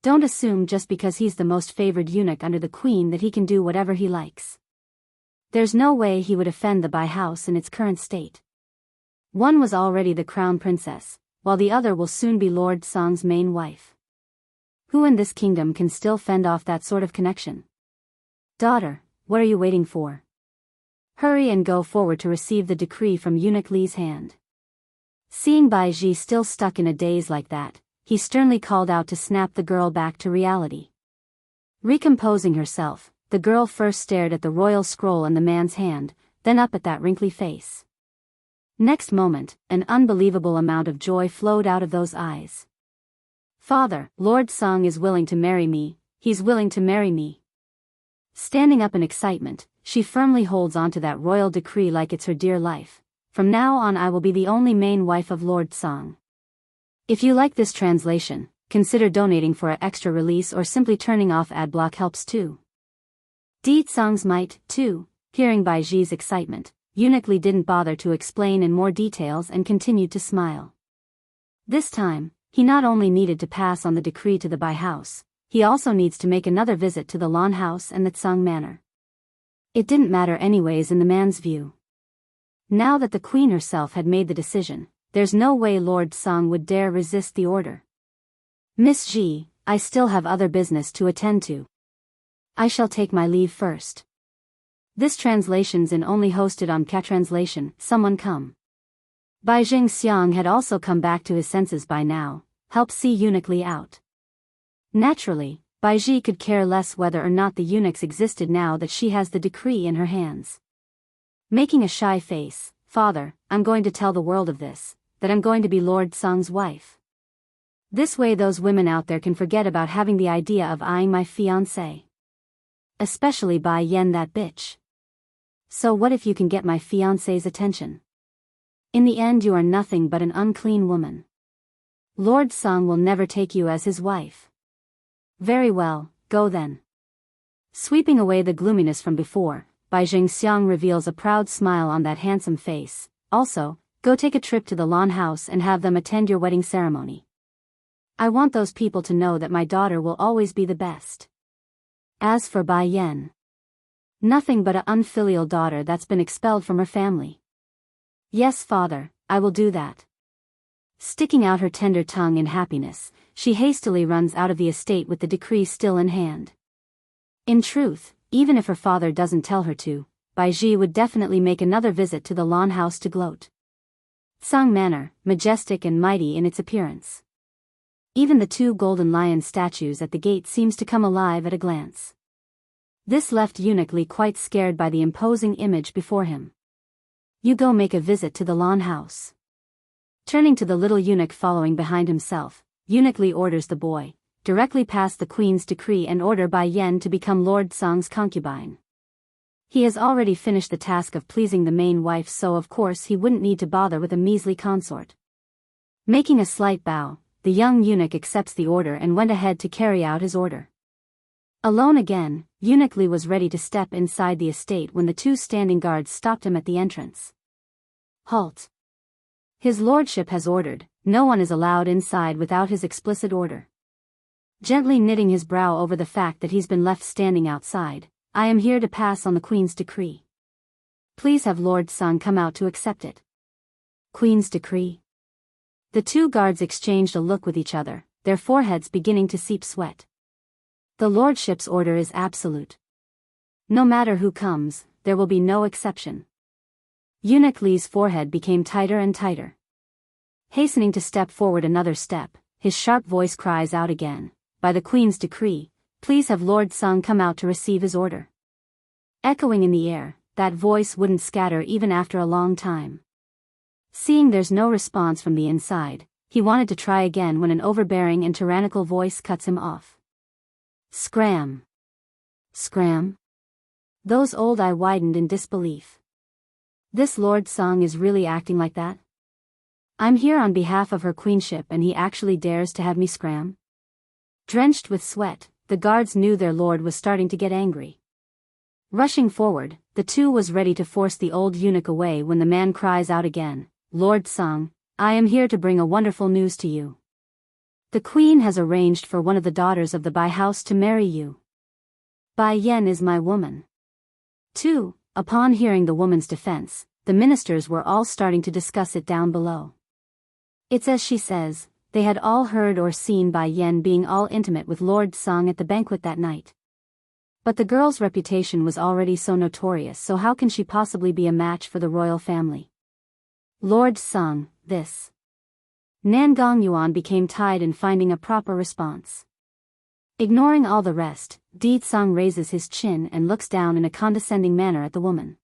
Don't assume just because he's the most favored eunuch under the queen that he can do whatever he likes. There's no way he would offend the Bai house in its current state. One was already the crown princess, while the other will soon be Lord Song's main wife. Who in this kingdom can still fend off that sort of connection? Daughter, what are you waiting for? Hurry and go forward to receive the decree from Eunuch Li's hand. Seeing Bai Ji still stuck in a daze like that, he sternly called out to snap the girl back to reality. Recomposing herself, the girl first stared at the royal scroll in the man's hand, then up at that wrinkly face. Next moment, an unbelievable amount of joy flowed out of those eyes. Father, Lord Song is willing to marry me, he's willing to marry me. Standing up in excitement, she firmly holds onto that royal decree like it's her dear life. From now on I will be the only main wife of Lord Song. If you like this translation, consider donating for an extra release or simply turning off ad block helps too. Deet Song's might, too, hearing Bai Ji's excitement, Eunuch Li didn't bother to explain in more details and continued to smile. This time, He not only needed to pass on the decree to the Bai house, he also needs to make another visit to the Lan house and the Tsang manor. It didn't matter anyways in the man's view. Now that the queen herself had made the decision, there's no way Lord Tsang would dare resist the order. Miss Ji, I still have other business to attend to. I shall take my leave first. This translation's in only hosted on Translation. Someone come. Bai Jingxiang had also come back to his senses by now, help see eunuch Li out. Naturally, Bai Ji could care less whether or not the eunuchs existed now that she has the decree in her hands. Making a shy face, "Father, I'm going to tell the world of this, that I'm going to be Lord Tsang's wife. This way those women out there can forget about having the idea of eyeing my fiancé. Especially Bai Yen, that bitch. So what if you can get my fiancé's attention? In the end you are nothing but an unclean woman. Lord Tsang will never take you as his wife." "Very well, go then." Sweeping away the gloominess from before, Bai Jingxiang reveals a proud smile on that handsome face. "Also, go take a trip to the Lan house and have them attend your wedding ceremony. I want those people to know that my daughter will always be the best." As for Bai Yen, nothing but an unfilial daughter that's been expelled from her family. "Yes, father, I will do that." Sticking out her tender tongue in happiness, she hastily runs out of the estate with the decree still in hand. In truth, even if her father doesn't tell her to, Bai Ji would definitely make another visit to the Lan house to gloat. Tsang Manor, majestic and mighty in its appearance. Even the two golden lion statues at the gate seems to come alive at a glance. This left eunuch Li quite scared by the imposing image before him. "You go make a visit to the Lan house." Turning to the little eunuch following behind himself, eunuch Li orders the boy, directly past the queen's decree and order Bai Yen to become Lord Tsang's concubine. He has already finished the task of pleasing the main wife, so of course he wouldn't need to bother with a measly consort. Making a slight bow, the young eunuch accepts the order and went ahead to carry out his order. Alone again, eunuch Li was ready to step inside the estate when the two standing guards stopped him at the entrance. "Halt! His lordship has ordered, no one is allowed inside without his explicit order." Gently knitting his brow over the fact that he's been left standing outside, "I am here to pass on the Queen's decree. Please have Lord Tsang come out to accept it." Queen's decree? The two guards exchanged a look with each other, their foreheads beginning to seep sweat. The lordship's order is absolute. No matter who comes, there will be no exception. Eunuch Li's forehead became tighter and tighter. Hastening to step forward another step, his sharp voice cries out again, "By the Queen's decree, please have Lord Tsang come out to receive his order." Echoing in the air, that voice wouldn't scatter even after a long time. Seeing there's no response from the inside, he wanted to try again when an overbearing and tyrannical voice cuts him off. Scram. Scram? Those old eyes widened in disbelief. This Lord Tsang is really acting like that? I'm here on behalf of her queenship and he actually dares to have me scram? Drenched with sweat, the guards knew their lord was starting to get angry. Rushing forward, the two was ready to force the old eunuch away when the man cries out again, "Lord Tsang, I am here to bring a wonderful news to you. The queen has arranged for one of the daughters of the Bai house to marry you. Bai Yen is my woman." 2. Upon hearing the woman's defense, the ministers were all starting to discuss it down below. It's as she says, they had all heard or seen Bai Yen being all intimate with Lord Tsang at the banquet that night. But the girl's reputation was already so notorious, so how can she possibly be a match for the royal family? Lord Tsang, this. Nan Gongyuan became tied in finding a proper response. Ignoring all the rest, Di Tsang raises his chin and looks down in a condescending manner at the woman.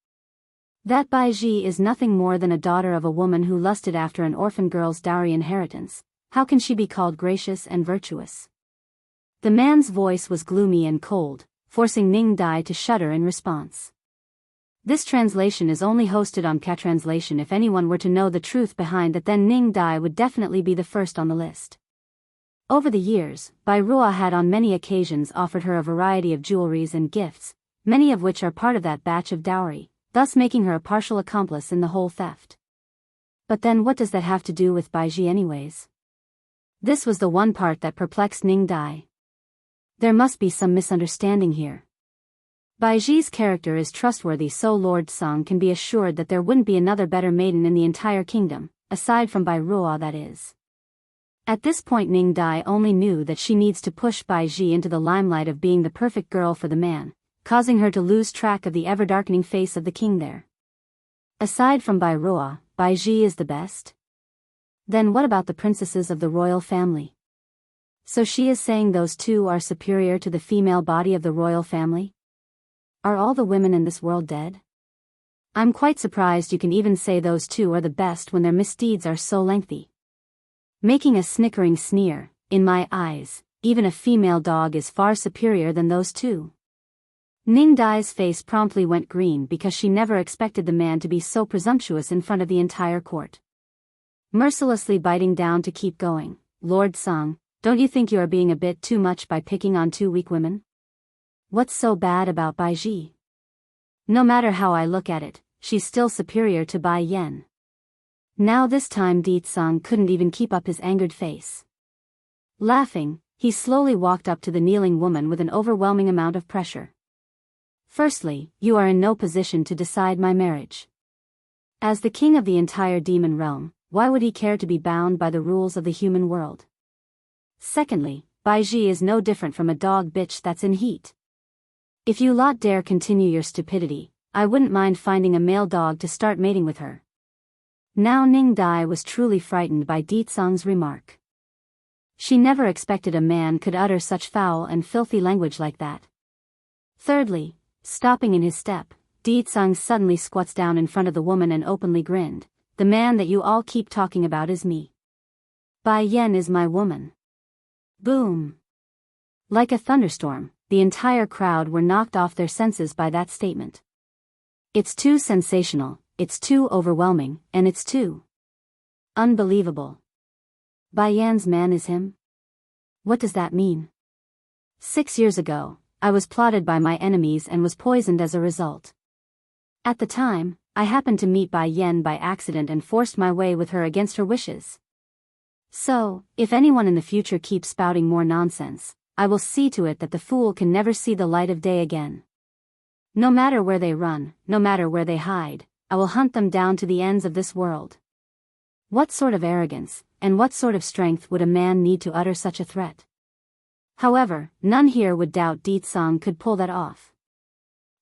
That Bai Ji is nothing more than a daughter of a woman who lusted after an orphan girl's dowry inheritance. How can she be called gracious and virtuous? The man's voice was gloomy and cold, forcing Ning Dai to shudder in response. This translation is only hosted on Translation. If anyone were to know the truth behind that, then Ning Dai would definitely be the first on the list. Over the years, Bai Ruo had on many occasions offered her a variety of jewelries and gifts, many of which are part of that batch of dowry, thus making her a partial accomplice in the whole theft. But then what does that have to do with Bai Ji anyways? This was the one part that perplexed Ning Dai. There must be some misunderstanding here. Baiji's character is trustworthy, so Lord Song can be assured that there wouldn't be another better maiden in the entire kingdom, aside from Bai Ruo, that is. At this point Ning Dai only knew that she needs to push Baiji into the limelight of being the perfect girl for the man, causing her to lose track of the ever-darkening face of the king there. Aside from Bai Ruo, Baiji is the best? Then what about the princesses of the royal family? So she is saying those two are superior to the female body of the royal family? Are all the women in this world dead? I'm quite surprised you can even say those two are the best when their misdeeds are so lengthy. Making a snickering sneer, in my eyes, even a female dog is far superior than those two. Ning Dai's face promptly went green because she never expected the man to be so presumptuous in front of the entire court. Mercilessly biting down to keep going, Lord Song, don't you think you are being a bit too much by picking on two weak women? What's so bad about Baiji? No matter how I look at it, she's still superior to Bai Yan. Now this time Di Tsang couldn't even keep up his angered face. Laughing, he slowly walked up to the kneeling woman with an overwhelming amount of pressure. Firstly, you are in no position to decide my marriage. As the king of the entire demon realm, why would he care to be bound by the rules of the human world? Secondly, Baiji is no different from a dog bitch that's in heat. If you lot dare continue your stupidity, I wouldn't mind finding a male dog to start mating with her. Now Ning Dai was truly frightened by Di Tsang's remark. She never expected a man could utter such foul and filthy language like that. Thirdly, stopping in his step, Di Tsang suddenly squats down in front of the woman and openly grinned. The man that you all keep talking about is me. Bai Yan is my woman. Boom. Like a thunderstorm, the entire crowd were knocked off their senses by that statement. It's too sensational, it's too overwhelming, and it's too unbelievable. Bai Yan's man is him? What does that mean? 6 years ago, I was plotted by my enemies and was poisoned as a result. At the time, I happened to meet Bai Yan by accident and forced my way with her against her wishes. So, if anyone in the future keeps spouting more nonsense, I will see to it that the fool can never see the light of day again. No matter where they run, no matter where they hide, I will hunt them down to the ends of this world. What sort of arrogance, and what sort of strength would a man need to utter such a threat? However, none here would doubt Di Tsang could pull that off.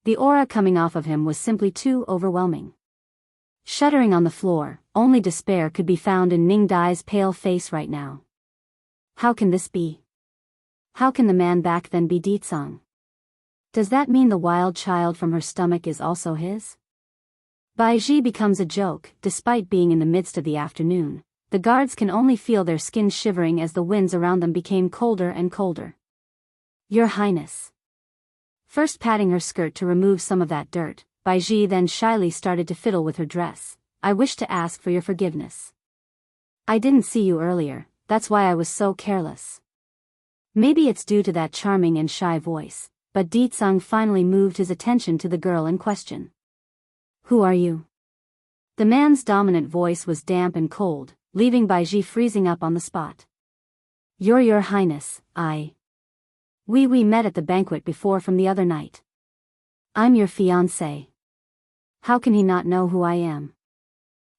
The aura coming off of him was simply too overwhelming. Shuddering on the floor, only despair could be found in Ning Dai's pale face right now. How can this be? How can the man back then be Di Tsang? Does that mean the wild child from her stomach is also his? Baiji becomes a joke. Despite being in the midst of the afternoon, the guards can only feel their skin shivering as the winds around them became colder and colder. Your Highness. First patting her skirt to remove some of that dirt, Baiji then shyly started to fiddle with her dress. I wish to ask for your forgiveness. I didn't see you earlier, that's why I was so careless. Maybe it's due to that charming and shy voice, but Di Tsang finally moved his attention to the girl in question. Who are you? The man's dominant voice was damp and cold, leaving Baiji freezing up on the spot. Your Highness, We met at the banquet before from the other night. I'm your fiancé. How can he not know who I am?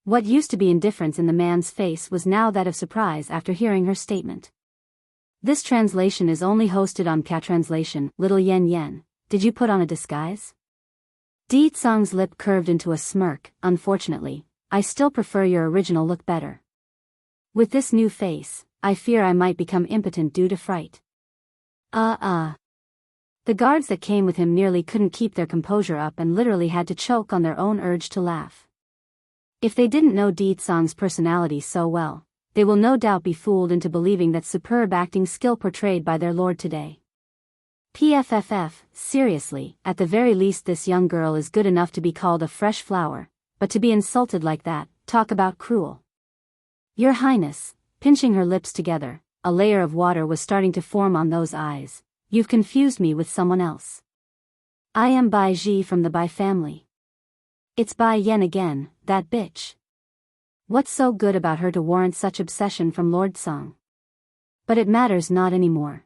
What used to be indifference in the man's face was now that of surprise after hearing her statement. This translation is only hosted on Translation. Little Yen Yen, did you put on a disguise? Di Tsang's lip curved into a smirk. Unfortunately, I still prefer your original look better. With this new face, I fear I might become impotent due to fright. The guards that came with him nearly couldn't keep their composure up and literally had to choke on their own urge to laugh. If they didn't know Di Tsang's personality so well, they will no doubt be fooled into believing that superb acting skill portrayed by their lord today. PFFF, seriously, at the very least this young girl is good enough to be called a fresh flower, but to be insulted like that, talk about cruel. Your Highness, pinching her lips together, a layer of water was starting to form on those eyes. You've confused me with someone else. I am Bai Ji from the Bai family. It's Bai Yan again, that bitch. What's so good about her to warrant such obsession from Lord Song? But it matters not anymore.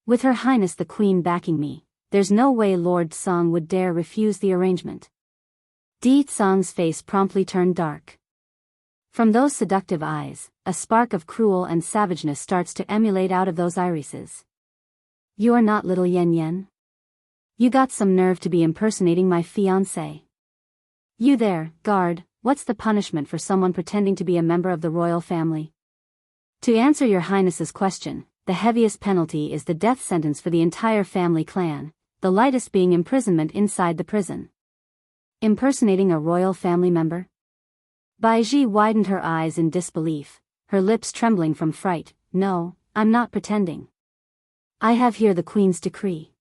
With Her Highness the Queen backing me, there's no way Lord Song would dare refuse the arrangement. Di Tsang's face promptly turned dark. From those seductive eyes, a spark of cruel and savageness starts to emulate out of those irises. You are not little Yen Yen? You got some nerve to be impersonating my fiancé. You there, guard, what's the punishment for someone pretending to be a member of the royal family? To answer Your Highness's question, the heaviest penalty is the death sentence for the entire family clan, the lightest being imprisonment inside the prison. Impersonating a royal family member? Baiji widened her eyes in disbelief, her lips trembling from fright. No, I'm not pretending. I have here the Queen's decree.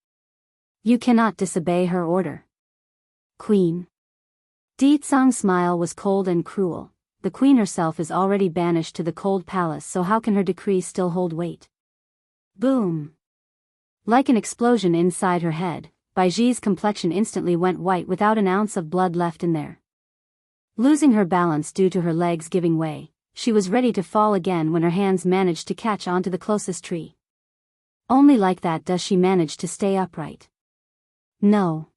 You cannot disobey her order. Queen. Di Tsang's smile was cold and cruel. The Queen herself is already banished to the cold palace, so how can her decree still hold weight? Boom. Like an explosion inside her head, Baiji's complexion instantly went white without an ounce of blood left in there. Losing her balance due to her legs giving way, she was ready to fall again when her hands managed to catch onto the closest tree. Only like that does she manage to stay upright. No.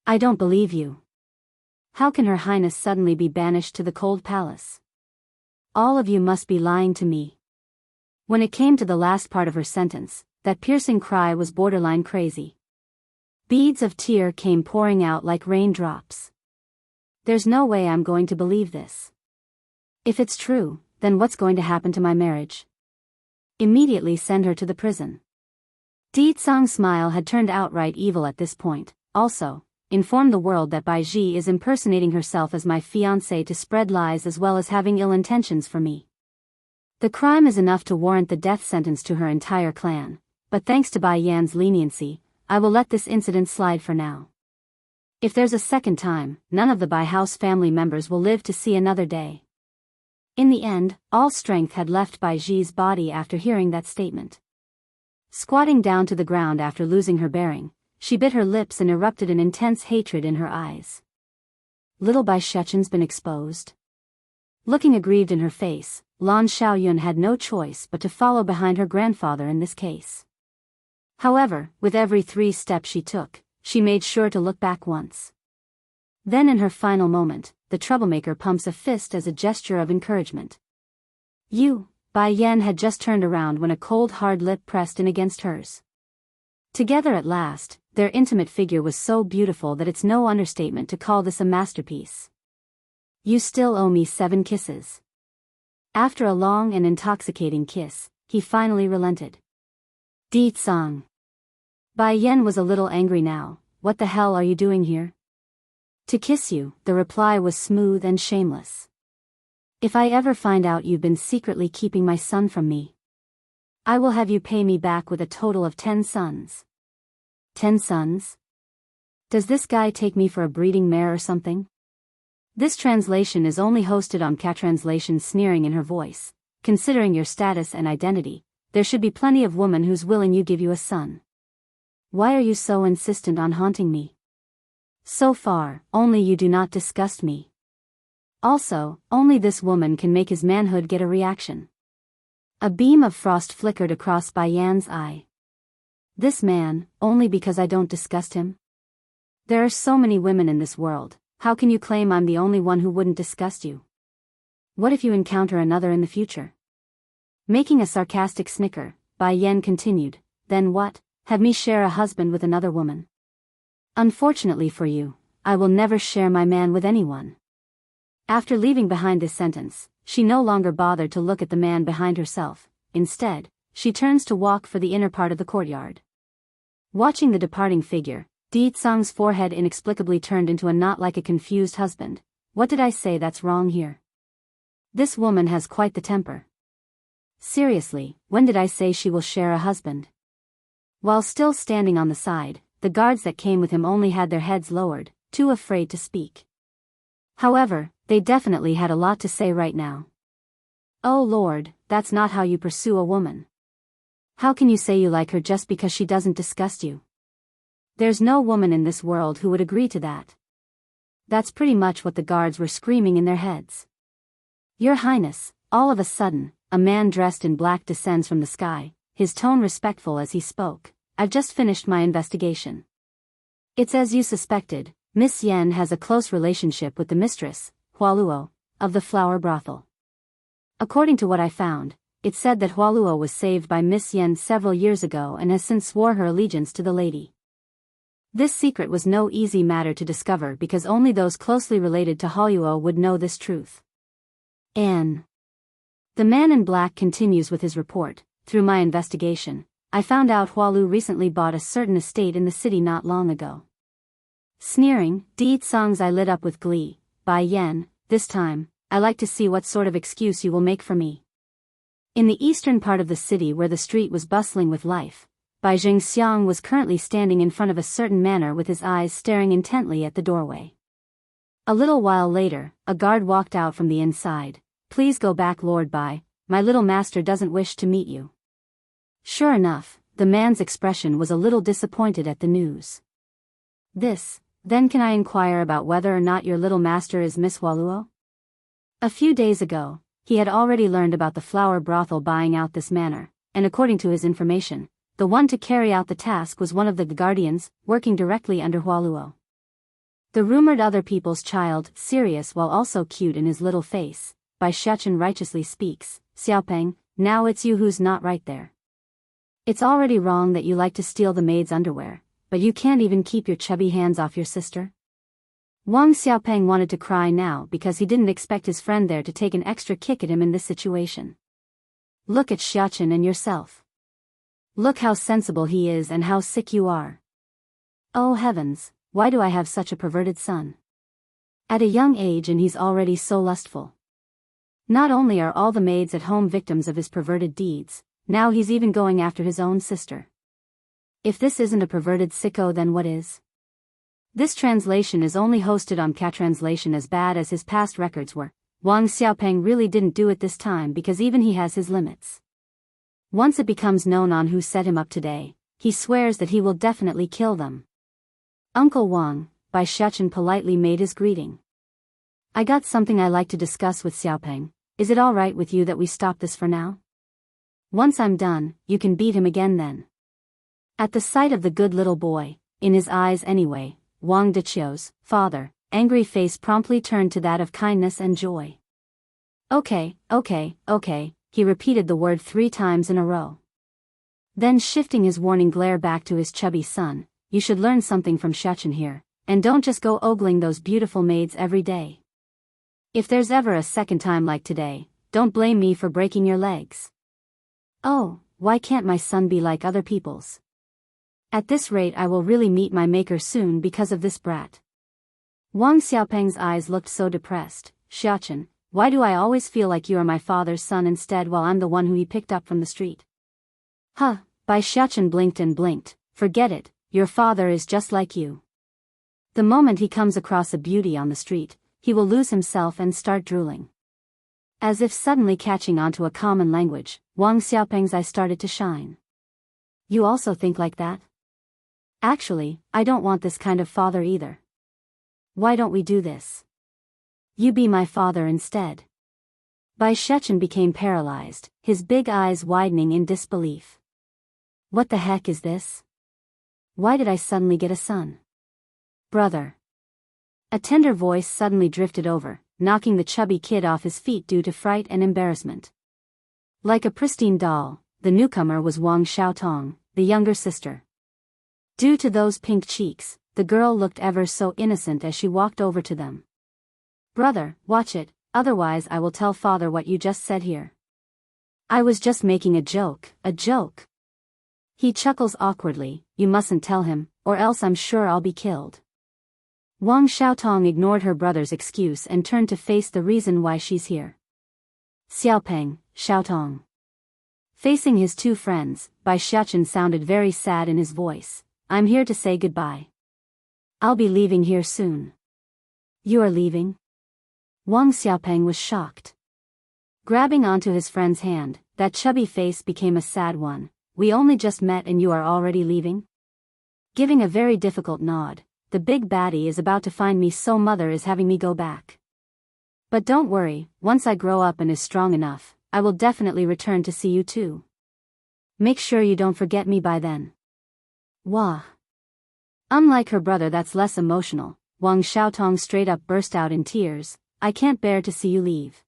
I don't believe you. How can Her Highness suddenly be banished to the cold palace? All of you must be lying to me. When it came to the last part of her sentence, that piercing cry was borderline crazy. Beads of tear came pouring out like raindrops. There's no way I'm going to believe this. If it's true, then what's going to happen to my marriage? Immediately send her to the prison. Di Tsang's smile had turned outright evil at this point. Also, inform the world that Baiji is impersonating herself as my fiancé to spread lies as well as having ill intentions for me. The crime is enough to warrant the death sentence to her entire clan, but thanks to Bai Yan's leniency, I will let this incident slide for now. If there's a second time, none of the Bai house family members will live to see another day. In the end, all strength had left Baiji's body after hearing that statement. Squatting down to the ground after losing her bearing, she bit her lips and erupted an intense hatred in her eyes. Little Bai Shechen's been exposed. Looking aggrieved in her face, Lan Xiaoyun had no choice but to follow behind her grandfather in this case. However, with every 3 steps she took, she made sure to look back once. Then in her final moment, the troublemaker pumps a fist as a gesture of encouragement. You, Bai Yan had just turned around when a cold hard lip pressed in against hers. Together at last, their intimate figure was so beautiful that it's no understatement to call this a masterpiece. You still owe me 7 kisses. After a long and intoxicating kiss, he finally relented. Di Tsang. Bai Yan was a little angry now. What the hell are you doing here? To kiss you, the reply was smooth and shameless. If I ever find out you've been secretly keeping my son from me, I will have you pay me back with a total of 10 sons. 10 sons? Does this guy take me for a breeding mare or something? This translation is only hosted on Catranslation, sneering in her voice. Considering your status and identity, there should be plenty of women who's willing you give you a son. Why are you so insistent on haunting me? So far, only you do not disgust me. Also, only this woman can make his manhood get a reaction. A beam of frost flickered across Bai Yan's eye. This man, only because I don't disgust him? There are so many women in this world, how can you claim I'm the only one who wouldn't disgust you? What if you encounter another in the future? Making a sarcastic snicker, Bai Yan continued, then what, have me share a husband with another woman? Unfortunately for you, I will never share my man with anyone. After leaving behind this sentence, she no longer bothered to look at the man behind herself. Instead, she turns to walk for the inner part of the courtyard. Watching the departing figure, Di Tsang's forehead inexplicably turned into a knot like a confused husband. What did I say that's wrong here? This woman has quite the temper. Seriously, when did I say she will share a husband? While still standing on the side, the guards that came with him only had their heads lowered, too afraid to speak. However, they definitely had a lot to say right now. Oh Lord, that's not how you pursue a woman. How can you say you like her just because she doesn't disgust you? There's no woman in this world who would agree to that. That's pretty much what the guards were screaming in their heads. Your Highness, all of a sudden, a man dressed in black descends from the sky, his tone respectful as he spoke. I've just finished my investigation. It's as you suspected, Miss Yen has a close relationship with the mistress, Hualuo, of the flower brothel. According to what I found, it said that Hualuo was saved by Miss Yen several years ago and has since swore her allegiance to the lady. This secret was no easy matter to discover because only those closely related to Hualuo would know this truth. The man in black continues with his report. Through my investigation, I found out Hualu recently bought a certain estate in the city not long ago. Sneering, Deed songs I lit up with glee. By Yen, this time, I like to see what sort of excuse you will make for me. In the eastern part of the city where the street was bustling with life, Bai Jingxiang was currently standing in front of a certain manor with his eyes staring intently at the doorway. A little while later, a guard walked out from the inside. Please go back, Lord Bai, my little master doesn't wish to meet you. Sure enough, the man's expression was a little disappointed at the news. Then can I inquire about whether or not your little master is Miss Hualuo? A few days ago, he had already learned about the flower brothel buying out this manor, and according to his information, the one to carry out the task was one of the guardians, working directly under Hualuo. The rumored other people's child, serious while also cute in his little face, Bai Shechen righteously speaks. Xiaopeng, now it's you who's not right there. It's already wrong that you like to steal the maid's underwear, but you can't even keep your chubby hands off your sister? Wang Xiaopeng wanted to cry now because he didn't expect his friend there to take an extra kick at him in this situation. Look at Xiachen and yourself. Look how sensible he is and how sick you are. Oh heavens, why do I have such a perverted son? At a young age and he's already so lustful. Not only are all the maids at home victims of his perverted deeds, now he's even going after his own sister. If this isn't a perverted sicko, then what is? This translation is only hosted on Catranslation, as bad as his past records were. Wang Xiaopeng really didn't do it this time because even he has his limits. Once it becomes known on who set him up today, he swears that he will definitely kill them. Uncle Wang, Bai Shechen politely made his greeting. I got something I like to discuss with Xiaopeng. Is it all right with you that we stop this for now? Once I'm done, you can beat him again then. At the sight of the good little boy, in his eyes anyway, Wang Deqiu's father, angry face promptly turned to that of kindness and joy. Okay, he repeated the word 3 times in a row. Then shifting his warning glare back to his chubby son, you should learn something from Shechen here, and don't just go ogling those beautiful maids every day. If there's ever a second time like today, don't blame me for breaking your legs. Oh, why can't my son be like other people's? At this rate I will really meet my maker soon because of this brat. Wang Xiaopeng's eyes looked so depressed. Xiachen, why do I always feel like you are my father's son instead while I'm the one who he picked up from the street? Huh, Bai Xiachen blinked and blinked. Forget it, your father is just like you. The moment he comes across a beauty on the street, he will lose himself and start drooling. As if suddenly catching onto a common language, Wang Xiaopeng's eyes started to shine. You also think like that? Actually, I don't want this kind of father either. Why don't we do this? You be my father instead. Bai Shechen became paralyzed, his big eyes widening in disbelief. What the heck is this? Why did I suddenly get a son? Brother. A tender voice suddenly drifted over, knocking the chubby kid off his feet due to fright and embarrassment. Like a pristine doll, the newcomer was Wang Xiaotong, the younger sister. Due to those pink cheeks, the girl looked ever so innocent as she walked over to them. Brother, watch it, otherwise I will tell father what you just said here. I was just making a joke. He chuckles awkwardly. You mustn't tell him, or else I'm sure I'll be killed. Wang Xiaotong ignored her brother's excuse and turned to face the reason why she's here. Xiaopeng, Xiaotong. Facing his 2 friends, Bai Shechen sounded very sad in his voice. I'm here to say goodbye. I'll be leaving here soon. You are leaving? Wang Xiaopeng was shocked. Grabbing onto his friend's hand, that chubby face became a sad one. We only just met and you are already leaving? Giving a very difficult nod, the big baddie is about to find me, so mother is having me go back. But don't worry, once I grow up and is strong enough, I will definitely return to see you too. Make sure you don't forget me by then. Wah. Unlike her brother that's less emotional, Wang Xiaotong straight up burst out in tears. I can't bear to see you leave.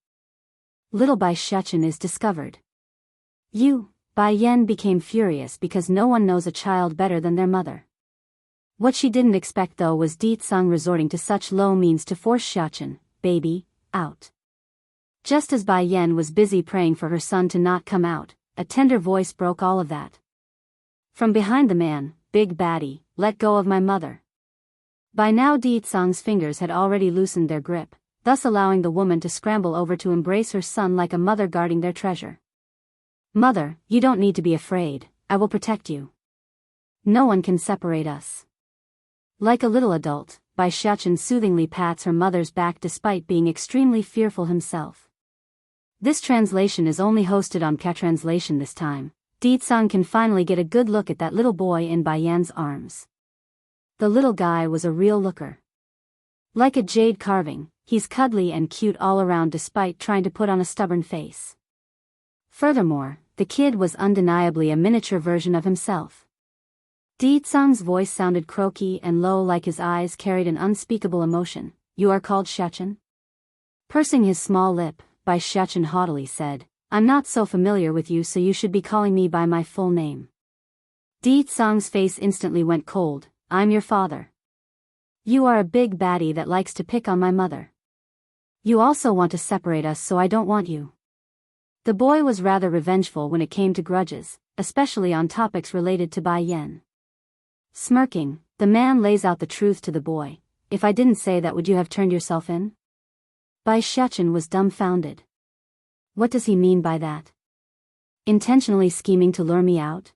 Little Bai Shechen is discovered. Bai Yan became furious because no one knows a child better than their mother. What she didn't expect though was Di Tsang resorting to such low means to force Xiachen, baby, out. Just as Bai Yan was busy praying for her son to not come out, a tender voice broke all of that. From behind the man, big baddie, let go of my mother. By now Di Tsang's fingers had already loosened their grip, thus allowing the woman to scramble over to embrace her son like a mother guarding their treasure. Mother, you don't need to be afraid, I will protect you. No one can separate us. Like a little adult, Bai Shechen soothingly pats her mother's back despite being extremely fearful himself. This translation is only hosted on K-Translation this time. Di Tsang can finally get a good look at that little boy in Bai Yan's arms. The little guy was a real looker. Like a jade carving, he's cuddly and cute all around despite trying to put on a stubborn face. Furthermore, the kid was undeniably a miniature version of himself. Di Tsang's voice sounded croaky and low like his eyes carried an unspeakable emotion. You are called Shechen? Pursing his small lip, Bai Shechen haughtily said, I'm not so familiar with you so you should be calling me by my full name. Di Tsang's face instantly went cold. I'm your father. You are a big baddie that likes to pick on my mother. You also want to separate us so I don't want you. The boy was rather revengeful when it came to grudges, especially on topics related to Bai Yan. Smirking, the man lays out the truth to the boy. If I didn't say that, would you have turned yourself in? Bai Shechen was dumbfounded. What does he mean by that? Intentionally scheming to lure me out?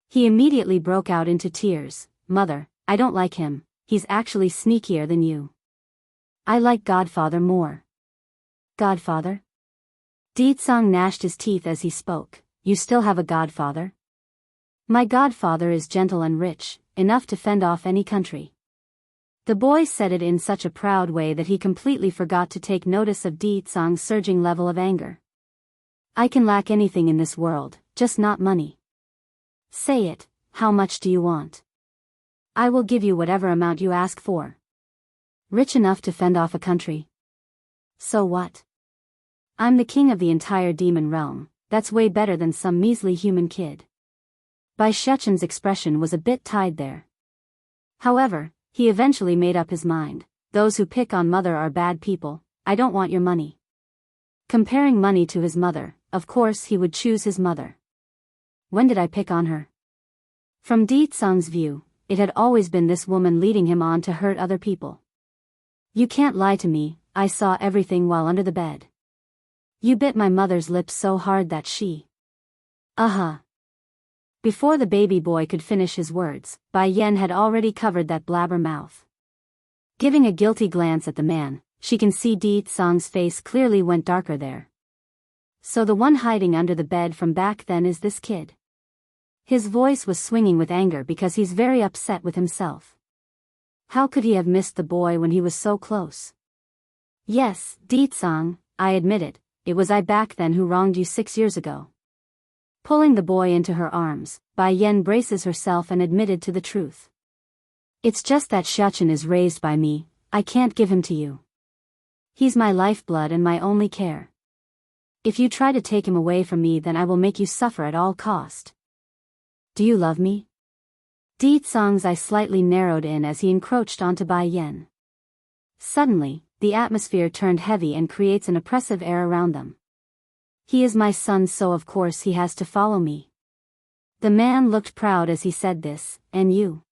He immediately broke out into tears. Mother, I don't like him, he's actually sneakier than you. I like Godfather more. Godfather? Di Tsang gnashed his teeth as he spoke. You still have a godfather? My godfather is gentle and rich, enough to fend off any country. The boy said it in such a proud way that he completely forgot to take notice of Di Tsang's surging level of anger. I can lack anything in this world, just not money. Say it, how much do you want? I will give you whatever amount you ask for. Rich enough to fend off a country? So what? I'm the king of the entire demon realm, that's way better than some measly human kid. Bai Shechen's expression was a bit tied there. However, he eventually made up his mind. Those who pick on mother are bad people, I don't want your money. Comparing money to his mother, of course he would choose his mother. When did I pick on her? From Di Tsang's view, it had always been this woman leading him on to hurt other people. You can't lie to me, I saw everything while under the bed. You bit my mother's lips so hard that she... Before the baby boy could finish his words, Bai Yan had already covered that blabber mouth. Giving a guilty glance at the man, she can see Di Tsang's face clearly went darker there. So the one hiding under the bed from back then is this kid. His voice was swinging with anger because he's very upset with himself. How could he have missed the boy when he was so close? Yes, Di Tsang, I admit it. It was I back then who wronged you 6 years ago. Pulling the boy into her arms, Bai Yan braces herself and admitted to the truth. It's just that Shechen is raised by me, I can't give him to you. He's my lifeblood and my only care. If you try to take him away from me, then I will make you suffer at all cost. Do you love me? Di Tsang's eye slightly narrowed in as he encroached onto Bai Yan. Suddenly, the atmosphere turned heavy and creates an oppressive air around them. He is my son, so of course he has to follow me. The man looked proud as he said this. And you?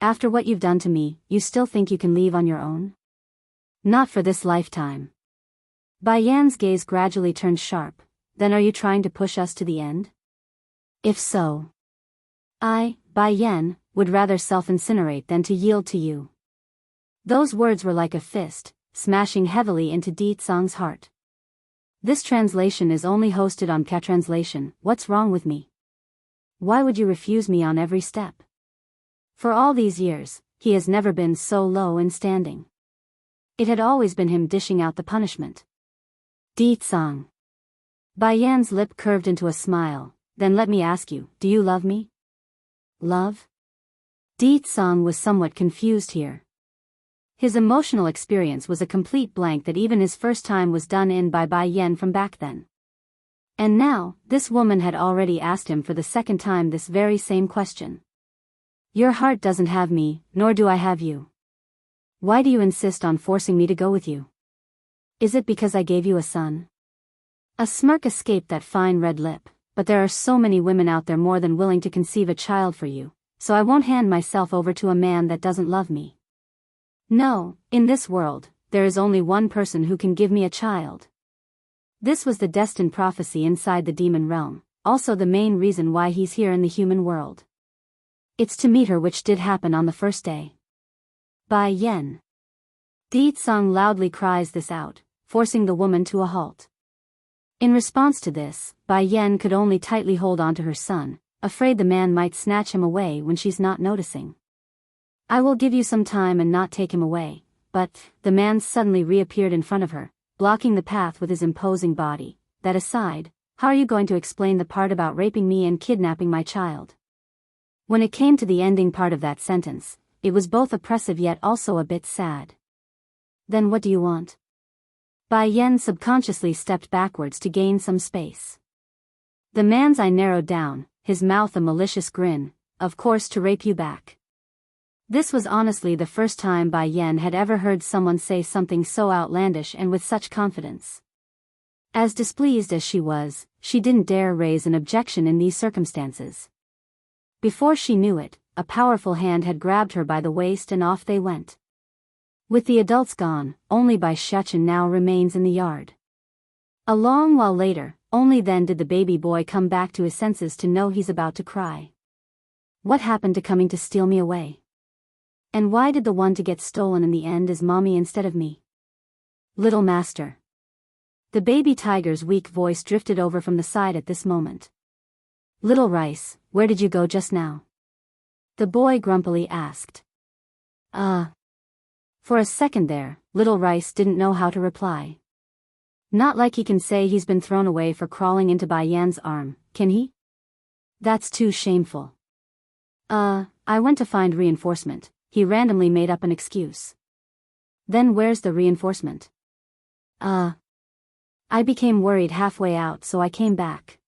After what you've done to me, you still think you can leave on your own? Not for this lifetime. Bai Yan's gaze gradually turned sharp. Then are you trying to push us to the end? If so, I, Bai Yan, would rather self-incinerate than to yield to you. Those words were like a fist, smashing heavily into Di Tsang's heart. This translation is only hosted on K-Translation. What's wrong with me? Why would you refuse me on every step? For all these years, he has never been so low in standing. It had always been him dishing out the punishment. Di Tsang. Bai Yan's lip curved into a smile. Then let me ask you, do you love me? Love? Di Tsang was somewhat confused here. His emotional experience was a complete blank that even his first time was done in by Bai Yan from back then. And now, this woman had already asked him for the second time this very same question. Your heart doesn't have me, nor do I have you. Why do you insist on forcing me to go with you? Is it because I gave you a son? A smirk escaped that fine red lip. But there are so many women out there more than willing to conceive a child for you, so I won't hand myself over to a man that doesn't love me. No, in this world, there is only one person who can give me a child. This was the destined prophecy inside the demon realm, also the main reason why he's here in the human world. It's to meet her, which did happen on the first day. Bai Yan. Di Tsang loudly cries this out, forcing the woman to a halt. In response to this, Bai Yan could only tightly hold on to her son, afraid the man might snatch him away when she's not noticing. I will give you some time and not take him away, but the man suddenly reappeared in front of her, blocking the path with his imposing body. That aside, how are you going to explain the part about raping me and kidnapping my child? When it came to the ending part of that sentence, it was both oppressive yet also a bit sad. Then what do you want? Bai Yan subconsciously stepped backwards to gain some space. The man's eye narrowed down, his mouth a malicious grin. Of course, to rape you back. This was honestly the first time Bai Yan had ever heard someone say something so outlandish and with such confidence. As displeased as she was, she didn't dare raise an objection in these circumstances. Before she knew it, a powerful hand had grabbed her by the waist and off they went. With the adults gone, only Bai Shechen now remains in the yard. A long while later, only then did the baby boy come back to his senses to know he's about to cry. What happened to coming to steal me away? And why did the one to get stolen in the end is mommy instead of me? Little master. The baby tiger's weak voice drifted over from the side at this moment. Little Rice, where did you go just now? The boy grumpily asked. For a second there, Little Rice didn't know how to reply. Not like he can say he's been thrown away for crawling into Bai Yan's arm, can he? That's too shameful. I went to find reinforcement. He randomly made up an excuse. Then where's the reinforcement? I became worried halfway out, so I came back.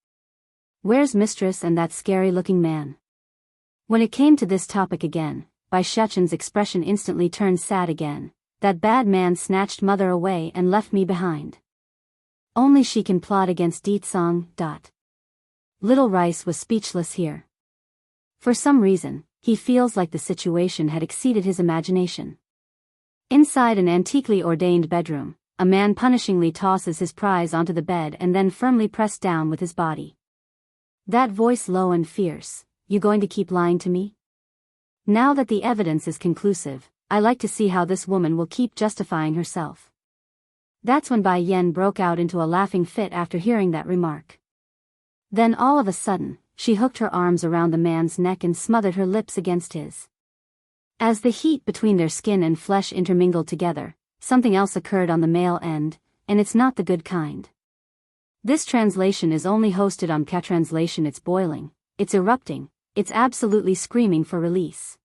Where's Mistress and that scary-looking man? When it came to this topic again, Bai Shechen's expression instantly turned sad again. That bad man snatched mother away and left me behind. Only she can plot against Di Tsang. Little Rice was speechless here. For some reason, he feels like the situation had exceeded his imagination. Inside an antiquely ordained bedroom, a man punishingly tosses his prize onto the bed and then firmly pressed down with his body. That voice low and fierce, you going to keep lying to me? Now that the evidence is conclusive, I like to see how this woman will keep justifying herself. That's when Bai Yan broke out into a laughing fit after hearing that remark. Then all of a sudden, she hooked her arms around the man's neck and smothered her lips against his. As the heat between their skin and flesh intermingled together, something else occurred on the male end, and it's not the good kind. This translation is only hosted on Ka translation. It's boiling, it's erupting, it's absolutely screaming for release.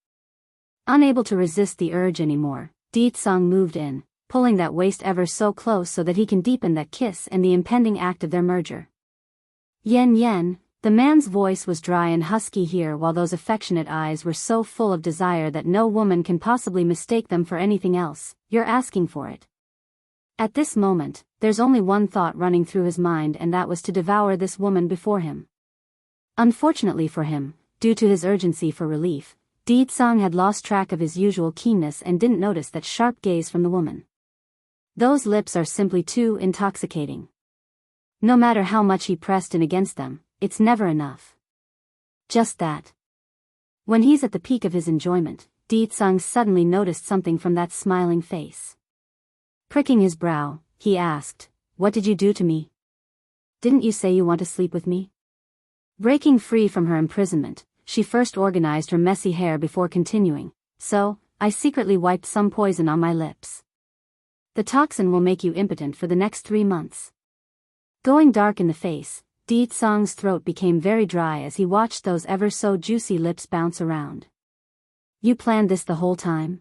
Unable to resist the urge anymore, Di Tsang moved in, pulling that waist ever so close so that he can deepen that kiss and the impending act of their merger. Yen, the man's voice was dry and husky here, while those affectionate eyes were so full of desire that no woman can possibly mistake them for anything else. You're asking for it. At this moment, there's only one thought running through his mind, and that was to devour this woman before him. Unfortunately for him, due to his urgency for relief, Di Tsang had lost track of his usual keenness and didn't notice that sharp gaze from the woman. Those lips are simply too intoxicating. No matter how much he pressed in against them, it's never enough. Just that. When he's at the peak of his enjoyment, Di Tsang suddenly noticed something from that smiling face. Pricking his brow, he asked, "What did you do to me? Didn't you say you want to sleep with me?" Breaking free from her imprisonment, she first organized her messy hair before continuing, "So, I secretly wiped some poison on my lips. The toxin will make you impotent for the next 3 months. Going dark in the face, Deet Song's throat became very dry as he watched those ever so juicy lips bounce around. You planned this the whole time?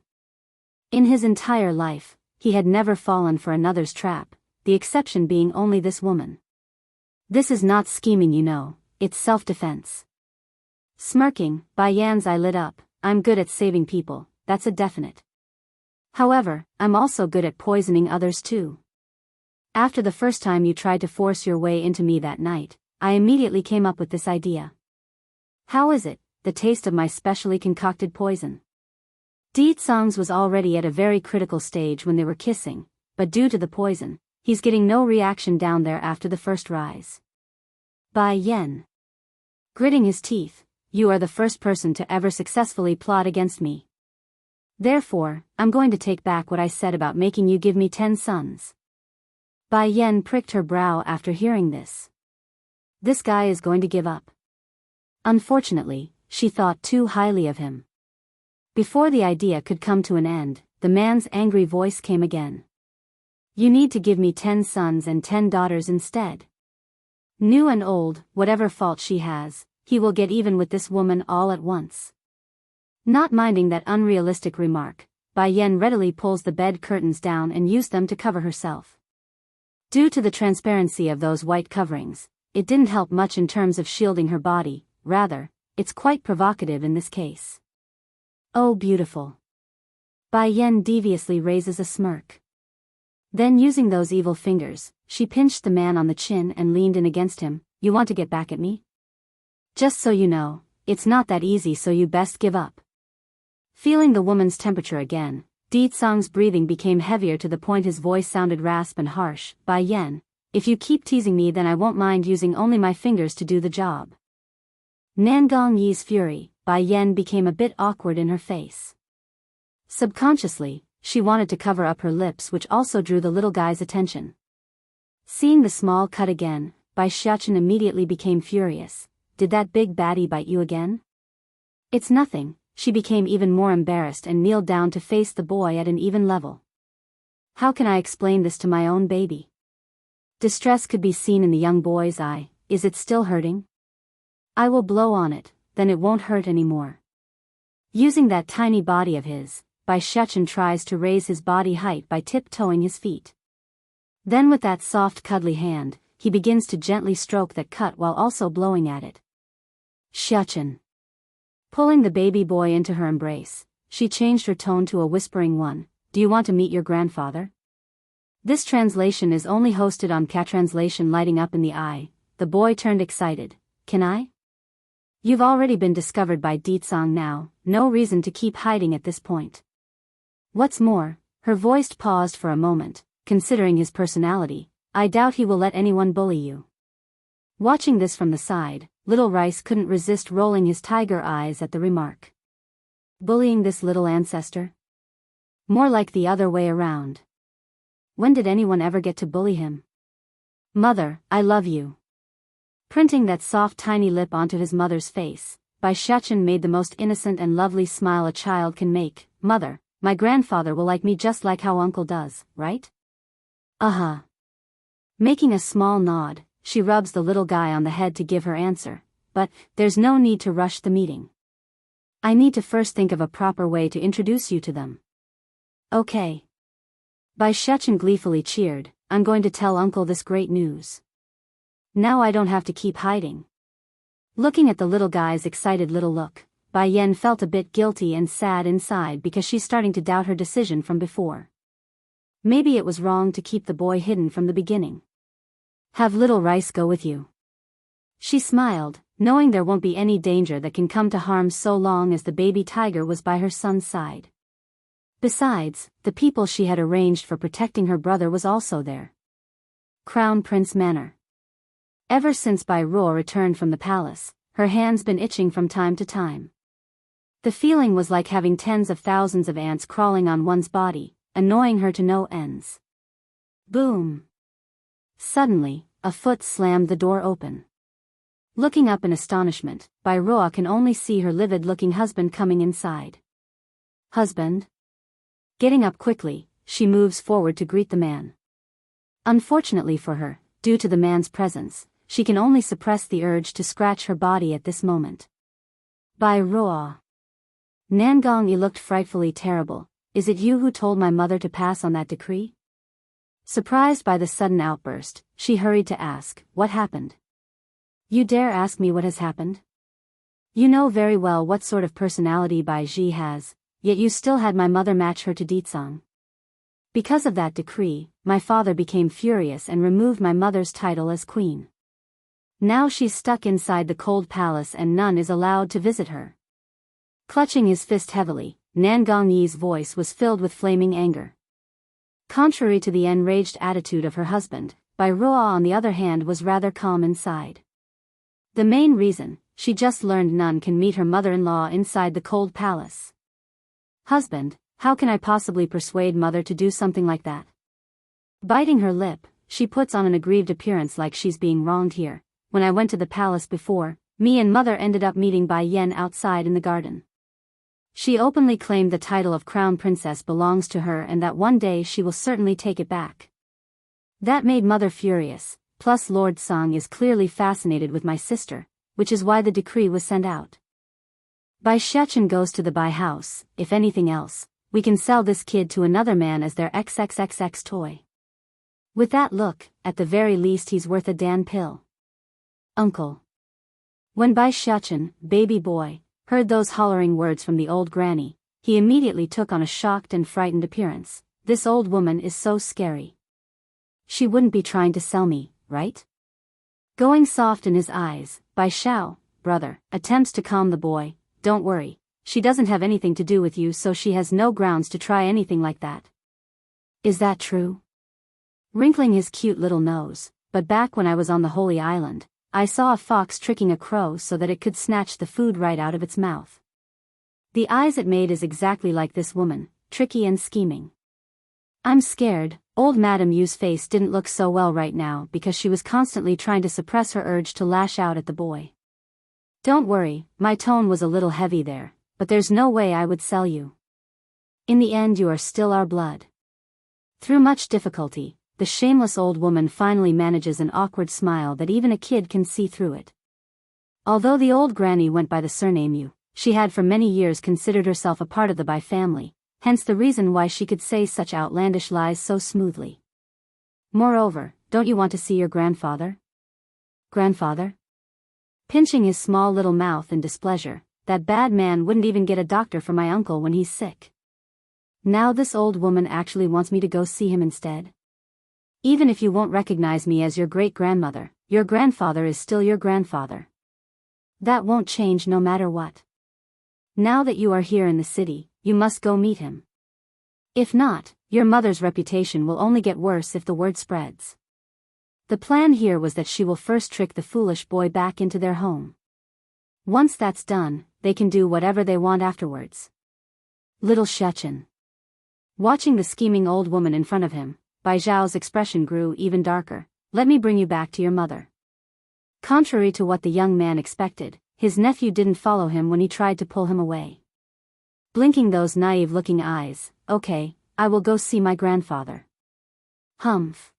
In his entire life, he had never fallen for another's trap, the exception being only this woman. This is not scheming, you know, it's self-defense. Smirking, Bai Yan's eye lit up. I'm good at saving people, that's a definite. However, I'm also good at poisoning others too. After the first time you tried to force your way into me that night, I immediately came up with this idea. How is it, the taste of my specially concocted poison? Deet Song's was already at a very critical stage when they were kissing, but due to the poison, he's getting no reaction down there after the first rise. Bai Yan. Gritting his teeth, you are the first person to ever successfully plot against me. Therefore, I'm going to take back what I said about making you give me 10 sons. Bai Yan pricked her brow after hearing this. This guy is going to give up. Unfortunately, she thought too highly of him. Before the idea could come to an end, the man's angry voice came again. You need to give me 10 sons and 10 daughters instead. New and old, whatever fault she has, he will get even with this woman all at once. Not minding that unrealistic remark, Bai Yan readily pulls the bed curtains down and used them to cover herself. Due to the transparency of those white coverings, it didn't help much in terms of shielding her body, rather, it's quite provocative in this case. Oh beautiful. Bai Yan deviously raises a smirk. Then using those evil fingers, she pinched the man on the chin and leaned in against him. You want to get back at me? Just so you know, it's not that easy, so you best give up. Feeling the woman's temperature again, Deet Song's breathing became heavier to the point his voice sounded rasp and harsh. Bai Yan, if you keep teasing me then I won't mind using only my fingers to do the job. Nangong Yi's fury, Bai Yan became a bit awkward in her face. Subconsciously, she wanted to cover up her lips, which also drew the little guy's attention. Seeing the small cut again, Bai Xiaochen immediately became furious. Did that big baddie bite you again? It's nothing. She became even more embarrassed and kneeled down to face the boy at an even level. How can I explain this to my own baby? Distress could be seen in the young boy's eye. Is it still hurting? I will blow on it, then it won't hurt anymore. Using that tiny body of his, Bai Xiaochen tries to raise his body height by tiptoeing his feet. Then with that soft cuddly hand, he begins to gently stroke that cut while also blowing at it. Xiaochen. Pulling the baby boy into her embrace, she changed her tone to a whispering one. Do you want to meet your grandfather? This translation is only hosted on Catranslation. Lighting up in the eye, the boy turned excited. Can I? You've already been discovered by Deet Song now, no reason to keep hiding at this point. What's more, her voice paused for a moment, considering his personality, I doubt he will let anyone bully you. Watching this from the side, Little Rice couldn't resist rolling his tiger eyes at the remark. Bullying this little ancestor? More like the other way around. When did anyone ever get to bully him? Mother, I love you. Printing that soft tiny lip onto his mother's face, Bai Xiaochen made the most innocent and lovely smile a child can make. Mother, my grandfather will like me just like how uncle does, right? Uh-huh. Making a small nod, she rubs the little guy on the head to give her answer, but there's no need to rush the meeting. I need to first think of a proper way to introduce you to them. Okay. Bai Xiaochen gleefully cheered, I'm going to tell uncle this great news. Now I don't have to keep hiding. Looking at the little guy's excited little look, Bai Yan felt a bit guilty and sad inside because she's starting to doubt her decision from before. Maybe it was wrong to keep the boy hidden from the beginning. Have Little Rice go with you. She smiled, knowing there won't be any danger that can come to harm so long as the baby tiger was by her son's side. Besides, the people she had arranged for protecting her brother was also there. Crown Prince Manor. Ever since Bai Ruo returned from the palace, her hands been itching from time to time. The feeling was like having tens of thousands of ants crawling on one's body, annoying her to no ends. Boom! Suddenly, a foot slammed the door open. Looking up in astonishment, Bai Ruo can only see her livid-looking husband coming inside. Husband? Getting up quickly, she moves forward to greet the man. Unfortunately for her, due to the man's presence, she can only suppress the urge to scratch her body at this moment. By Roa. Nangong looked frightfully terrible. Is it you who told my mother to pass on that decree? Surprised by the sudden outburst, she hurried to ask, what happened? You dare ask me what has happened? You know very well what sort of personality Bai Ji has, yet you still had my mother match her to Ditsang. Because of that decree, my father became furious and removed my mother's title as queen. Now she's stuck inside the cold palace and none is allowed to visit her. Clutching his fist heavily, Nangong Yi's voice was filled with flaming anger. Contrary to the enraged attitude of her husband, Bai Roa on the other hand was rather calm inside. The main reason, she just learned none can meet her mother-in-law inside the cold palace. Husband, how can I possibly persuade mother to do something like that? Biting her lip, she puts on an aggrieved appearance like she's being wronged here. When I went to the palace before, me and mother ended up meeting Bai Yen outside in the garden. She openly claimed the title of crown princess belongs to her and that one day she will certainly take it back. That made mother furious, plus Lord Song is clearly fascinated with my sister, which is why the decree was sent out. Bai Shechen goes to the Bai house. If anything else, we can sell this kid to another man as their XXXX toy. With that look, at the very least he's worth a Dan pill. Uncle. When Bai Shechen, baby boy, heard those hollering words from the old granny, he immediately took on a shocked and frightened appearance. This old woman is so scary. She wouldn't be trying to sell me, right? Going soft in his eyes, Bai Xiao, brother, attempts to calm the boy. Don't worry, she doesn't have anything to do with you, so she has no grounds to try anything like that. Is that true? Wrinkling his cute little nose, but back when I was on the Holy Island, I saw a fox tricking a crow so that it could snatch the food right out of its mouth. The eyes it made is exactly like this woman, tricky and scheming. I'm scared. Old Madame Yu's face didn't look so well right now because she was constantly trying to suppress her urge to lash out at the boy. Don't worry, my tone was a little heavy there, but there's no way I would sell you. In the end you are still our blood. Through much difficulty, the shameless old woman finally manages an awkward smile that even a kid can see through it. Although the old granny went by the surname Yu, she had for many years considered herself a part of the Bai family, hence the reason why she could say such outlandish lies so smoothly. Moreover, don't you want to see your grandfather? Grandfather? Pinching his small little mouth in displeasure, that bad man wouldn't even get a doctor for my uncle when he's sick. Now this old woman actually wants me to go see him instead? Even if you won't recognize me as your great-grandmother, your grandfather is still your grandfather. That won't change no matter what. Now that you are here in the city, you must go meet him. If not, your mother's reputation will only get worse if the word spreads. The plan here was that she will first trick the foolish boy back into their home. Once that's done, they can do whatever they want afterwards. Little Shechen. Watching the scheming old woman in front of him, Bai Zhao's expression grew even darker. Let me bring you back to your mother. Contrary to what the young man expected, his nephew didn't follow him when he tried to pull him away. Blinking those naive-looking eyes, okay, I will go see my grandfather. Humph.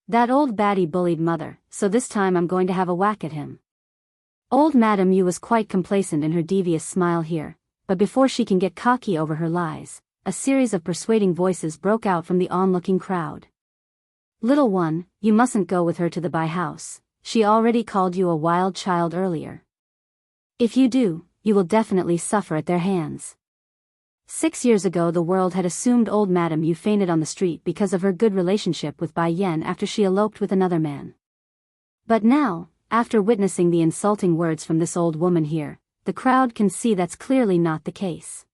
That old baddie bullied mother, so this time I'm going to have a whack at him. Old Madame Yu was quite complacent in her devious smile here, but before she can get cocky over her lies, a series of persuading voices broke out from the onlooking crowd. Little one, you mustn't go with her to the Bai house. She already called you a wild child earlier. If you do, you will definitely suffer at their hands. 6 years ago the world had assumed old Madame Yu fainted on the street because of her good relationship with Bai Yen after she eloped with another man. But now, after witnessing the insulting words from this old woman here, the crowd can see that's clearly not the case.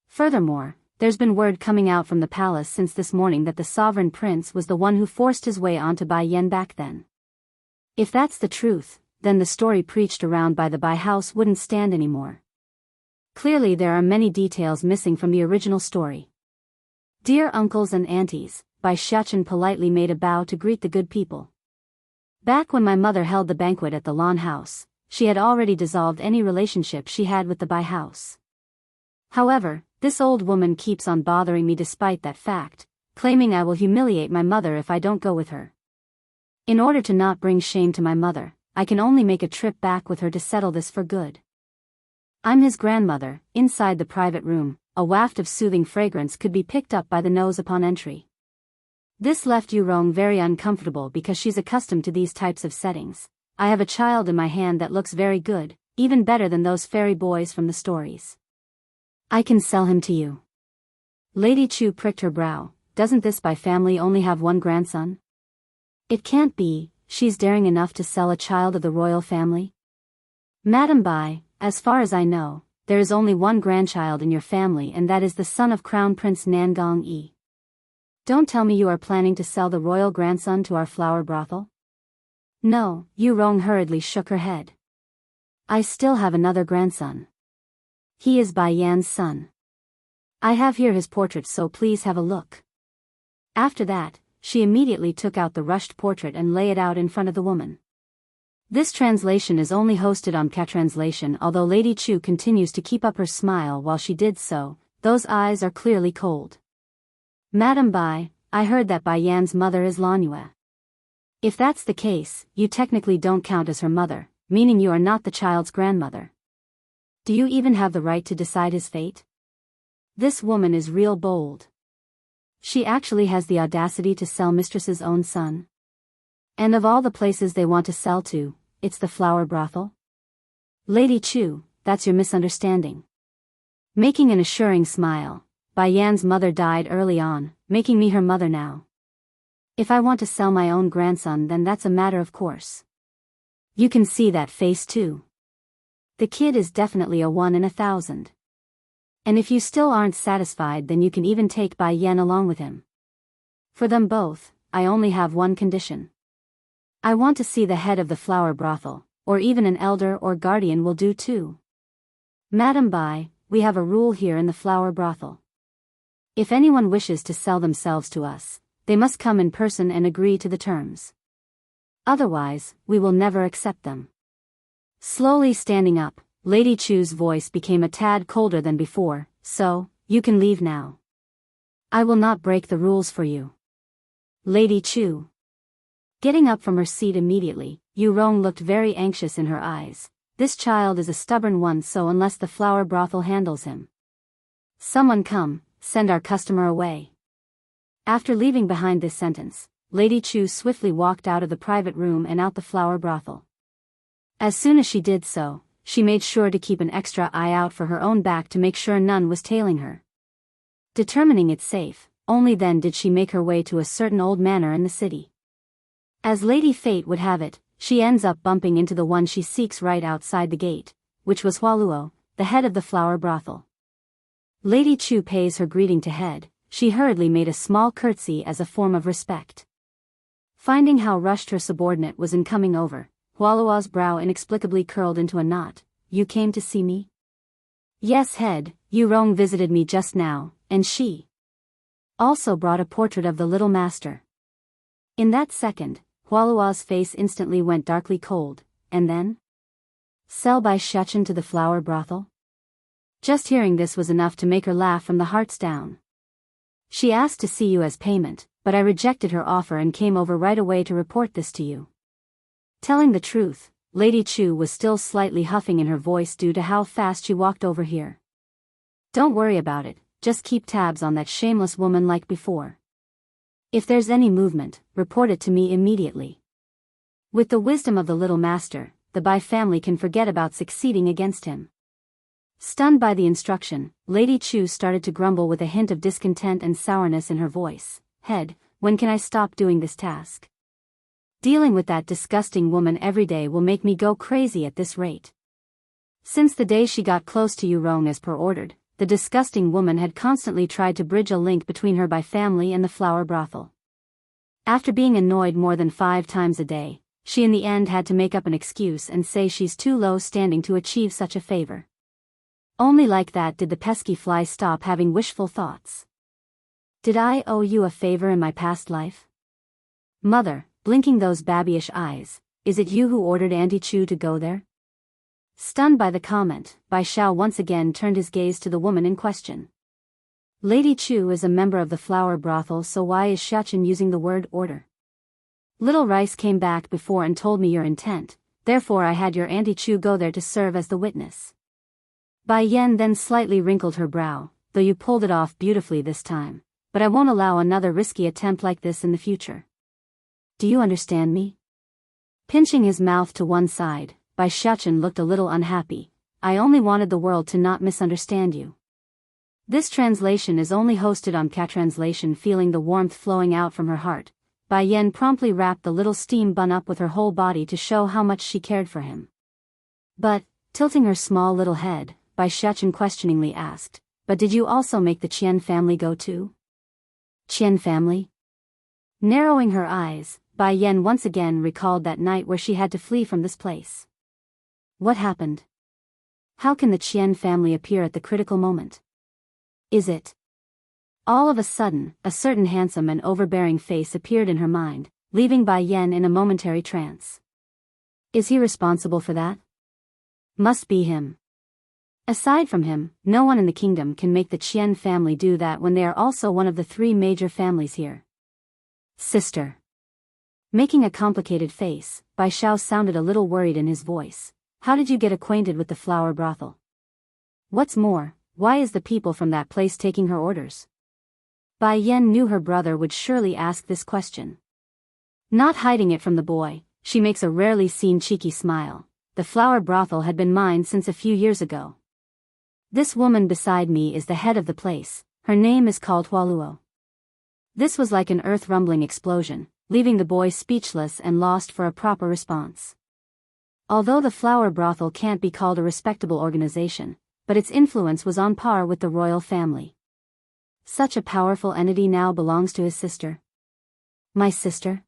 Furthermore, there's been word coming out from the palace since this morning that the sovereign prince was the one who forced his way onto Bai Yen back then. If that's the truth, then the story preached around by the Bai house wouldn't stand anymore. Clearly there are many details missing from the original story. Dear uncles and aunties, Bai Shechen politely made a bow to greet the good people. Back when my mother held the banquet at the lawn house, she had already dissolved any relationship she had with the Bai house. However, this old woman keeps on bothering me despite that fact, claiming I will humiliate my mother if I don't go with her. In order to not bring shame to my mother, I can only make a trip back with her to settle this for good. I'm his grandmother. Inside the private room, a waft of soothing fragrance could be picked up by the nose upon entry. This left Yurong very uncomfortable because she's accustomed to these types of settings. I have a child in my hand that looks very good, even better than those fairy boys from the stories. I can sell him to you. Lady Chu pricked her brow. Doesn't this Bai family only have one grandson? It can't be. She's daring enough to sell a child of the royal family? Madam Bai, as far as I know, there is only one grandchild in your family, and that is the son of Crown Prince Nangong Yi. Don't tell me you are planning to sell the royal grandson to our flower brothel? No, Yu Rong hurriedly shook her head. I still have another grandson. He is Bai Yan's son. I have here his portrait, so please have a look. After that, she immediately took out the rushed portrait and lay it out in front of the woman. This translation is only hosted on Translation. Although Lady Chu continues to keep up her smile while she did so, those eyes are clearly cold. Madam Bai, I heard that Bai Yan's mother is Lan Yue. If that's the case, you technically don't count as her mother, meaning you are not the child's grandmother. Do you even have the right to decide his fate? This woman is real bold. She actually has the audacity to sell mistress's own son. And of all the places they want to sell to, it's the flower brothel? Lady Chu, that's your misunderstanding. Making an assuring smile, Bai Yan's mother died early on, making me her mother now. If I want to sell my own grandson, then that's a matter of course. You can see that face too. The kid is definitely a 1 in 1,000. And if you still aren't satisfied, then you can even take Bai Yan along with him. For them both, I only have one condition. I want to see the head of the flower brothel, or even an elder or guardian will do too. Madam Bai, we have a rule here in the flower brothel. If anyone wishes to sell themselves to us, they must come in person and agree to the terms. Otherwise, we will never accept them. Slowly standing up, Lady Chu's voice became a tad colder than before. So, you can leave now. I will not break the rules for you. Lady Chu. Getting up from her seat immediately, Yu Rong looked very anxious in her eyes. This child is a stubborn one, so unless the flower brothel handles him. Someone come, send our customer away. After leaving behind this sentence, Lady Chu swiftly walked out of the private room and out the flower brothel. As soon as she did so, she made sure to keep an extra eye out for her own back to make sure none was tailing her. Determining it safe, only then did she make her way to a certain old manor in the city. As Lady Fate would have it, she ends up bumping into the one she seeks right outside the gate, which was Hualuo, the head of the flower brothel. Lady Chu pays her greeting to head. She hurriedly made a small curtsy as a form of respect. Finding how rushed her subordinate was in coming over, Hualuo's brow inexplicably curled into a knot. You came to see me? Yes, head, Yu Rong visited me just now, and she also brought a portrait of the little master. In that second, Hualuo's face instantly went darkly cold, and then? Sell Bai Shuchen to the flower brothel? Just hearing this was enough to make her laugh from the hearts down. She asked to see you as payment, but I rejected her offer and came over right away to report this to you. Telling the truth, Lady Chu was still slightly huffing in her voice due to how fast she walked over here. Don't worry about it, just keep tabs on that shameless woman like before. If there's any movement, report it to me immediately. With the wisdom of the little master, the Bai family can forget about succeeding against him. Stunned by the instruction, Lady Chu started to grumble with a hint of discontent and sourness in her voice. Head, when can I stop doing this task? Dealing with that disgusting woman every day will make me go crazy at this rate. Since the day she got close to Yu Rong as per ordered, the disgusting woman had constantly tried to bridge a link between her Bai family and the flower brothel. After being annoyed more than 5 times a day, she in the end had to make up an excuse and say she's too low standing to achieve such a favor. Only like that did the pesky fly stop having wishful thoughts. Did I owe you a favor in my past life? Mother, blinking those babyish eyes, is it you who ordered Auntie Chu to go there? Stunned by the comment, Bai Xiao once again turned his gaze to the woman in question. Lady Chu is a member of the flower brothel, so why is Shuchen using the word order? Little Rice came back before and told me your intent, therefore I had your Auntie Chu go there to serve as the witness. Bai Yen then slightly wrinkled her brow, though you pulled it off beautifully this time, but I won't allow another risky attempt like this in the future. Do you understand me? Pinching his mouth to one side, Bai Xiaochen looked a little unhappy. I only wanted the world to not misunderstand you. This translation is only hosted on Catranslation. Feeling the warmth flowing out from her heart, Bai Yen promptly wrapped the little steam bun up with her whole body to show how much she cared for him. But, tilting her small little head, Bai Xiaochen questioningly asked, but did you also make the Qian family go too? Qian family? Narrowing her eyes, Bai Yen once again recalled that night where she had to flee from this place. What happened? How can the Qian family appear at the critical moment? Is it? All of a sudden, a certain handsome and overbearing face appeared in her mind, leaving Bai Yen in a momentary trance. Is he responsible for that? Must be him. Aside from him, no one in the kingdom can make the Qian family do that when they are also one of the 3 major families here. Sister. Making a complicated face, Bai Xiao sounded a little worried in his voice. How did you get acquainted with the flower brothel? What's more, why is the people from that place taking her orders? Bai Yen knew her brother would surely ask this question. Not hiding it from the boy, she makes a rarely seen cheeky smile. The flower brothel had been mine since a few years ago. This woman beside me is the head of the place. Her name is called Hualuo. This was like an earth-rumbling explosion, leaving the boy speechless and lost for a proper response. Although the flower brothel can't be called a respectable organization, but its influence was on par with the royal family. Such a powerful entity now belongs to his sister. My sister?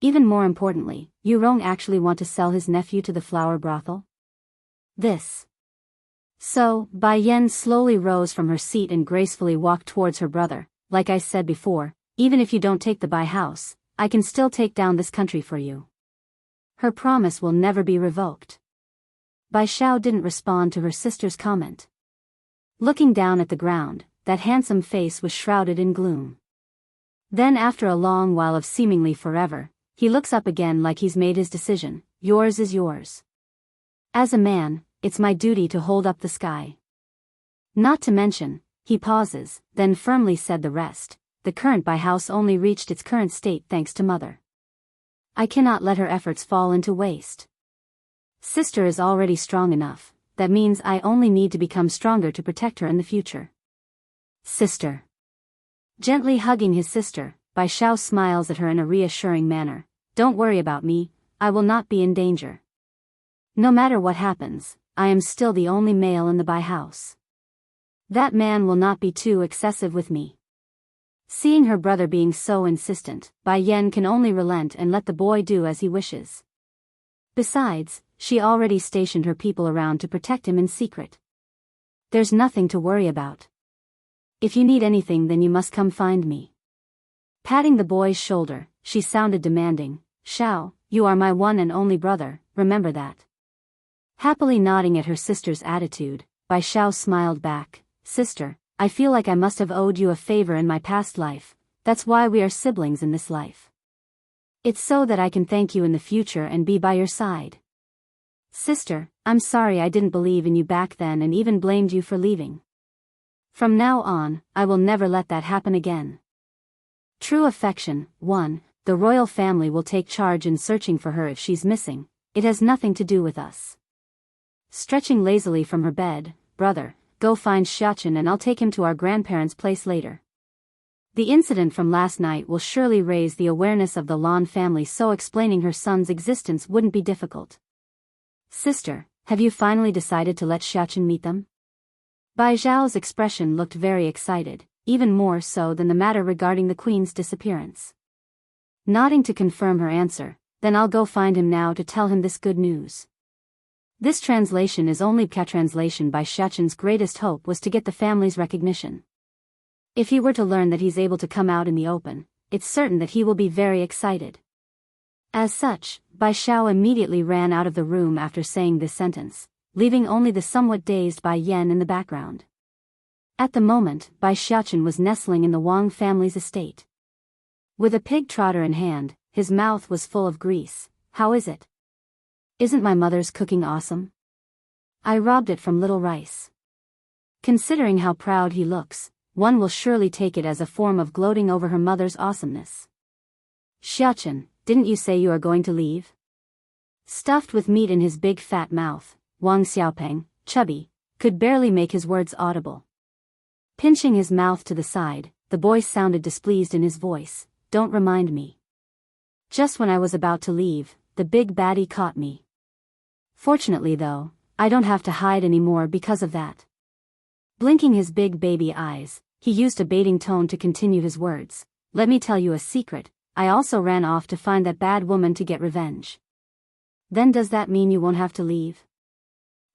Even more importantly, Yu Rong actually want to sell his nephew to the flower brothel? This. So, Bai Yen slowly rose from her seat and gracefully walked towards her brother. Like I said before, even if you don't take the Bai house, I can still take down this country for you. Her promise will never be revoked. Bai Xiao didn't respond to her sister's comment. Looking down at the ground, that handsome face was shrouded in gloom. Then after a long while of seemingly forever, he looks up again like he's made his decision. Yours is yours. As a man, it's my duty to hold up the sky. Not to mention, he pauses, then firmly said the rest. The current Bai house only reached its current state thanks to mother. I cannot let her efforts fall into waste. Sister is already strong enough, that means I only need to become stronger to protect her in the future. Sister. Gently hugging his sister, Bai Xiao smiles at her in a reassuring manner. Don't worry about me, I will not be in danger. No matter what happens, I am still the only male in the Bai house. That man will not be too excessive with me. Seeing her brother being so insistent, Bai Yen can only relent and let the boy do as he wishes. Besides, she already stationed her people around to protect him in secret. There's nothing to worry about. If you need anything then you must come find me. Patting the boy's shoulder, she sounded demanding. Xiao, you are my one and only brother, remember that. Happily nodding at her sister's attitude, Bai Xiao smiled back. Sister, I feel like I must have owed you a favor in my past life, that's why we are siblings in this life. It's so that I can thank you in the future and be by your side. Sister, I'm sorry I didn't believe in you back then and even blamed you for leaving. From now on, I will never let that happen again. True affection. 1. The royal family will take charge in searching for her if she's missing. It has nothing to do with us. Stretching lazily from her bed, brother, go find Xiaochen and I'll take him to our grandparents' place later. The incident from last night will surely raise the awareness of the Lan family, so explaining her son's existence wouldn't be difficult. Sister, have you finally decided to let Xiaochen meet them? Bai Zhao's expression looked very excited, even more so than the matter regarding the queen's disappearance. Nodding to confirm her answer, then I'll go find him now to tell him this good news. This translation is only translation. Bai Xiaochen's greatest hope was to get the family's recognition. If he were to learn that he's able to come out in the open, it's certain that he will be very excited. As such, Bai Xiao immediately ran out of the room after saying this sentence, leaving only the somewhat dazed Bai Yen in the background. At the moment, Bai Xiaochen was nestling in the Wang family's estate. With a pig trotter in hand, his mouth was full of grease. How is it? Isn't my mother's cooking awesome? I robbed it from little Rice. Considering how proud he looks, one will surely take it as a form of gloating over her mother's awesomeness. Xiaochen, didn't you say you are going to leave? Stuffed with meat in his big fat mouth, Wang Xiaopeng, chubby, could barely make his words audible. Pinching his mouth to the side, the boy sounded displeased in his voice. Don't remind me. Just when I was about to leave, the big baddie caught me. Fortunately though, I don't have to hide anymore because of that. Blinking his big baby eyes, he used a baiting tone to continue his words. Let me tell you a secret, I also ran off to find that bad woman to get revenge. Then does that mean you won't have to leave?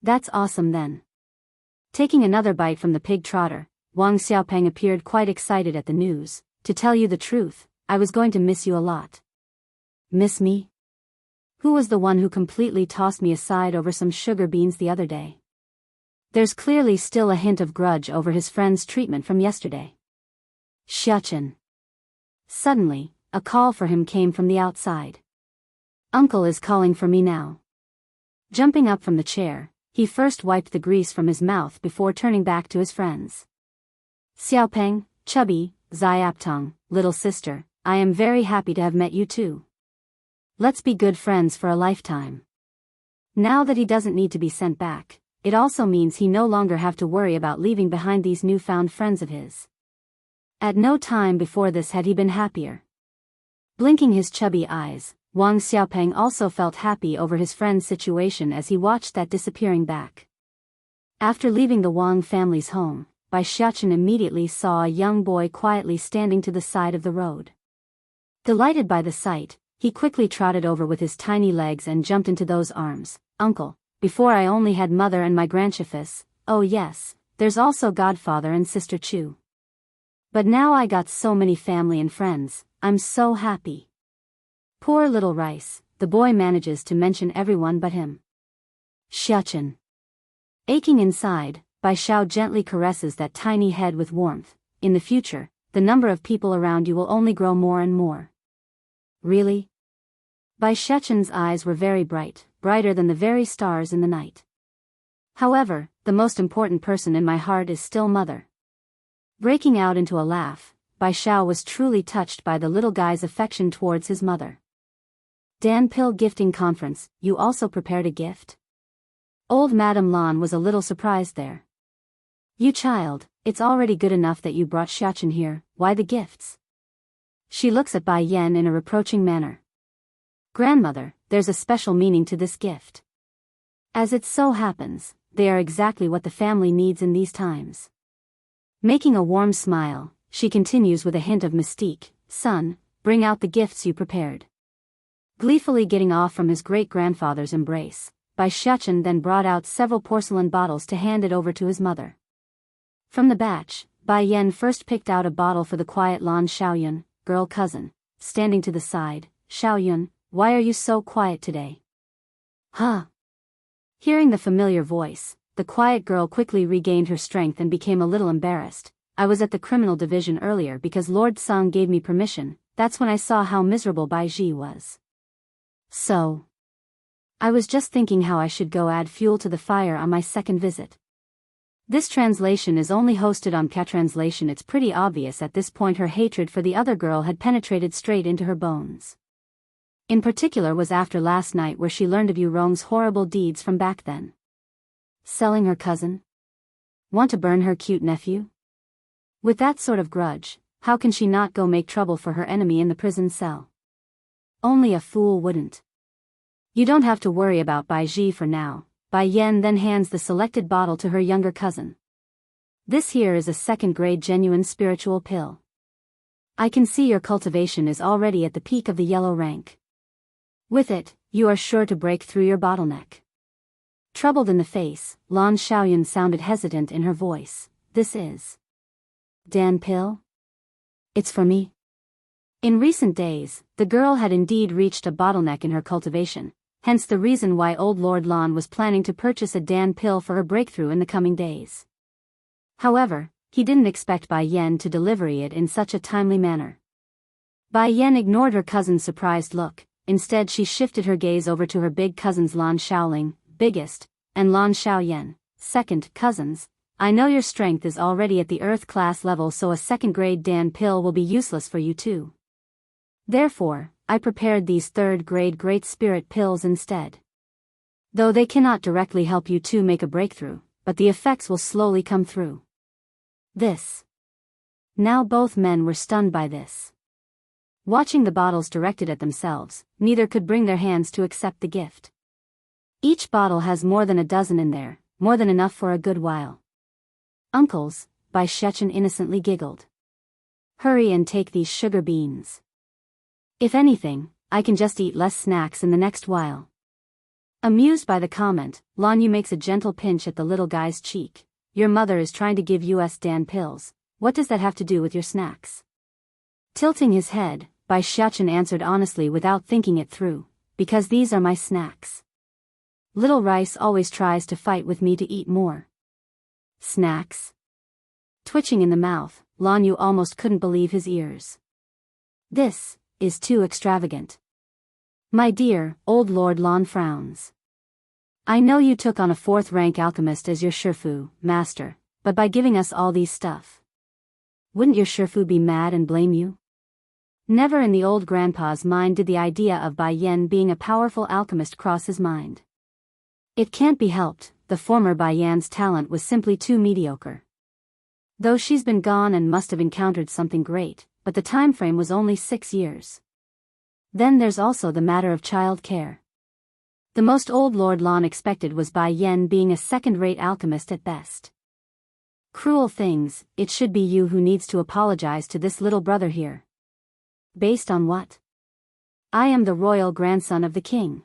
That's awesome then. Taking another bite from the pig trotter, Wang Xiaopeng appeared quite excited at the news. To tell you the truth, I was going to miss you a lot. Miss me? Who was the one who completely tossed me aside over some sugar beans the other day? There's clearly still a hint of grudge over his friend's treatment from yesterday. Xiaochen. Suddenly, a call for him came from the outside. Uncle is calling for me now. Jumping up from the chair, he first wiped the grease from his mouth before turning back to his friends. Xiaopeng, chubby, Xiaoptong, little sister, I am very happy to have met you too. Let's be good friends for a lifetime. Now that he doesn't need to be sent back, it also means he no longer have to worry about leaving behind these newfound friends of his. At no time before this had he been happier. Blinking his chubby eyes, Wang Xiaopeng also felt happy over his friend's situation as he watched that disappearing back. After leaving the Wang family's home, Bai Xiaochen immediately saw a young boy quietly standing to the side of the road. Delighted by the sight, he quickly trotted over with his tiny legs and jumped into those arms. Uncle, before I only had mother and my grandchiefess, oh yes, there's also godfather and sister Chu. But now I got so many family and friends, I'm so happy. Poor little Rice, the boy manages to mention everyone but him. Xiaochen. Aching inside, Bai Xiao gently caresses that tiny head with warmth. In the future, the number of people around you will only grow more and more. Really? Bai Xiaochen's eyes were very bright, brighter than the very stars in the night. However, the most important person in my heart is still mother. Breaking out into a laugh, Bai Xiao was truly touched by the little guy's affection towards his mother. Dan Pill Gifting Conference, you also prepared a gift? Old Madame Lan was a little surprised there. You child, it's already good enough that you brought Xiaochen here, why the gifts? She looks at Bai Yan in a reproaching manner. Grandmother, there's a special meaning to this gift. As it so happens, they are exactly what the family needs in these times. Making a warm smile, she continues with a hint of mystique. Son, bring out the gifts you prepared. Gleefully getting off from his great-grandfather's embrace, Bai Xiaochen then brought out several porcelain bottles to hand it over to his mother. From the batch, Bai Yan first picked out a bottle for the quiet Lan Xiaoyun, girl cousin, standing to the side. Xiaoyun, why are you so quiet today? Huh? Hearing the familiar voice, the quiet girl quickly regained her strength and became a little embarrassed. I was at the criminal division earlier because Lord Song gave me permission. That's when I saw how miserable Bai Ji was. So, I was just thinking how I should go add fuel to the fire on my second visit. This translation is only hosted on K-Translation. It's pretty obvious at this point her hatred for the other girl had penetrated straight into her bones. In particular was after last night where she learned of Yu Rong's horrible deeds from back then. Selling her cousin? Want to burn her cute nephew? With that sort of grudge, how can she not go make trouble for her enemy in the prison cell? Only a fool wouldn't. You don't have to worry about Bai Ji for now. Bai Yan then hands the selected bottle to her younger cousin. This here is a second-grade genuine spiritual pill. I can see your cultivation is already at the peak of the yellow rank. With it, you are sure to break through your bottleneck. Troubled in the face, Lan Xiaoyun sounded hesitant in her voice. This is Dan Pill? It's for me. In recent days, the girl had indeed reached a bottleneck in her cultivation, hence the reason why old Lord Lan was planning to purchase a Dan Pill for her breakthrough in the coming days. However, he didn't expect Bai Yan to deliver it in such a timely manner. Bai Yan ignored her cousin's surprised look. Instead she shifted her gaze over to her big cousins Lan Xiaoling, biggest, and Lan Xiaoyan, second, cousins. I know your strength is already at the Earth class level, so a second-grade Dan pill will be useless for you too. Therefore, I prepared these third-grade Great Spirit pills instead. Though they cannot directly help you to make a breakthrough, but the effects will slowly come through. This. Now both men were stunned by this. Watching the bottles directed at themselves, neither could bring their hands to accept the gift. Each bottle has more than a dozen in there, more than enough for a good while. Uncles, Bai Shechen innocently giggled. Hurry and take these sugar beans. If anything, I can just eat less snacks in the next while. Amused by the comment, Lan Yu makes a gentle pinch at the little guy's cheek. Your mother is trying to give us Dan pills. What does that have to do with your snacks? Tilting his head, Bai Shechen answered honestly without thinking it through. Because these are my snacks. Little Rice always tries to fight with me to eat more. Snacks? Twitching in the mouth, Lan Yu almost couldn't believe his ears. This is too extravagant. My dear, old Lord Lan frowns. I know you took on a fourth-rank alchemist as your Shifu, master, but by giving us all these stuff, wouldn't your Shifu be mad and blame you? Never in the old grandpa's mind did the idea of Bai Yan being a powerful alchemist cross his mind. It can't be helped, the former Bai Yan's talent was simply too mediocre. Though she's been gone and must have encountered something great, but the time frame was only 6 years. Then there's also the matter of child care. The most old Lord Lan expected was Bai Yan being a second-rate alchemist at best. Cruel things, it should be you who needs to apologize to this little brother here. Based on what? I am the royal grandson of the king.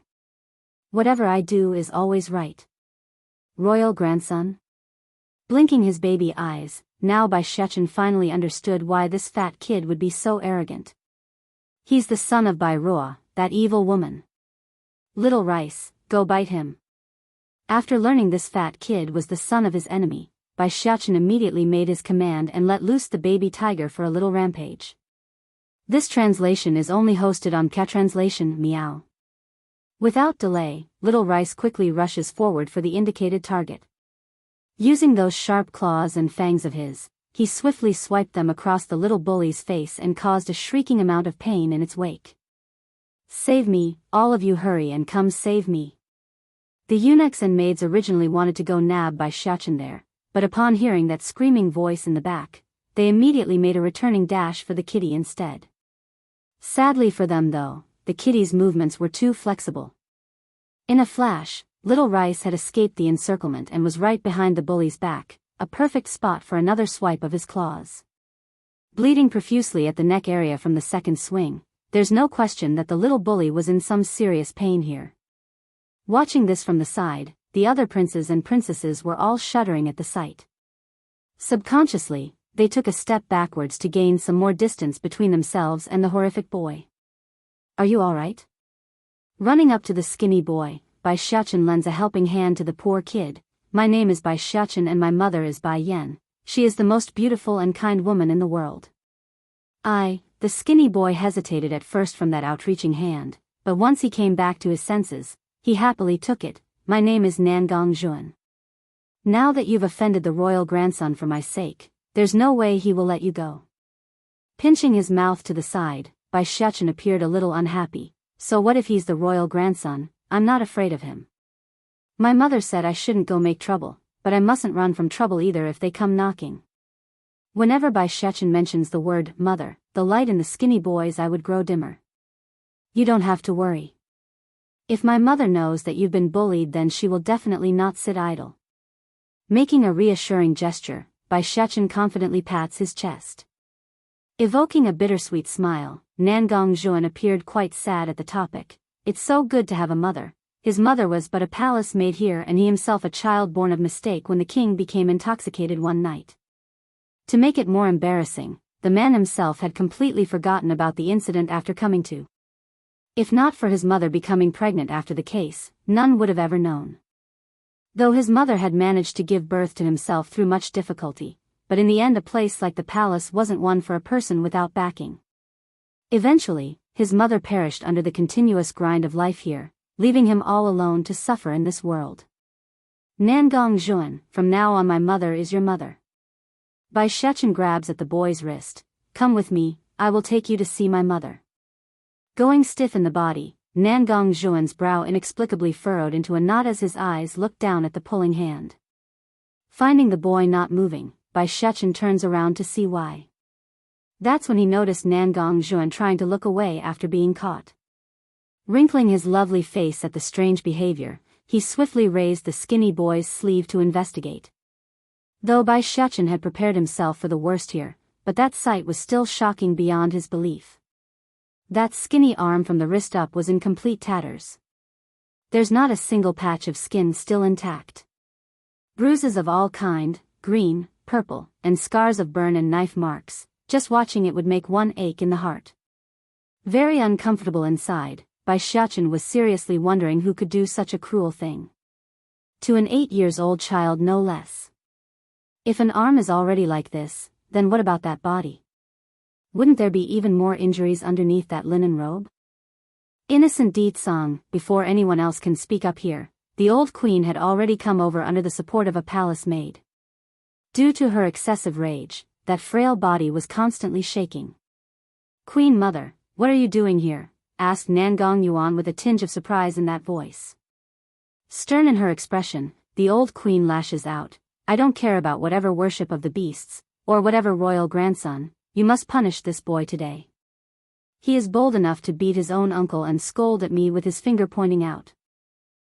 Whatever I do is always right. Royal grandson? Blinking his baby eyes, now Bai Shechen finally understood why this fat kid would be so arrogant. He's the son of Bai Ruo, that evil woman. Little Rice, go bite him. After learning this fat kid was the son of his enemy, Bai Shechen immediately made his command and let loose the baby tiger for a little rampage. This translation is only hosted on K-Translation, meow. Without delay, Little Rice quickly rushes forward for the indicated target. Using those sharp claws and fangs of his, he swiftly swiped them across the little bully's face and caused a shrieking amount of pain in its wake. Save me, all of you, hurry and come save me. The eunuchs and maids originally wanted to go nab Bai Shechen there, but upon hearing that screaming voice in the back, they immediately made a returning dash for the kitty instead. Sadly for them though, the kitty's movements were too flexible. In a flash, Little Rice had escaped the encirclement and was right behind the bully's back, a perfect spot for another swipe of his claws. Bleeding profusely at the neck area from the second swing, there's no question that the little bully was in some serious pain here. Watching this from the side, the other princes and princesses were all shuddering at the sight. Subconsciously, they took a step backwards to gain some more distance between themselves and the horrific boy. Are you all right? Running up to the skinny boy, Bai Shechen lends a helping hand to the poor kid. My name is Bai Shechen and my mother is Bai Yan. She is the most beautiful and kind woman in the world. The skinny boy hesitated at first from that outreaching hand, but once he came back to his senses, he happily took it. My name is Nangong Zhuan. Now that you've offended the royal grandson for my sake, there's no way he will let you go. Pinching his mouth to the side, Bai Shechen appeared a little unhappy. So what if he's the royal grandson? I'm not afraid of him. My mother said I shouldn't go make trouble, but I mustn't run from trouble either if they come knocking. Whenever Bai Shechen mentions the word mother, the light in the skinny boy's eye would grow dimmer. You don't have to worry. If my mother knows that you've been bullied, then she will definitely not sit idle. Making a reassuring gesture, Bai Shechen confidently pats his chest. Evoking a bittersweet smile, Nangong Zhuan appeared quite sad at the topic. It's so good to have a mother. His mother was but a palace maid here and he himself a child born of mistake when the king became intoxicated one night. To make it more embarrassing, the man himself had completely forgotten about the incident after coming to. If not for his mother becoming pregnant after the case, none would have ever known. Though his mother had managed to give birth to himself through much difficulty, but in the end a place like the palace wasn't one for a person without backing. Eventually, his mother perished under the continuous grind of life here, leaving him all alone to suffer in this world. Nangong Juan, from now on my mother is your mother. Bai Shechen grabs at the boy's wrist. Come with me, I will take you to see my mother. Going stiff in the body, Nangong Juan's brow inexplicably furrowed into a knot as his eyes looked down at the pulling hand. Finding the boy not moving, Bai Shechen turns around to see why. That's when he noticed Nangong Juan trying to look away after being caught. Wrinkling his lovely face at the strange behavior, he swiftly raised the skinny boy's sleeve to investigate. Though Bai Shechen had prepared himself for the worst here, but that sight was still shocking beyond his belief. That skinny arm from the wrist up was in complete tatters. There's not a single patch of skin still intact. Bruises of all kind, green, purple, and scars of burn and knife marks, just watching it would make one ache in the heart. Very uncomfortable inside, Bai Shechen was seriously wondering who could do such a cruel thing. To an 8-year-old child no less. If an arm is already like this, then what about that body? Wouldn't there be even more injuries underneath that linen robe? Innocent Deet Song, before anyone else can speak up here, the old queen had already come over under the support of a palace maid. Due to her excessive rage, that frail body was constantly shaking. Queen Mother, what are you doing here? Asked Nangong Yuan with a tinge of surprise in that voice. Stern in her expression, the old queen lashes out. I don't care about whatever worship of the beasts, or whatever royal grandson, you must punish this boy today. He is bold enough to beat his own uncle and scold at me with his finger pointing out.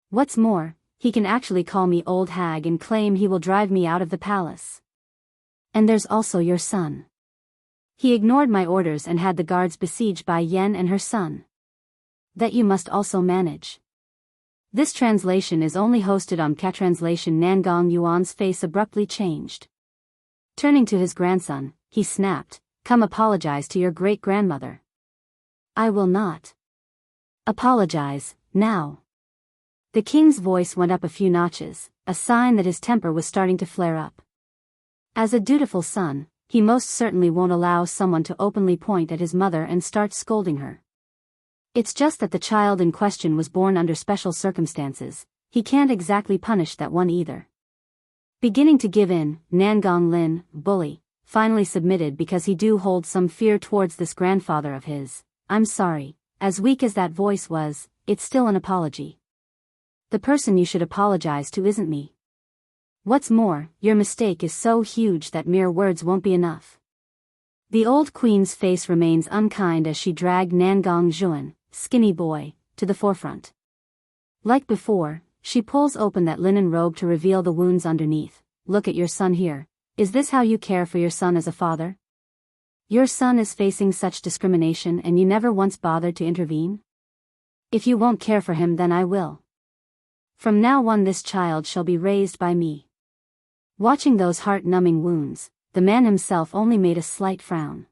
What's more, he can actually call me old hag and claim he will drive me out of the palace. And there's also your son. He ignored my orders and had the guards besieged by Yen and her son. That you must also manage. This translation is only hosted on Translation. Nangong Yuan's face abruptly changed. Turning to his grandson, he snapped, come apologize to your great-grandmother. I will not. Apologize, now. The king's voice went up a few notches, a sign that his temper was starting to flare up. As a dutiful son, he most certainly won't allow someone to openly point at his mother and start scolding her. It's just that the child in question was born under special circumstances, he can't exactly punish that one either. Beginning to give in, Nangong Lin, bully, finally submitted because he do hold some fear towards this grandfather of his. I'm sorry, as weak as that voice was, it's still an apology. The person you should apologize to isn't me. What's more, your mistake is so huge that mere words won't be enough. The old queen's face remains unkind as she dragged Nangong Juan, skinny boy, to the forefront. Like before, she pulls open that linen robe to reveal the wounds underneath. Look at your son here. Is this how you care for your son as a father? Your son is facing such discrimination and you never once bothered to intervene? If you won't care for him, then I will. From now on this child shall be raised by me. Watching those heart-numbing wounds, the man himself only made a slight frown.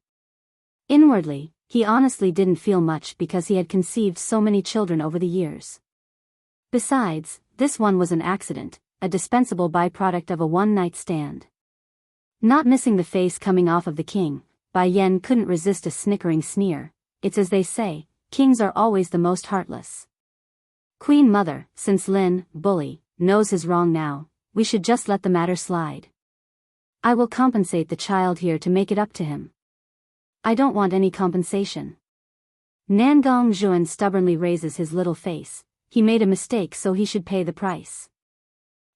Inwardly, he honestly didn't feel much because he had conceived so many children over the years. Besides, this one was an accident, a dispensable byproduct of a one-night stand. Not missing the face coming off of the king, Bai Yen couldn't resist a snickering sneer. It's as they say, kings are always the most heartless. Queen Mother, since Lin, bully, knows his wrong now, we should just let the matter slide. I will compensate the child here to make it up to him. I don't want any compensation. Nangong Juan stubbornly raises his little face. He made a mistake, so he should pay the price.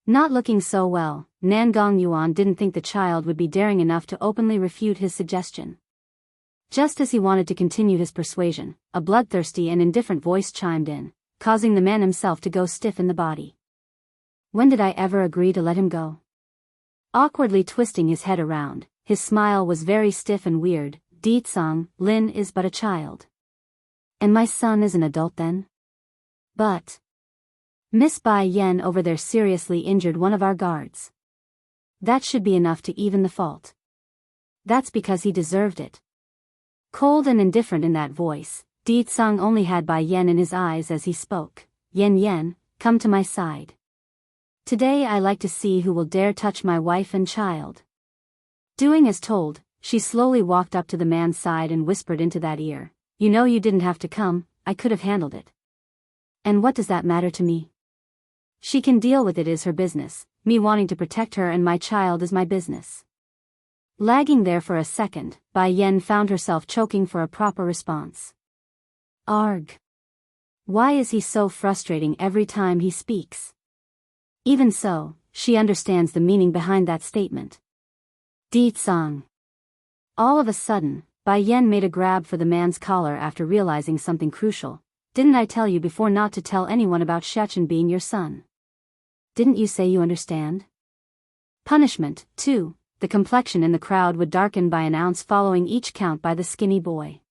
Not looking so well, Nangong Yuan didn't think the child would be daring enough to openly refute his suggestion. Just as he wanted to continue his persuasion, a bloodthirsty and indifferent voice chimed in, causing the man himself to go stiff in the body. When did I ever agree to let him go? Awkwardly twisting his head around, his smile was very stiff and weird. Deet Song, Lin is but a child. And my son is an adult then? But Miss Bai Yen over there seriously injured one of our guards. That should be enough to even the fault. That's because he deserved it. Cold and indifferent in that voice, Deet Song only had Bai Yen in his eyes as he spoke. Yen, come to my side. Today I like to see who will dare touch my wife and child. Doing as told, she slowly walked up to the man's side and whispered into that ear. You know you didn't have to come, I could have handled it. And what does that matter to me? She can deal with it, is her business, me wanting to protect her and my child is my business. Lagging there for a second, Bai Yen found herself choking for a proper response. Arg. Why is he so frustrating every time he speaks? Even so, she understands the meaning behind that statement. Di-tsang. All of a sudden, Bai Yen made a grab for the man's collar after realizing something crucial. Didn't I tell you before not to tell anyone about Shechen being your son? Didn't you say you understand? Punishment, too. The complexion in the crowd would darken by an ounce following each count by the skinny boy.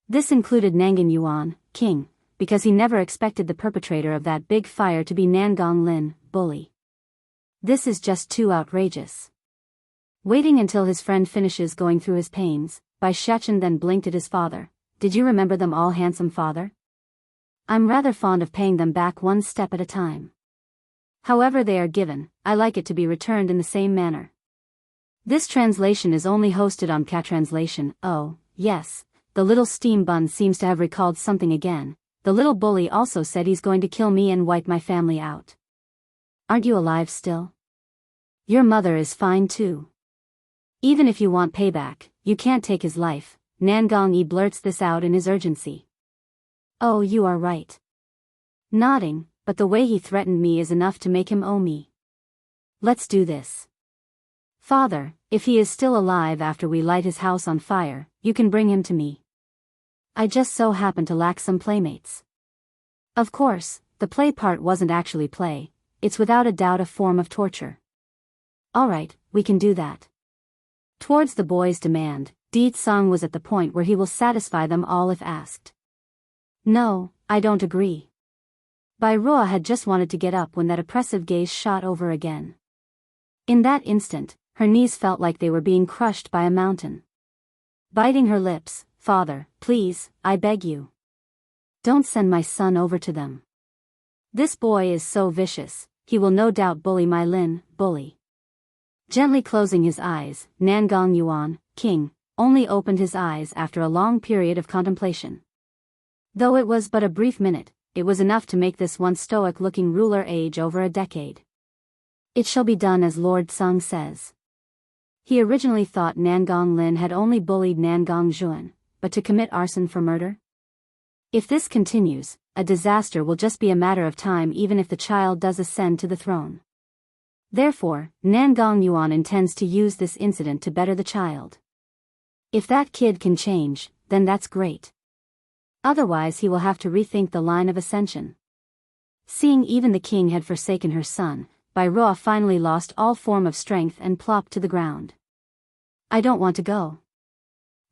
This included Nangan Yuan, king, because he never expected the perpetrator of that big fire to be Nangong Lin, bully. This is just too outrageous. Waiting until his friend finishes going through his pains, Bai Shechen then blinked at his father. Did you remember them all, handsome father? I'm rather fond of paying them back one step at a time. However they are given, I like it to be returned in the same manner. This translation is only hosted on Catranslation. Oh, yes, the little steam bun seems to have recalled something again. The little bully also said he's going to kill me and wipe my family out. Aren't you alive still? Your mother is fine too. Even if you want payback, you can't take his life. Nangong Yi blurts this out in his urgency. Oh, you are right. Nodding, but the way he threatened me is enough to make him owe me. Let's do this. Father, if he is still alive after we light his house on fire, you can bring him to me. I just so happen to lack some playmates. Of course, the play part wasn't actually play, it's without a doubt a form of torture. Alright, we can do that. Towards the boy's demand, Di-tsang was at the point where he will satisfy them all if asked. No, I don't agree. Bai Ruo had just wanted to get up when that oppressive gaze shot over again. In that instant, her knees felt like they were being crushed by a mountain. Biting her lips, Father, please, I beg you. Don't send my son over to them. This boy is so vicious, he will no doubt bully my Lin, bully. Gently closing his eyes, Nangong Yuan, king, only opened his eyes after a long period of contemplation. Though it was but a brief minute, it was enough to make this once stoic-looking ruler age over a decade. It shall be done as Lord Tsang says. He originally thought Nangong Lin had only bullied Nangong Zhuan, but to commit arson for murder? If this continues, a disaster will just be a matter of time even if the child does ascend to the throne. Therefore, Nangong Yuan intends to use this incident to better the child. If that kid can change, then that's great. Otherwise he will have to rethink the line of ascension. Seeing even the king had forsaken her son, Bai Ruo finally lost all form of strength and plopped to the ground. I don't want to go.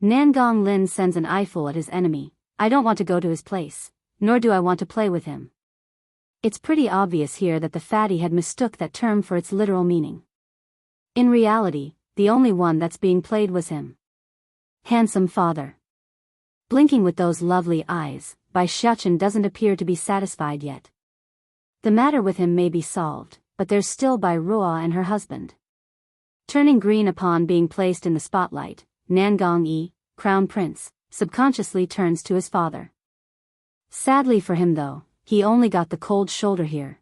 Nangong Lin sends an eyeful at his enemy. I don't want to go to his place, nor do I want to play with him. It's pretty obvious here that the fatty had mistook that term for its literal meaning. In reality, the only one that's being played was him. Handsome father. Blinking with those lovely eyes, Bai Shechen doesn't appear to be satisfied yet. The matter with him may be solved, but there's still Bai Ruo and her husband. Turning green upon being placed in the spotlight, Nangong Yi, Crown Prince, subconsciously turns to his father. Sadly for him though, he only got the cold shoulder here.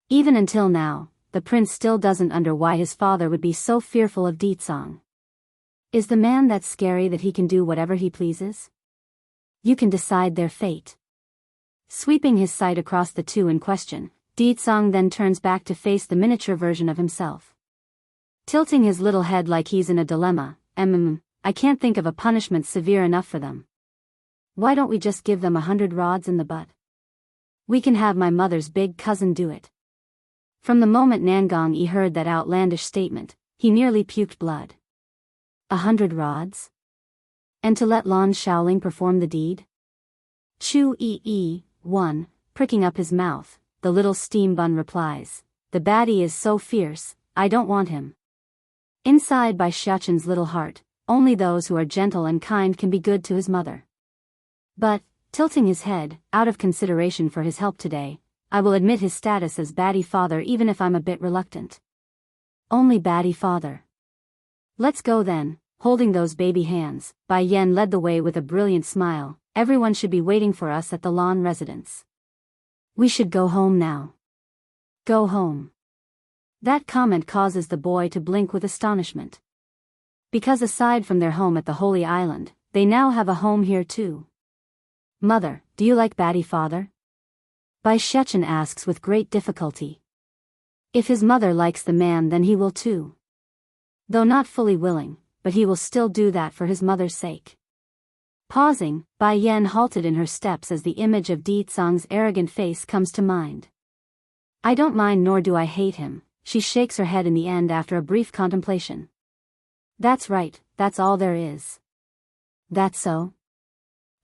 Even until now, the prince still doesn't under why his father would be so fearful of Di-tsang. Is the man that scary that he can do whatever he pleases? You can decide their fate. Sweeping his sight across the two in question, Di-tsang then turns back to face the miniature version of himself. Tilting his little head like he's in a dilemma, I can't think of a punishment severe enough for them. Why don't we just give them 100 rods in the butt? We can have my mother's big cousin do it. From the moment Nangong Yi heard that outlandish statement, he nearly puked blood. 100 rods? And to let Lan Shaoling perform the deed? Chu Yi, one, pricking up his mouth, the little steam bun replies, the baddie is so fierce, I don't want him. Inside Bai Shechen's little heart, only those who are gentle and kind can be good to his mother. But, tilting his head, out of consideration for his help today, I will admit his status as baddie father even if I'm a bit reluctant. Only baddie father. Let's go then, holding those baby hands. Bai Yan led the way with a brilliant smile. Everyone should be waiting for us at the lawn residence. We should go home now. Go home. That comment causes the boy to blink with astonishment. Because aside from their home at the Holy Island, they now have a home here too. Mother, do you like Batty father? Bai Shechen asks with great difficulty. If his mother likes the man, then he will too. Though not fully willing, but he will still do that for his mother's sake. Pausing, Bai Yan halted in her steps as the image of Di Tsang's arrogant face comes to mind. I don't mind nor do I hate him, she shakes her head in the end after a brief contemplation. That's right, that's all there is. That's so?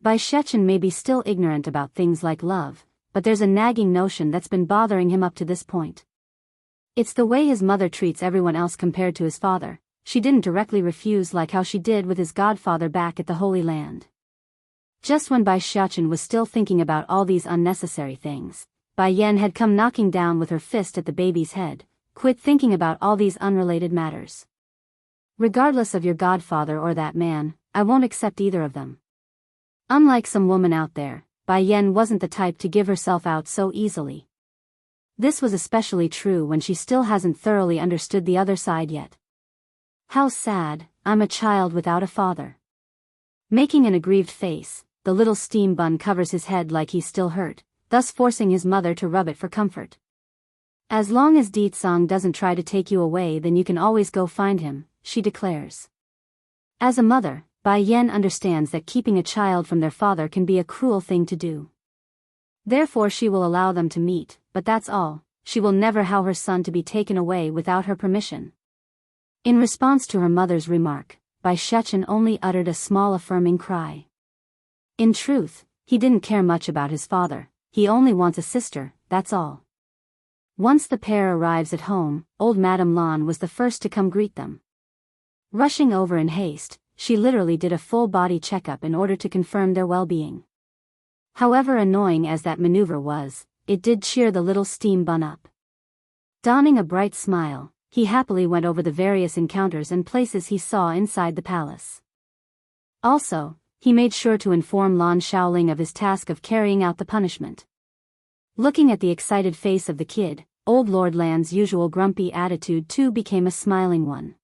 Bai Shechen may be still ignorant about things like love, but there's a nagging notion that's been bothering him up to this point. It's the way his mother treats everyone else compared to his father. She didn't directly refuse like how she did with his godfather back at the Holy Land. Just when Bai Shechen was still thinking about all these unnecessary things, Bai Yan had come knocking down with her fist at the baby's head. Quit thinking about all these unrelated matters. Regardless of your godfather or that man, I won't accept either of them. Unlike some woman out there, Bai Yan wasn't the type to give herself out so easily. This was especially true when she still hasn't thoroughly understood the other side yet. How sad, I'm a child without a father. Making an aggrieved face, the little steam bun covers his head like he's still hurt, thus forcing his mother to rub it for comfort. As long as Di Tsang doesn't try to take you away, then you can always go find him, she declares. As a mother, Bai Yan understands that keeping a child from their father can be a cruel thing to do. Therefore she will allow them to meet, but that's all. She will never allow her son to be taken away without her permission. In response to her mother's remark, Bai Shechen only uttered a small affirming cry. In truth, he didn't care much about his father, he only wants a sister, that's all. Once the pair arrives at home, old Madame Lan was the first to come greet them. Rushing over in haste, she literally did a full-body checkup in order to confirm their well-being. However annoying as that maneuver was, it did cheer the little steam bun up. Donning a bright smile, he happily went over the various encounters and places he saw inside the palace. Also, he made sure to inform Lan Shaoling of his task of carrying out the punishment. Looking at the excited face of the kid, old Lord Lan's usual grumpy attitude too became a smiling one.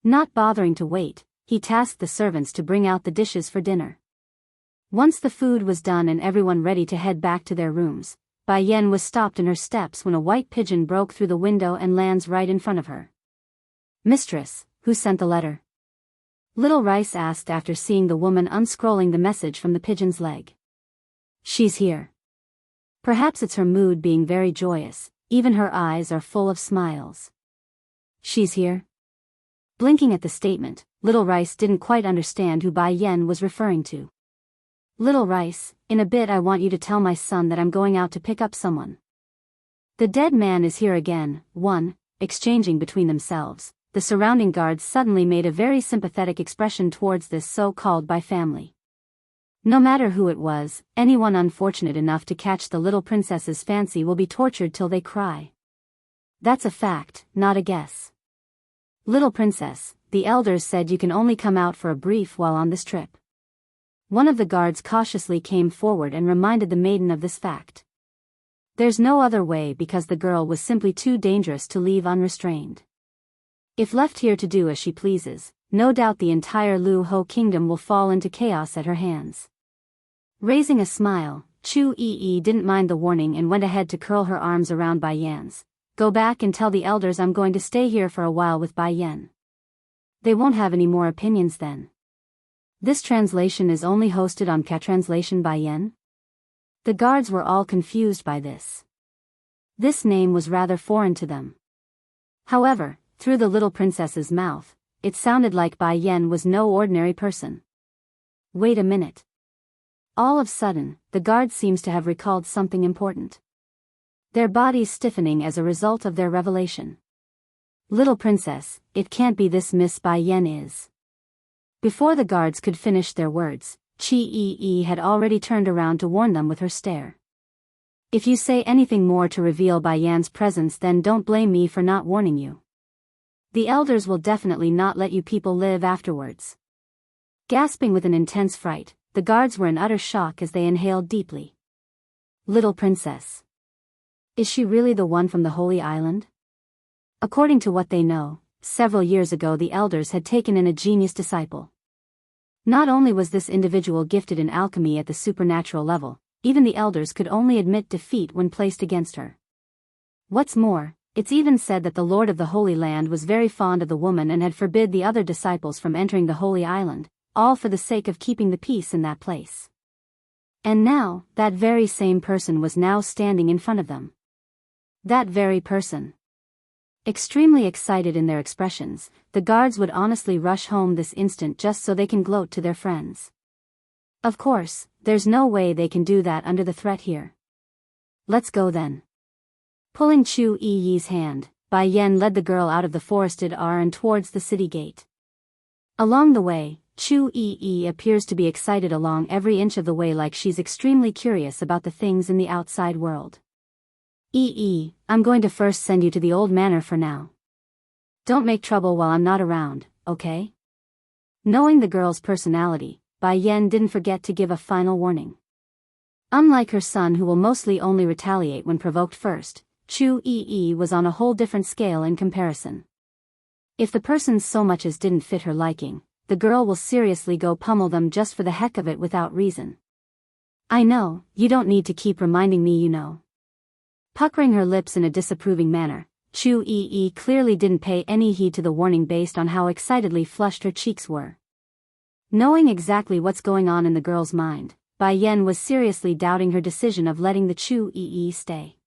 Not bothering to wait, he tasked the servants to bring out the dishes for dinner. Once the food was done and everyone ready to head back to their rooms, Bai Yan was stopped in her steps when a white pigeon broke through the window and lands right in front of her. Mistress, who sent the letter? Little Rice asked after seeing the woman unscrolling the message from the pigeon's leg. She's here. Perhaps it's her mood being very joyous, even her eyes are full of smiles. She's here? Blinking at the statement, Little Rice didn't quite understand who Bai Yan was referring to. Little Rice, in a bit I want you to tell my son that I'm going out to pick up someone. The dead man is here again, exchanging between themselves. The surrounding guards suddenly made a very sympathetic expression towards this so-called Bai family. No matter who it was, anyone unfortunate enough to catch the little princess's fancy will be tortured till they cry. That's a fact, not a guess. Little princess, the elders said you can only come out for a brief while on this trip. One of the guards cautiously came forward and reminded the maiden of this fact. There's no other way because the girl was simply too dangerous to leave unrestrained. If left here to do as she pleases, no doubt the entire Lu Ho kingdom will fall into chaos at her hands. Raising a smile, Chu Yi didn't mind the warning and went ahead to curl her arms around Bai Yan's. Go back and tell the elders I'm going to stay here for a while with Bai Yan. They won't have any more opinions then. This translation is only hosted on Translation Bai Yan? The guards were all confused by this. This name was rather foreign to them. However, through the little princess's mouth, it sounded like Bai Yan was no ordinary person. Wait a minute. All of a sudden, the guard seems to have recalled something important. Their bodies stiffening as a result of their revelation. Little princess, it can't be this Miss Bai Yan is. Before the guards could finish their words, Chi Yi had already turned around to warn them with her stare. If you say anything more to reveal Bai Yan's presence, then don't blame me for not warning you. The elders will definitely not let you people live afterwards. Gasping with an intense fright, the guards were in utter shock as they inhaled deeply. Little princess. Is she really the one from the Holy Island? According to what they know, several years ago the elders had taken in a genius disciple. Not only was this individual gifted in alchemy at the supernatural level, even the elders could only admit defeat when placed against her. What's more, it's even said that the Lord of the Holy Land was very fond of the woman and had forbid the other disciples from entering the Holy Island, all for the sake of keeping the peace in that place. And now, that very same person was now standing in front of them. That very person. Extremely excited in their expressions, the guards would honestly rush home this instant just so they can gloat to their friends. Of course, there's no way they can do that under the threat here. Let's go then. Pulling Chu Yi's hand, Bai Yan led the girl out of the forested and towards the city gate. Along the way, Chu Yi appears to be excited along every inch of the way, like she's extremely curious about the things in the outside world. I'm going to first send you to the old manor for now. Don't make trouble while I'm not around, okay? Knowing the girl's personality, Bai Yan didn't forget to give a final warning. Unlike her son, who will mostly only retaliate when provoked first, Chu Yi was on a whole different scale in comparison. If the person so much as didn't fit her liking, the girl will seriously go pummel them just for the heck of it without reason. I know, you don't need to keep reminding me, you know. Puckering her lips in a disapproving manner, Chu Yi clearly didn't pay any heed to the warning based on how excitedly flushed her cheeks were. Knowing exactly what's going on in the girl's mind, Bai Yan was seriously doubting her decision of letting the Chu Yi stay.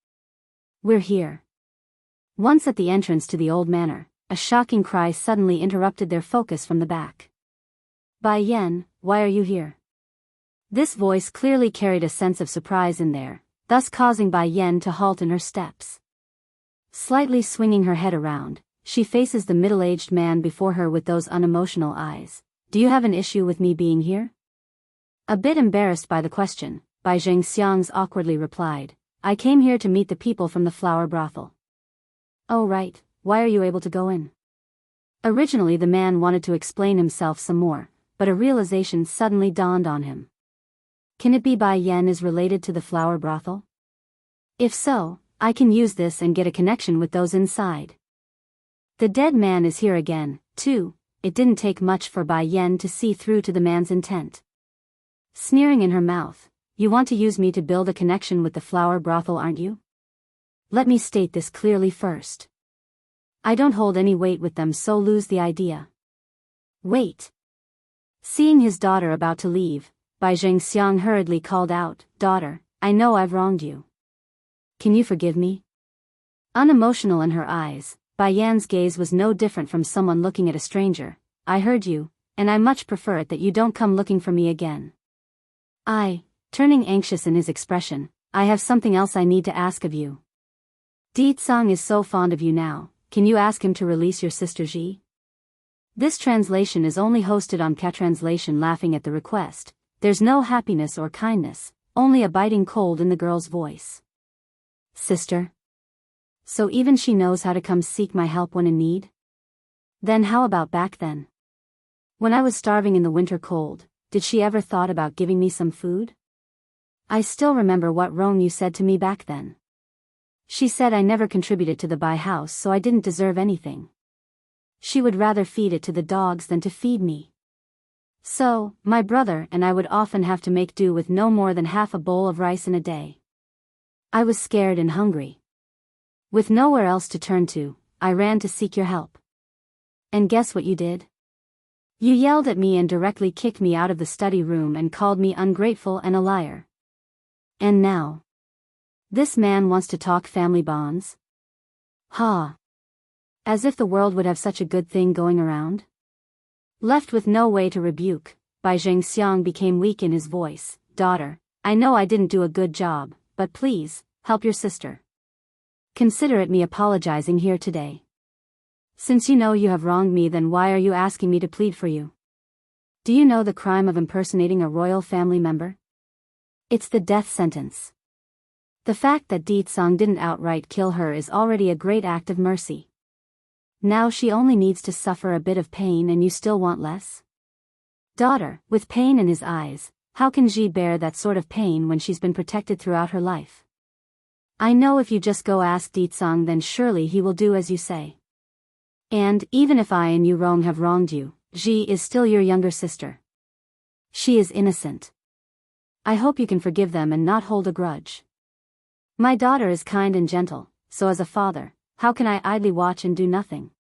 We're here. Once at the entrance to the old manor, a shocking cry suddenly interrupted their focus from the back. Bai Yan, why are you here? This voice clearly carried a sense of surprise in there, thus causing Bai Yan to halt in her steps. Slightly swinging her head around, she faces the middle-aged man before her with those unemotional eyes. Do you have an issue with me being here? A bit embarrassed by the question, Bai Zhengxiang's awkwardly replied, I came here to meet the people from the flower brothel. Oh right, why are you able to go in? Originally the man wanted to explain himself some more, but a realization suddenly dawned on him. Can it be Bai Yan is related to the flower brothel? If so, I can use this and get a connection with those inside. The dead man is here again, too. It didn't take much for Bai Yan to see through to the man's intent. Sneering in her mouth, you want to use me to build a connection with the flower brothel, aren't you? Let me state this clearly first. I don't hold any weight with them, so lose the idea. Wait. Seeing his daughter about to leave, Bai Zhengxiang hurriedly called out, Daughter, I know I've wronged you. Can you forgive me? Unemotional in her eyes, Bai Yan's gaze was no different from someone looking at a stranger. I heard you, and I much prefer it that you don't come looking for me again. Turning anxious in his expression, I have something else I need to ask of you. Di Tsang is so fond of you now, can you ask him to release your sister Ji? This translation is only hosted on K-Translation. Laughing at the request, there's no happiness or kindness, only a biting cold in the girl's voice. Sister? So even she knows how to come seek my help when in need? Then how about back then? When I was starving in the winter cold, did she ever thought about giving me some food? I still remember what Rong Yu said to me back then. She said I never contributed to the Bai house, so I didn't deserve anything. She would rather feed it to the dogs than to feed me. So, my brother and I would often have to make do with no more than half a bowl of rice in a day. I was scared and hungry. With nowhere else to turn to, I ran to seek your help. And guess what you did? You yelled at me and directly kicked me out of the study room and called me ungrateful and a liar. And now, this man wants to talk family bonds? Ha! As if the world would have such a good thing going around? Left with no way to rebuke, Bai Zhengxiang became weak in his voice. Daughter, I know I didn't do a good job, but please, help your sister. Consider it me apologizing here today. Since you know you have wronged me, then why are you asking me to plead for you? Do you know the crime of impersonating a royal family member? It's the death sentence. The fact that Di Tsang didn't outright kill her is already a great act of mercy. Now she only needs to suffer a bit of pain and you still want less? Daughter, with pain in his eyes, how can Ji bear that sort of pain when she's been protected throughout her life? I know if you just go ask Ditsang, then surely he will do as you say. And, even if I and Yu Rong have wronged you, Ji is still your younger sister. She is innocent. I hope you can forgive them and not hold a grudge. My daughter is kind and gentle, so as a father, how can I idly watch and do nothing?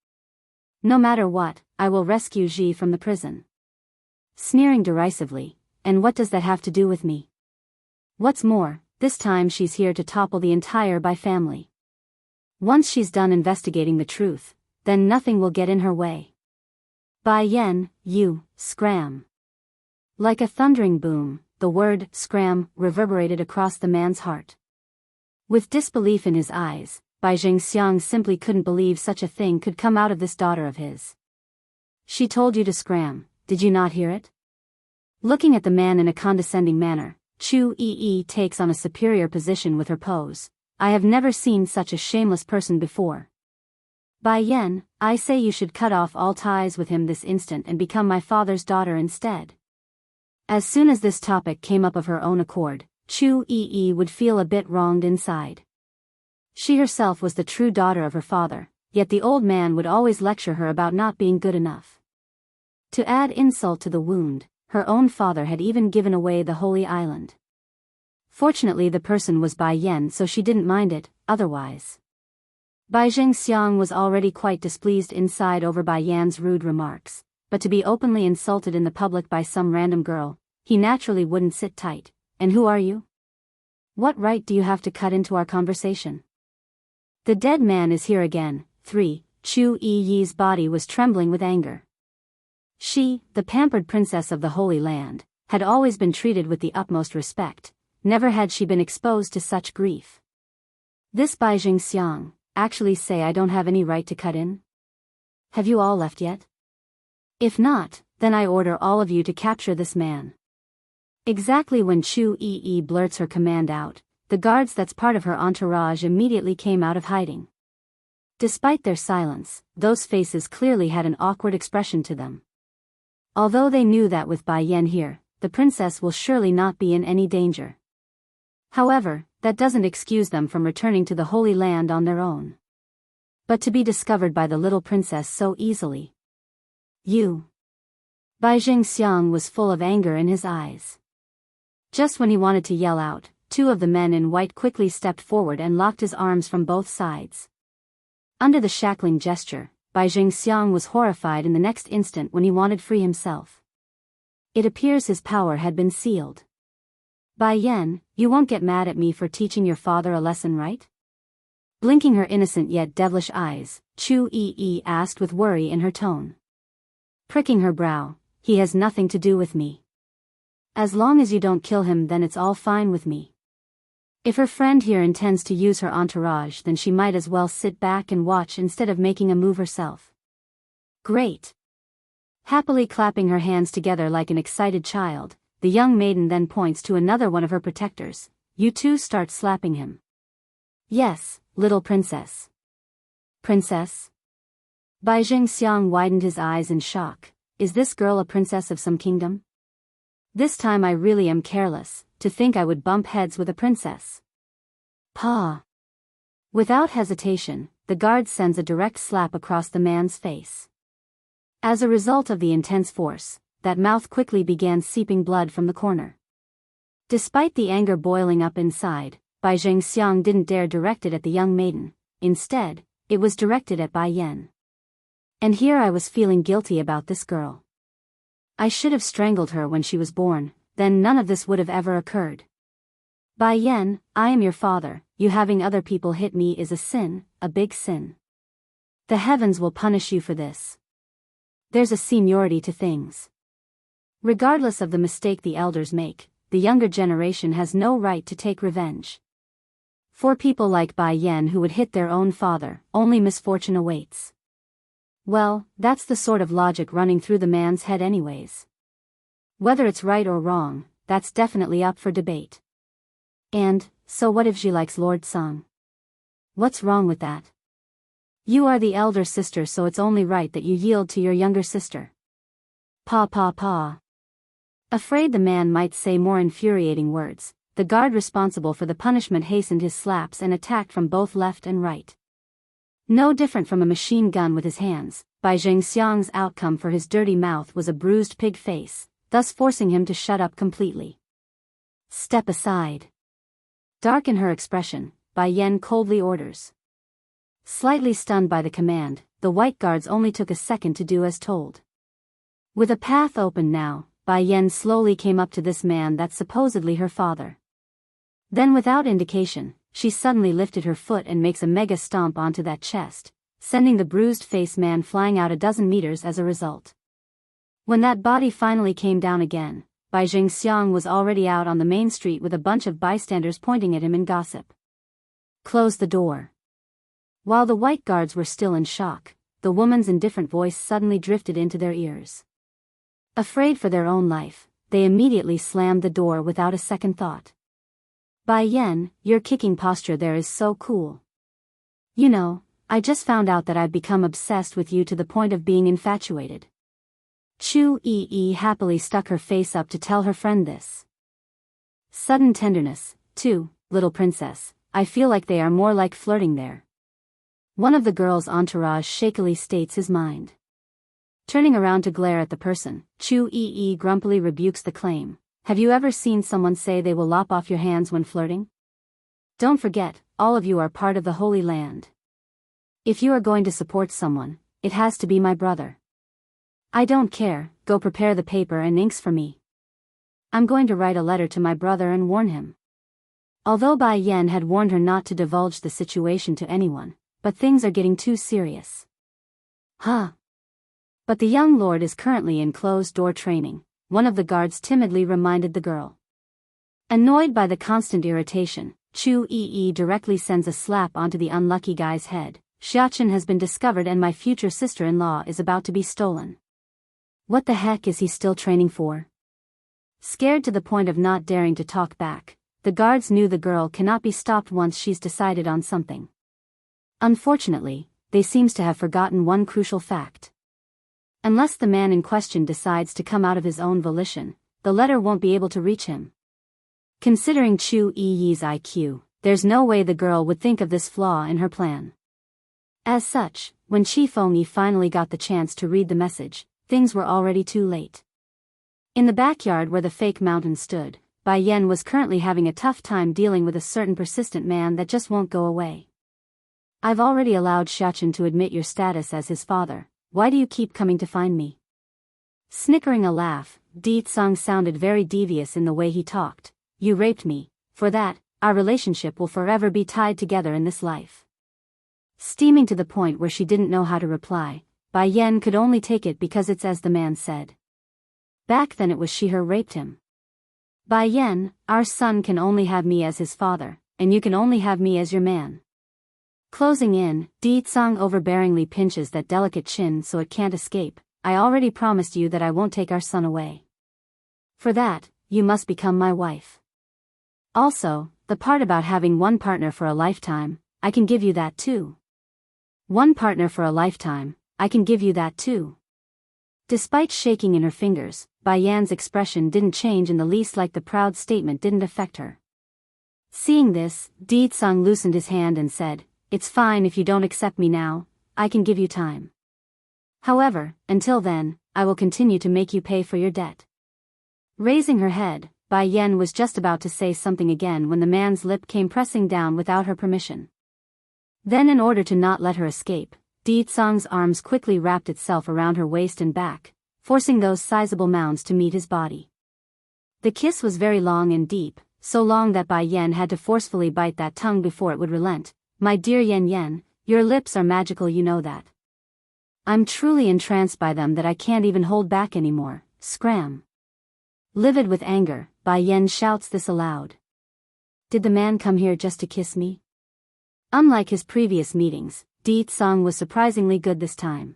No matter what, I will rescue Ji from the prison. Sneering derisively, and what does that have to do with me? What's more, this time she's here to topple the entire Bai family. Once she's done investigating the truth, then nothing will get in her way. Bai Yen, you, scram. Like a thundering boom, the word scram reverberated across the man's heart. With disbelief in his eyes, Bai Jingxiang simply couldn't believe such a thing could come out of this daughter of his. She told you to scram, did you not hear it? Looking at the man in a condescending manner, Chu Yi takes on a superior position with her pose. I have never seen such a shameless person before. Bai Yen, I say you should cut off all ties with him this instant and become my father's daughter instead. As soon as this topic came up of her own accord, Chu Yi would feel a bit wronged inside. She herself was the true daughter of her father, yet the old man would always lecture her about not being good enough. To add insult to the wound, her own father had even given away the Holy Island. Fortunately the person was Bai Yen, so she didn't mind it, otherwise. Bai Jingxiang was already quite displeased inside over Bai Yan's rude remarks, but to be openly insulted in the public by some random girl, he naturally wouldn't sit tight. And who are you? What right do you have to cut into our conversation? The dead man is here again. 3. Chu Yi's body was trembling with anger. She, the pampered princess of the Holy Land, had always been treated with the utmost respect, never had she been exposed to such grief. This Bai Jingxiang, actually say I don't have any right to cut in? Have you all left yet? If not, then I order all of you to capture this man. Exactly when Chu Yi blurts her command out, the guards that's part of her entourage immediately came out of hiding. Despite their silence, those faces clearly had an awkward expression to them. Although they knew that with Bai Yen here, the princess will surely not be in any danger. However, that doesn't excuse them from returning to the Holy Land on their own. But to be discovered by the little princess so easily. You. Bai Jingxiang was full of anger in his eyes. Just when he wanted to yell out, two of the men in white quickly stepped forward and locked his arms from both sides. Under the shackling gesture, Bai Jingxiang was horrified in the next instant when he wanted free himself. It appears his power had been sealed. Bai Yen, you won't get mad at me for teaching your father a lesson, right? Blinking her innocent yet devilish eyes, Chu Yi asked with worry in her tone. Pricking her brow, he has nothing to do with me. As long as you don't kill him, then it's all fine with me. If her friend here intends to use her entourage, then she might as well sit back and watch instead of making a move herself. Great. Happily clapping her hands together like an excited child, the young maiden then points to another one of her protectors. You two start slapping him. Yes, little princess. Princess? Bai Jingxiang widened his eyes in shock. Is this girl a princess of some kingdom? This time I really am careless, to think I would bump heads with a princess. Pa. Without hesitation, the guard sends a direct slap across the man's face. As a result of the intense force, that mouth quickly began seeping blood from the corner. Despite the anger boiling up inside, Bai Jingxiang didn't dare direct it at the young maiden. Instead, it was directed at Bai Yen. And here I was feeling guilty about this girl. I should have strangled her when she was born, then none of this would have ever occurred. Bai Yen, I am your father, you having other people hit me is a sin, a big sin. The heavens will punish you for this. There's a seniority to things. Regardless of the mistake the elders make, the younger generation has no right to take revenge. For people like Bai Yen who would hit their own father, only misfortune awaits. Well, that's the sort of logic running through the man's head anyways. Whether it's right or wrong, that's definitely up for debate. And, so what if she likes Lord Song? What's wrong with that? You are the elder sister, so it's only right that you yield to your younger sister. Pa pa pa. Afraid the man might say more infuriating words, the guard responsible for the punishment hastened his slaps and attacked from both left and right. No different from a machine gun with his hands, Bai Zhengxiang's outcome for his dirty mouth was a bruised pig face, thus forcing him to shut up completely. Step aside. Darken her expression, Bai Yan coldly orders. Slightly stunned by the command, the white guards only took a second to do as told. With a path open now, Bai Yan slowly came up to this man that's supposedly her father. Then without indication, she suddenly lifted her foot and makes a mega stomp onto that chest, sending the bruised-faced man flying out a dozen meters as a result. When that body finally came down again, Bai Zhengxiang was already out on the main street with a bunch of bystanders pointing at him in gossip. Close the door. While the white guards were still in shock, the woman's indifferent voice suddenly drifted into their ears. Afraid for their own life, they immediately slammed the door without a second thought. Bai Yan, your kicking posture there is so cool. You know, I just found out that I've become obsessed with you to the point of being infatuated. Chu Yi happily stuck her face up to tell her friend this. Sudden tenderness, too, little princess, I feel like they are more like flirting there. One of the girl's entourage shakily states his mind. Turning around to glare at the person, Chu Yi grumpily rebukes the claim. Have you ever seen someone say they will lop off your hands when flirting? Don't forget, all of you are part of the Holy Land. If you are going to support someone, it has to be my brother. I don't care, go prepare the paper and inks for me. I'm going to write a letter to my brother and warn him. Although Bai Yan had warned her not to divulge the situation to anyone, but things are getting too serious. Huh. But the young lord is currently in closed-door training, one of the guards timidly reminded the girl. Annoyed by the constant irritation, Chu Yi directly sends a slap onto the unlucky guy's head. Xiachen has been discovered and my future sister-in-law is about to be stolen. What the heck is he still training for? Scared to the point of not daring to talk back, the guards knew the girl cannot be stopped once she's decided on something. Unfortunately, they seems to have forgotten one crucial fact. Unless the man in question decides to come out of his own volition, the letter won't be able to reach him. Considering Chu Yi's IQ, there's no way the girl would think of this flaw in her plan. As such, when Chi Fengyi finally got the chance to read the message, things were already too late. In the backyard where the fake mountain stood, Bai Yan was currently having a tough time dealing with a certain persistent man that just won't go away. I've already allowed Xiachen to admit your status as his father, why do you keep coming to find me? Snickering a laugh, Di Tsang sounded very devious in the way he talked. You raped me, for that, our relationship will forever be tied together in this life. Steaming to the point where she didn't know how to reply, Bai Yan could only take it because it's as the man said. Back then it was she who raped him. Bai Yan, our son can only have me as his father, and you can only have me as your man. Closing in, Di Tsang overbearingly pinches that delicate chin so it can't escape. I already promised you that I won't take our son away. For that, you must become my wife. Also, the part about having one partner for a lifetime, I can give you that too. One partner for a lifetime, I can give you that too. Despite shaking in her fingers, Bai Yan's expression didn't change in the least, like the proud statement didn't affect her. Seeing this, Di Tsang loosened his hand and said, it's fine if you don't accept me now, I can give you time. However, until then, I will continue to make you pay for your debt. Raising her head, Bai Yan was just about to say something again when the man's lip came pressing down without her permission. Then, in order to not let her escape, Di Tsang's arms quickly wrapped itself around her waist and back, forcing those sizable mounds to meet his body. The kiss was very long and deep, so long that Bai Yan had to forcefully bite that tongue before it would relent. My dear Yan Yan, your lips are magical, you know that. I'm truly entranced by them that I can't even hold back anymore, scram. Livid with anger, Bai Yan shouts this aloud. Did the man come here just to kiss me? Unlike his previous meetings, Di Tsang was surprisingly good this time.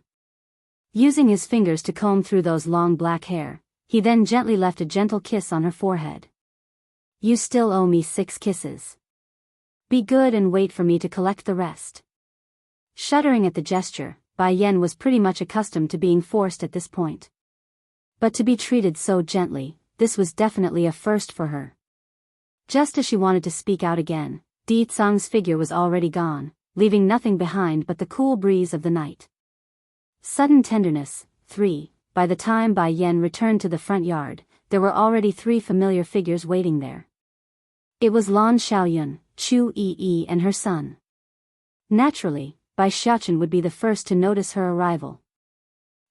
Using his fingers to comb through those long black hair, he then gently left a gentle kiss on her forehead. You still owe me 6 kisses. Be good and wait for me to collect the rest. Shuddering at the gesture, Bai Yan was pretty much accustomed to being forced at this point. But to be treated so gently, this was definitely a first for her. Just as she wanted to speak out again, Di Tsang's figure was already gone, leaving nothing behind but the cool breeze of the night. Sudden tenderness. 3. By the time Bai Yan returned to the front yard, there were already 3 familiar figures waiting there. It was Lan Xiaoyun, Chu Yi, and her son. Naturally, Bai Xiaochen would be the first to notice her arrival.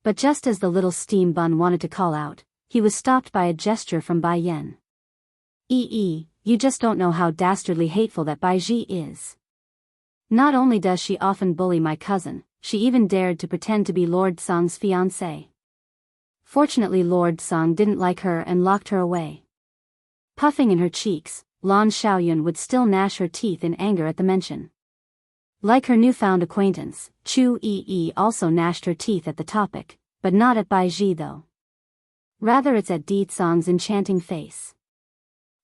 But just as the little steam bun wanted to call out, he was stopped by a gesture from Bai Yan. "Yi, you just don't know how dastardly hateful that Bai Ji is. Not only does she often bully my cousin, she even dared to pretend to be Lord Song's fiancée. Fortunately Lord Song didn't like her and locked her away." Puffing in her cheeks, Lan Xiaoyun would still gnash her teeth in anger at the mention. Like her newfound acquaintance, Chu Yi also gnashed her teeth at the topic, but not at Bai Ji though. Rather it's at Di Tsang's enchanting face.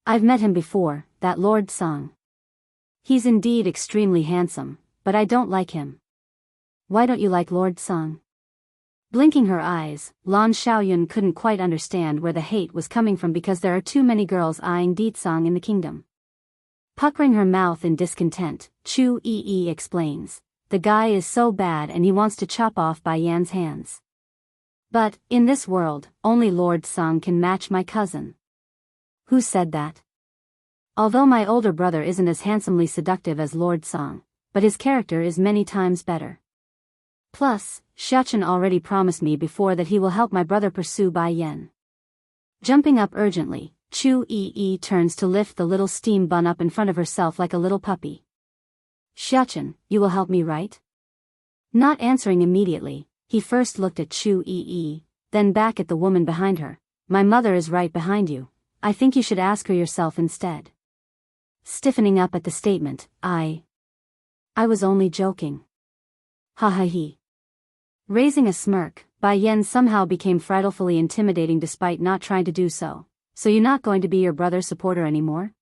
"I've met him before, that Lord Song. He's indeed extremely handsome, but I don't like him." "Why don't you like Lord Song?" Blinking her eyes, Lan Xiaoyun couldn't quite understand where the hate was coming from because there are too many girls eyeing Di Tsang in the kingdom. Puckering her mouth in discontent, Chu Yi explains, "The guy is so bad and he wants to chop off Bai Yan's hands. But, in this world, only Lord Song can match my cousin." "Who said that?" "Although my older brother isn't as handsomely seductive as Lord Song, but his character is many times better. Plus, Xiaochen already promised me before that he will help my brother pursue Bai Yan." Jumping up urgently, Chu Yi turns to lift the little steam bun up in front of herself like a little puppy. "Xiaochen, you will help me, right?" Not answering immediately, he first looked at Chu Yi, then back at the woman behind her. "My mother is right behind you. I think you should ask her yourself instead." Stiffening up at the statement, I was only joking. Ha ha he. Raising a smirk, Bai Yan somehow became frightfully intimidating despite not trying to do so. "So you're not going to be your brother's supporter anymore?"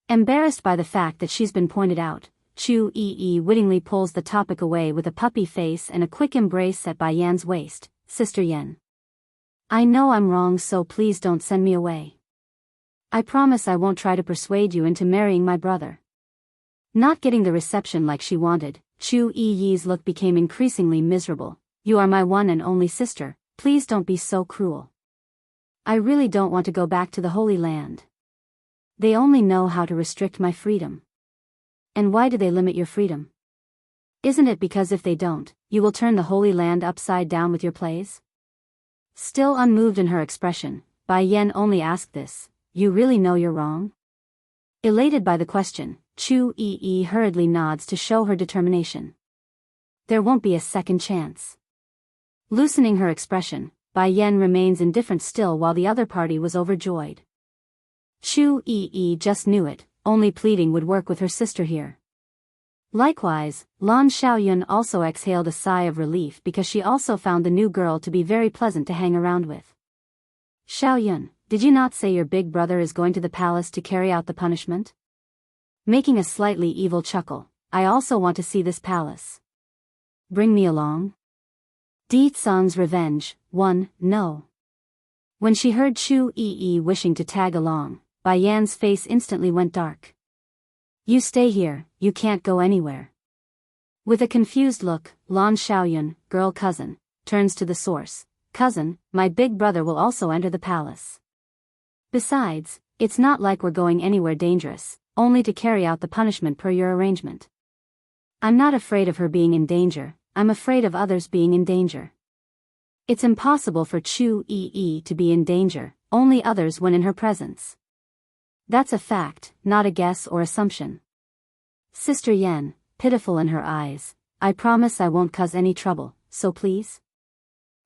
Embarrassed by the fact that she's been pointed out, Chu Yi wittingly pulls the topic away with a puppy face and a quick embrace at Bai Yan's waist. "Sister Yan. I know I'm wrong, so please don't send me away. I promise I won't try to persuade you into marrying my brother." Not getting the reception like she wanted, Chu Yi's look became increasingly miserable. "You are my one and only sister, please don't be so cruel. I really don't want to go back to the Holy Land. They only know how to restrict my freedom." "And why do they limit your freedom? Isn't it because if they don't, you will turn the Holy Land upside down with your plays?" Still unmoved in her expression, Bai Yan only asked this, "You really know you're wrong?" Elated by the question, Chu Yi hurriedly nods to show her determination. "There won't be a second chance." Loosening her expression, Bai Yan remains indifferent still while the other party was overjoyed. Chu Yi just knew it, only pleading would work with her sister here. Likewise, Lan Xiaoyun also exhaled a sigh of relief because she also found the new girl to be very pleasant to hang around with. "Xiaoyun, did you not say your big brother is going to the palace to carry out the punishment?" Making a slightly evil chuckle, "I also want to see this palace. Bring me along." Di Tsang's Revenge. 1. No. When she heard Chu Yi wishing to tag along, Bai Yan's face instantly went dark. "You stay here, you can't go anywhere." With a confused look, Lan Xiaoyun, girl cousin, turns to the source. "Cousin, my big brother will also enter the palace. Besides, it's not like we're going anywhere dangerous, only to carry out the punishment per your arrangement. I'm not afraid of her being in danger, I'm afraid of others being in danger." It's impossible for Chu Yi to be in danger, only others when in her presence. That's a fact, not a guess or assumption. "Sister Yan," pitiful in her eyes, "I promise I won't cause any trouble, so please?"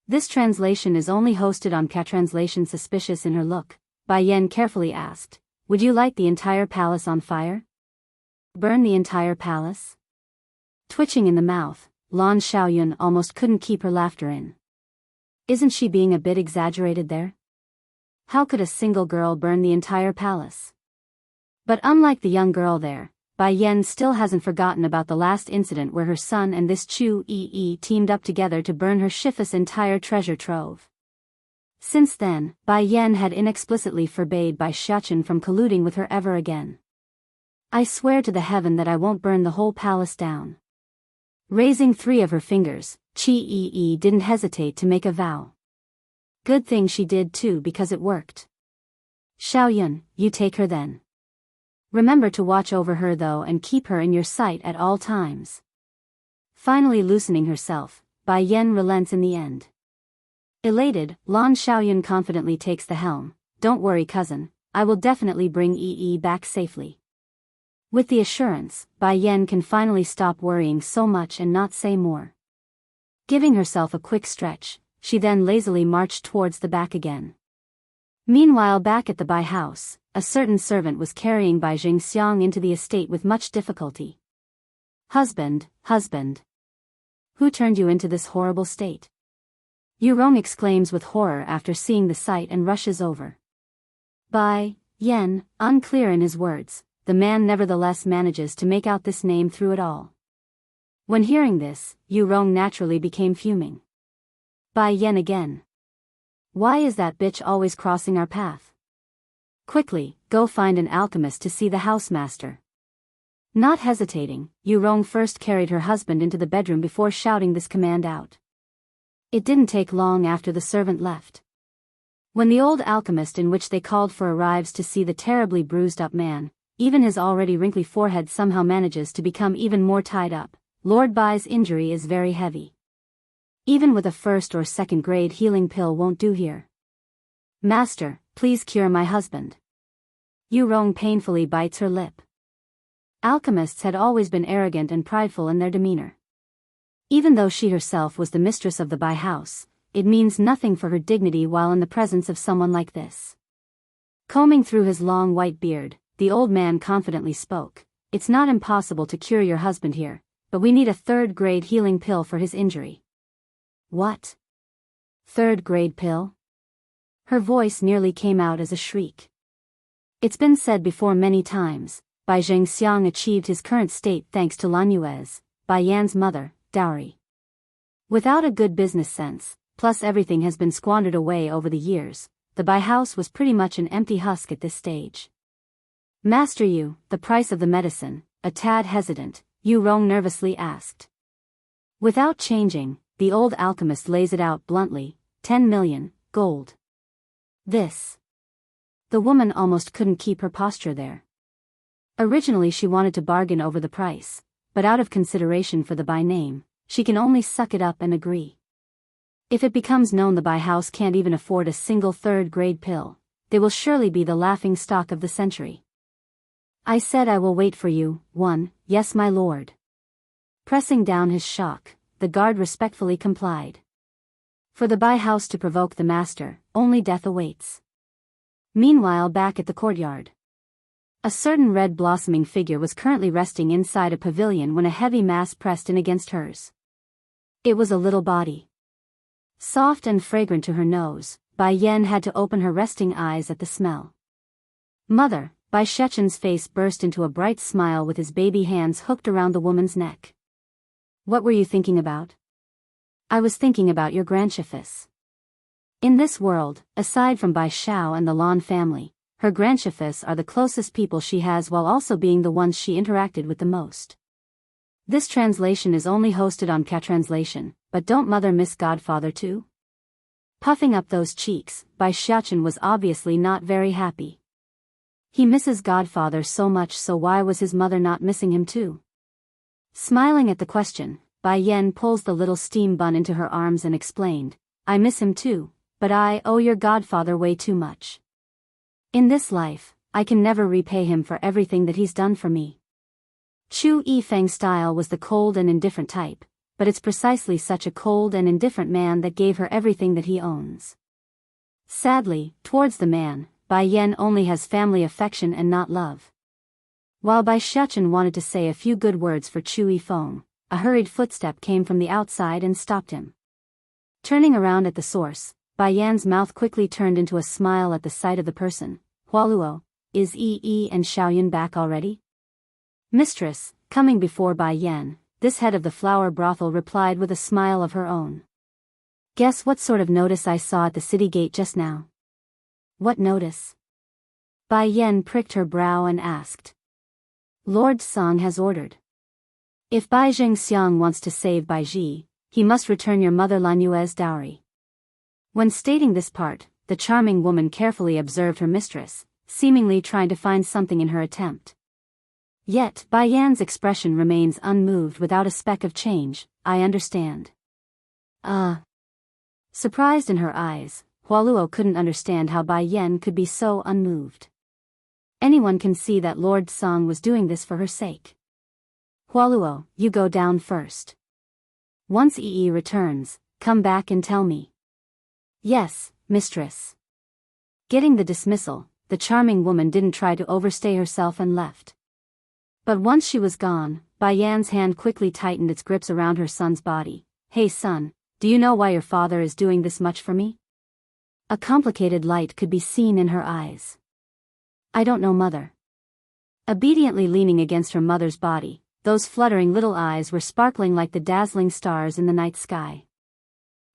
This translation is only hosted on Catranslation. Suspicious in her look, Bai Yan carefully asked, "Would you light the entire palace on fire? Burn the entire palace?" Twitching in the mouth, Lan Xiaoyun almost couldn't keep her laughter in. Isn't she being a bit exaggerated there? How could a single girl burn the entire palace? But unlike the young girl there, Bai Yen still hasn't forgotten about the last incident where her son and this Chu Yi teamed up together to burn her Shifa's entire treasure trove. Since then, Bai Yen had inexplicitly forbade Bai Xiachen from colluding with her ever again. I swear to the heaven that I won't burn the whole palace down. Raising 3 of her fingers, Qi Yi didn't hesitate to make a vow. Good thing she did too, because it worked. Xiaoyun, you take her then. Remember to watch over her though and keep her in your sight at all times. Finally loosening herself, Bai Yen relents in the end. Elated, Lan Xiaoyun confidently takes the helm. Don't worry cousin, I will definitely bring Yi back safely. With the assurance, Bai Yen can finally stop worrying so much and not say more. Giving herself a quick stretch, she then lazily marched towards the back again. Meanwhile back at the Bai house, a certain servant was carrying Bai Jingxiang into the estate with much difficulty. Husband, who turned you into this horrible state? Yu Rong exclaims with horror after seeing the sight and rushes over. Bai Yen, unclear in his words, the man nevertheless manages to make out this name through it all. When hearing this, Yu Rong naturally became fuming. Bai Yen again. Why is that bitch always crossing our path? Quickly, go find an alchemist to see the housemaster. Not hesitating, Yu Rong first carried her husband into the bedroom before shouting this command out. It didn't take long after the servant left. When the old alchemist in which they called for arrives to see the terribly bruised up man, even his already wrinkly forehead somehow manages to become even more tied up. Lord Bai's injury is very heavy. Even with a 1st or 2nd grade healing pill won't do here. Master, please cure my husband. Yu Rong painfully bites her lip. Alchemists had always been arrogant and prideful in their demeanor. Even though she herself was the mistress of the Bai house, it means nothing for her dignity while in the presence of someone like this. Combing through his long white beard, the old man confidently spoke. It's not impossible to cure your husband here, but we need a 3rd grade healing pill for his injury. What? 3rd grade pill? Her voice nearly came out as a shriek. It's been said before many times, Bai Zhengxiang achieved his current state thanks to Lan Yue's, Bai Yan's mother, dowry. Without a good business sense, plus everything has been squandered away over the years, the Bai house was pretty much an empty husk at this stage. Master Yu, the price of the medicine, a tad hesitant, Yu Rong nervously asked. Without changing, the old alchemist lays it out bluntly, 10 million, gold. This. The woman almost couldn't keep her posture there. Originally she wanted to bargain over the price, but out of consideration for the Bai name, she can only suck it up and agree. If it becomes known the Bai house can't even afford a single 3rd grade pill, they will surely be the laughing stock of the century. I said I will wait for you, yes my lord. Pressing down his shock, the guard respectfully complied. For the Bai house to provoke the master, only death awaits. Meanwhile back at the courtyard. A certain red blossoming figure was currently resting inside a pavilion when a heavy mass pressed in against hers. It was a little body. Soft and fragrant to her nose, Bai Yen had to open her resting eyes at the smell. Mother, Bai Shechen's face burst into a bright smile with his baby hands hooked around the woman's neck. What were you thinking about? I was thinking about your grandchiefess. In this world, aside from Bai Xiao and the Lan family, her grandchiefess are the closest people she has while also being the ones she interacted with the most. This translation is only hosted on Catranslation, but don't mother miss Godfather too? Puffing up those cheeks, Bai Xiachen was obviously not very happy. He misses Godfather so much, so why was his mother not missing him too? Smiling at the question, Bai Yen pulls the little steam bun into her arms and explained, I miss him too, but I owe your Godfather way too much. In this life, I can never repay him for everything that he's done for me. Chu Yifeng's style was the cold and indifferent type, but it's precisely such a cold and indifferent man that gave her everything that he owns. Sadly, towards the man, Bai Yen only has family affection and not love. While Bai Xiachen wanted to say a few good words for Chu Yifeng, a hurried footstep came from the outside and stopped him. Turning around at the source, Bai Yan's mouth quickly turned into a smile at the sight of the person. Hualuo, is Yi and Xiaoyun back already? Mistress, coming before Bai Yan, this head of the flower brothel replied with a smile of her own. Guess what sort of notice I saw at the city gate just now? What notice? Bai Yan pricked her brow and asked. Lord Song has ordered. If Bai Jingxiang wants to save Bai Ji, he must return your mother Lan Yue's dowry. When stating this part, the charming woman carefully observed her mistress, seemingly trying to find something in her attempt. Yet, Bai Yan's expression remains unmoved without a speck of change. I understand. Surprised in her eyes, Hualuo couldn't understand how Bai Yan could be so unmoved. Anyone can see that Lord Song was doing this for her sake. Hualuo, you go down first. Once Yi returns, come back and tell me. Yes, mistress. Getting the dismissal, the charming woman didn't try to overstay herself and left. But once she was gone, Bai Yan's hand quickly tightened its grips around her son's body. Hey son, do you know why your father is doing this much for me? A complicated light could be seen in her eyes. I don't know, mother. Obediently leaning against her mother's body, those fluttering little eyes were sparkling like the dazzling stars in the night sky.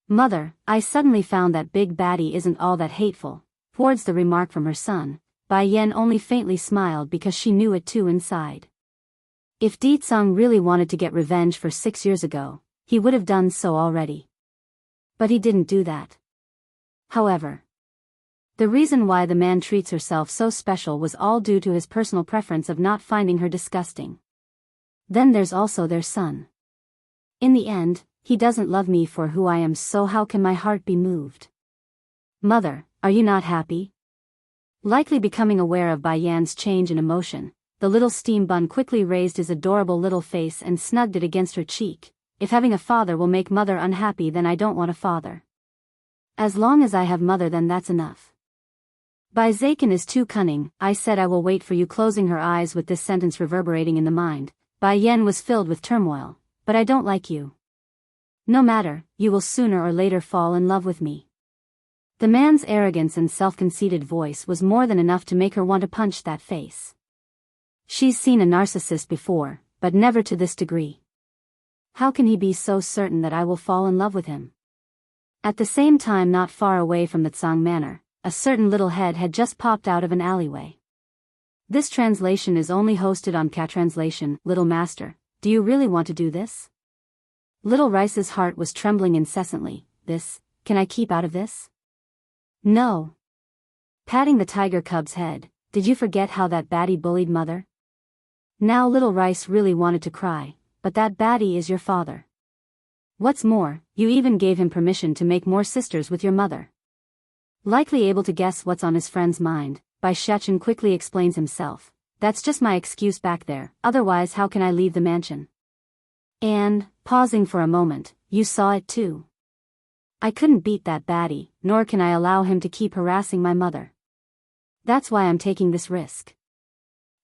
Mother, I suddenly found that Big Baddie isn't all that hateful. Towards the remark from her son, Bai Yan only faintly smiled because she knew it too inside. If Di Tsung really wanted to get revenge for 6 years ago, he would have done so already. But he didn't do that. However, the reason why the man treats herself so special was all due to his personal preference of not finding her disgusting. Then there's also their son. In the end, he doesn't love me for who I am, so how can my heart be moved? Mother, are you not happy? Likely becoming aware of Bai Yan's change in emotion, the little steam bun quickly raised his adorable little face and snugged it against her cheek. If having a father will make mother unhappy, then I don't want a father. As long as I have mother, then that's enough. Bai Zaken is too cunning. I said I will wait for you. Closing her eyes with this sentence reverberating in the mind, Bai Yan was filled with turmoil. But I don't like you. No matter, you will sooner or later fall in love with me. The man's arrogance and self-conceited voice was more than enough to make her want to punch that face. She's seen a narcissist before, but never to this degree. How can he be so certain that I will fall in love with him? At the same time, not far away from the Tsang Manor, a certain little head had just popped out of an alleyway. This translation is only hosted on Cat Translation. Little Master, do you really want to do this? Little Rice's heart was trembling incessantly. Can I keep out of this? No. Patting the tiger cub's head, did you forget how that baddie bullied mother? Now Little Rice really wanted to cry, but that baddie is your father. What's more, you even gave him permission to make more sisters with your mother. Likely able to guess what's on his friend's mind, Bai Shechen quickly explains himself. That's just my excuse back there, otherwise how can I leave the mansion? And, pausing for a moment, you saw it too. I couldn't beat that baddie, nor can I allow him to keep harassing my mother. That's why I'm taking this risk.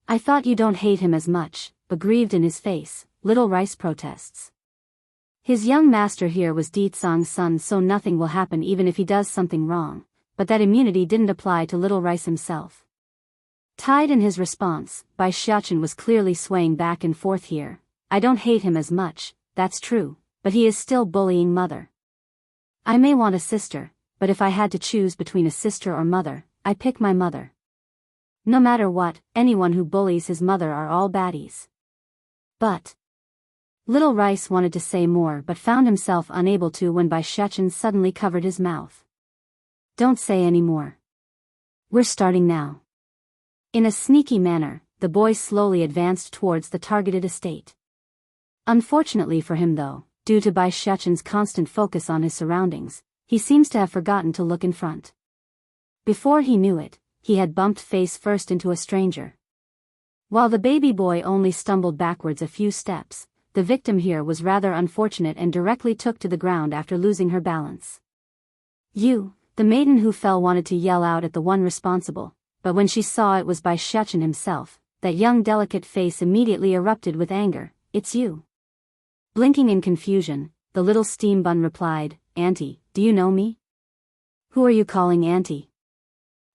I thought you don't hate him as much, but grieved in his face, Little Rice protests. His young master here was Di Tsang's son, so nothing will happen even if he does something wrong, but that immunity didn't apply to Little Rice himself. Tied in his response, Bai Xiachen was clearly swaying back and forth here. I don't hate him as much, that's true, but he is still bullying mother. I may want a sister, but if I had to choose between a sister or mother, I pick my mother. No matter what, anyone who bullies his mother are all baddies. But Little Rice wanted to say more but found himself unable to when Bai Shechen suddenly covered his mouth. Don't say any more. We're starting now. In a sneaky manner, the boy slowly advanced towards the targeted estate. Unfortunately for him though, due to Bai Shechen's constant focus on his surroundings, he seems to have forgotten to look in front. Before he knew it, he had bumped face first into a stranger. While the baby boy only stumbled backwards a few steps, the victim here was rather unfortunate and directly took to the ground after losing her balance. The maiden who fell wanted to yell out at the one responsible, but when she saw it was Bai Shechen himself, that young delicate face immediately erupted with anger. It's you. Blinking in confusion, the little steam bun replied, Auntie, do you know me? Who are you calling auntie?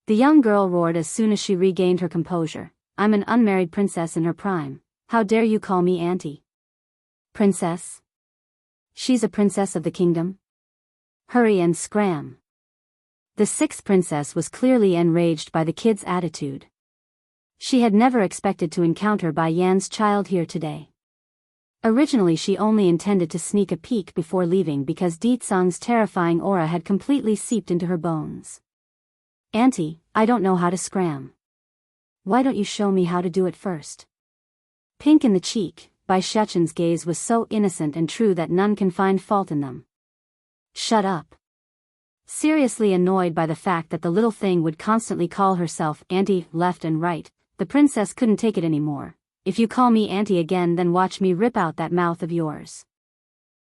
The young girl roared as soon as she regained her composure. I'm an unmarried princess in her prime, How dare you call me auntie? Princess? She's a princess of the kingdom. Hurry and scram. The sixth princess was clearly enraged by the kid's attitude. She had never expected to encounter Bai Yan's child here today. Originally she only intended to sneak a peek before leaving because Ditsang's terrifying aura had completely seeped into her bones. Auntie, I don't know how to scram. Why don't you show me how to do it first? Pink in the cheek, Bai Shechen's gaze was so innocent and true that none can find fault in them. Shut up. Seriously annoyed by the fact that the little thing would constantly call herself auntie left and right, the princess couldn't take it anymore. If you call me auntie again, then watch me rip out that mouth of yours.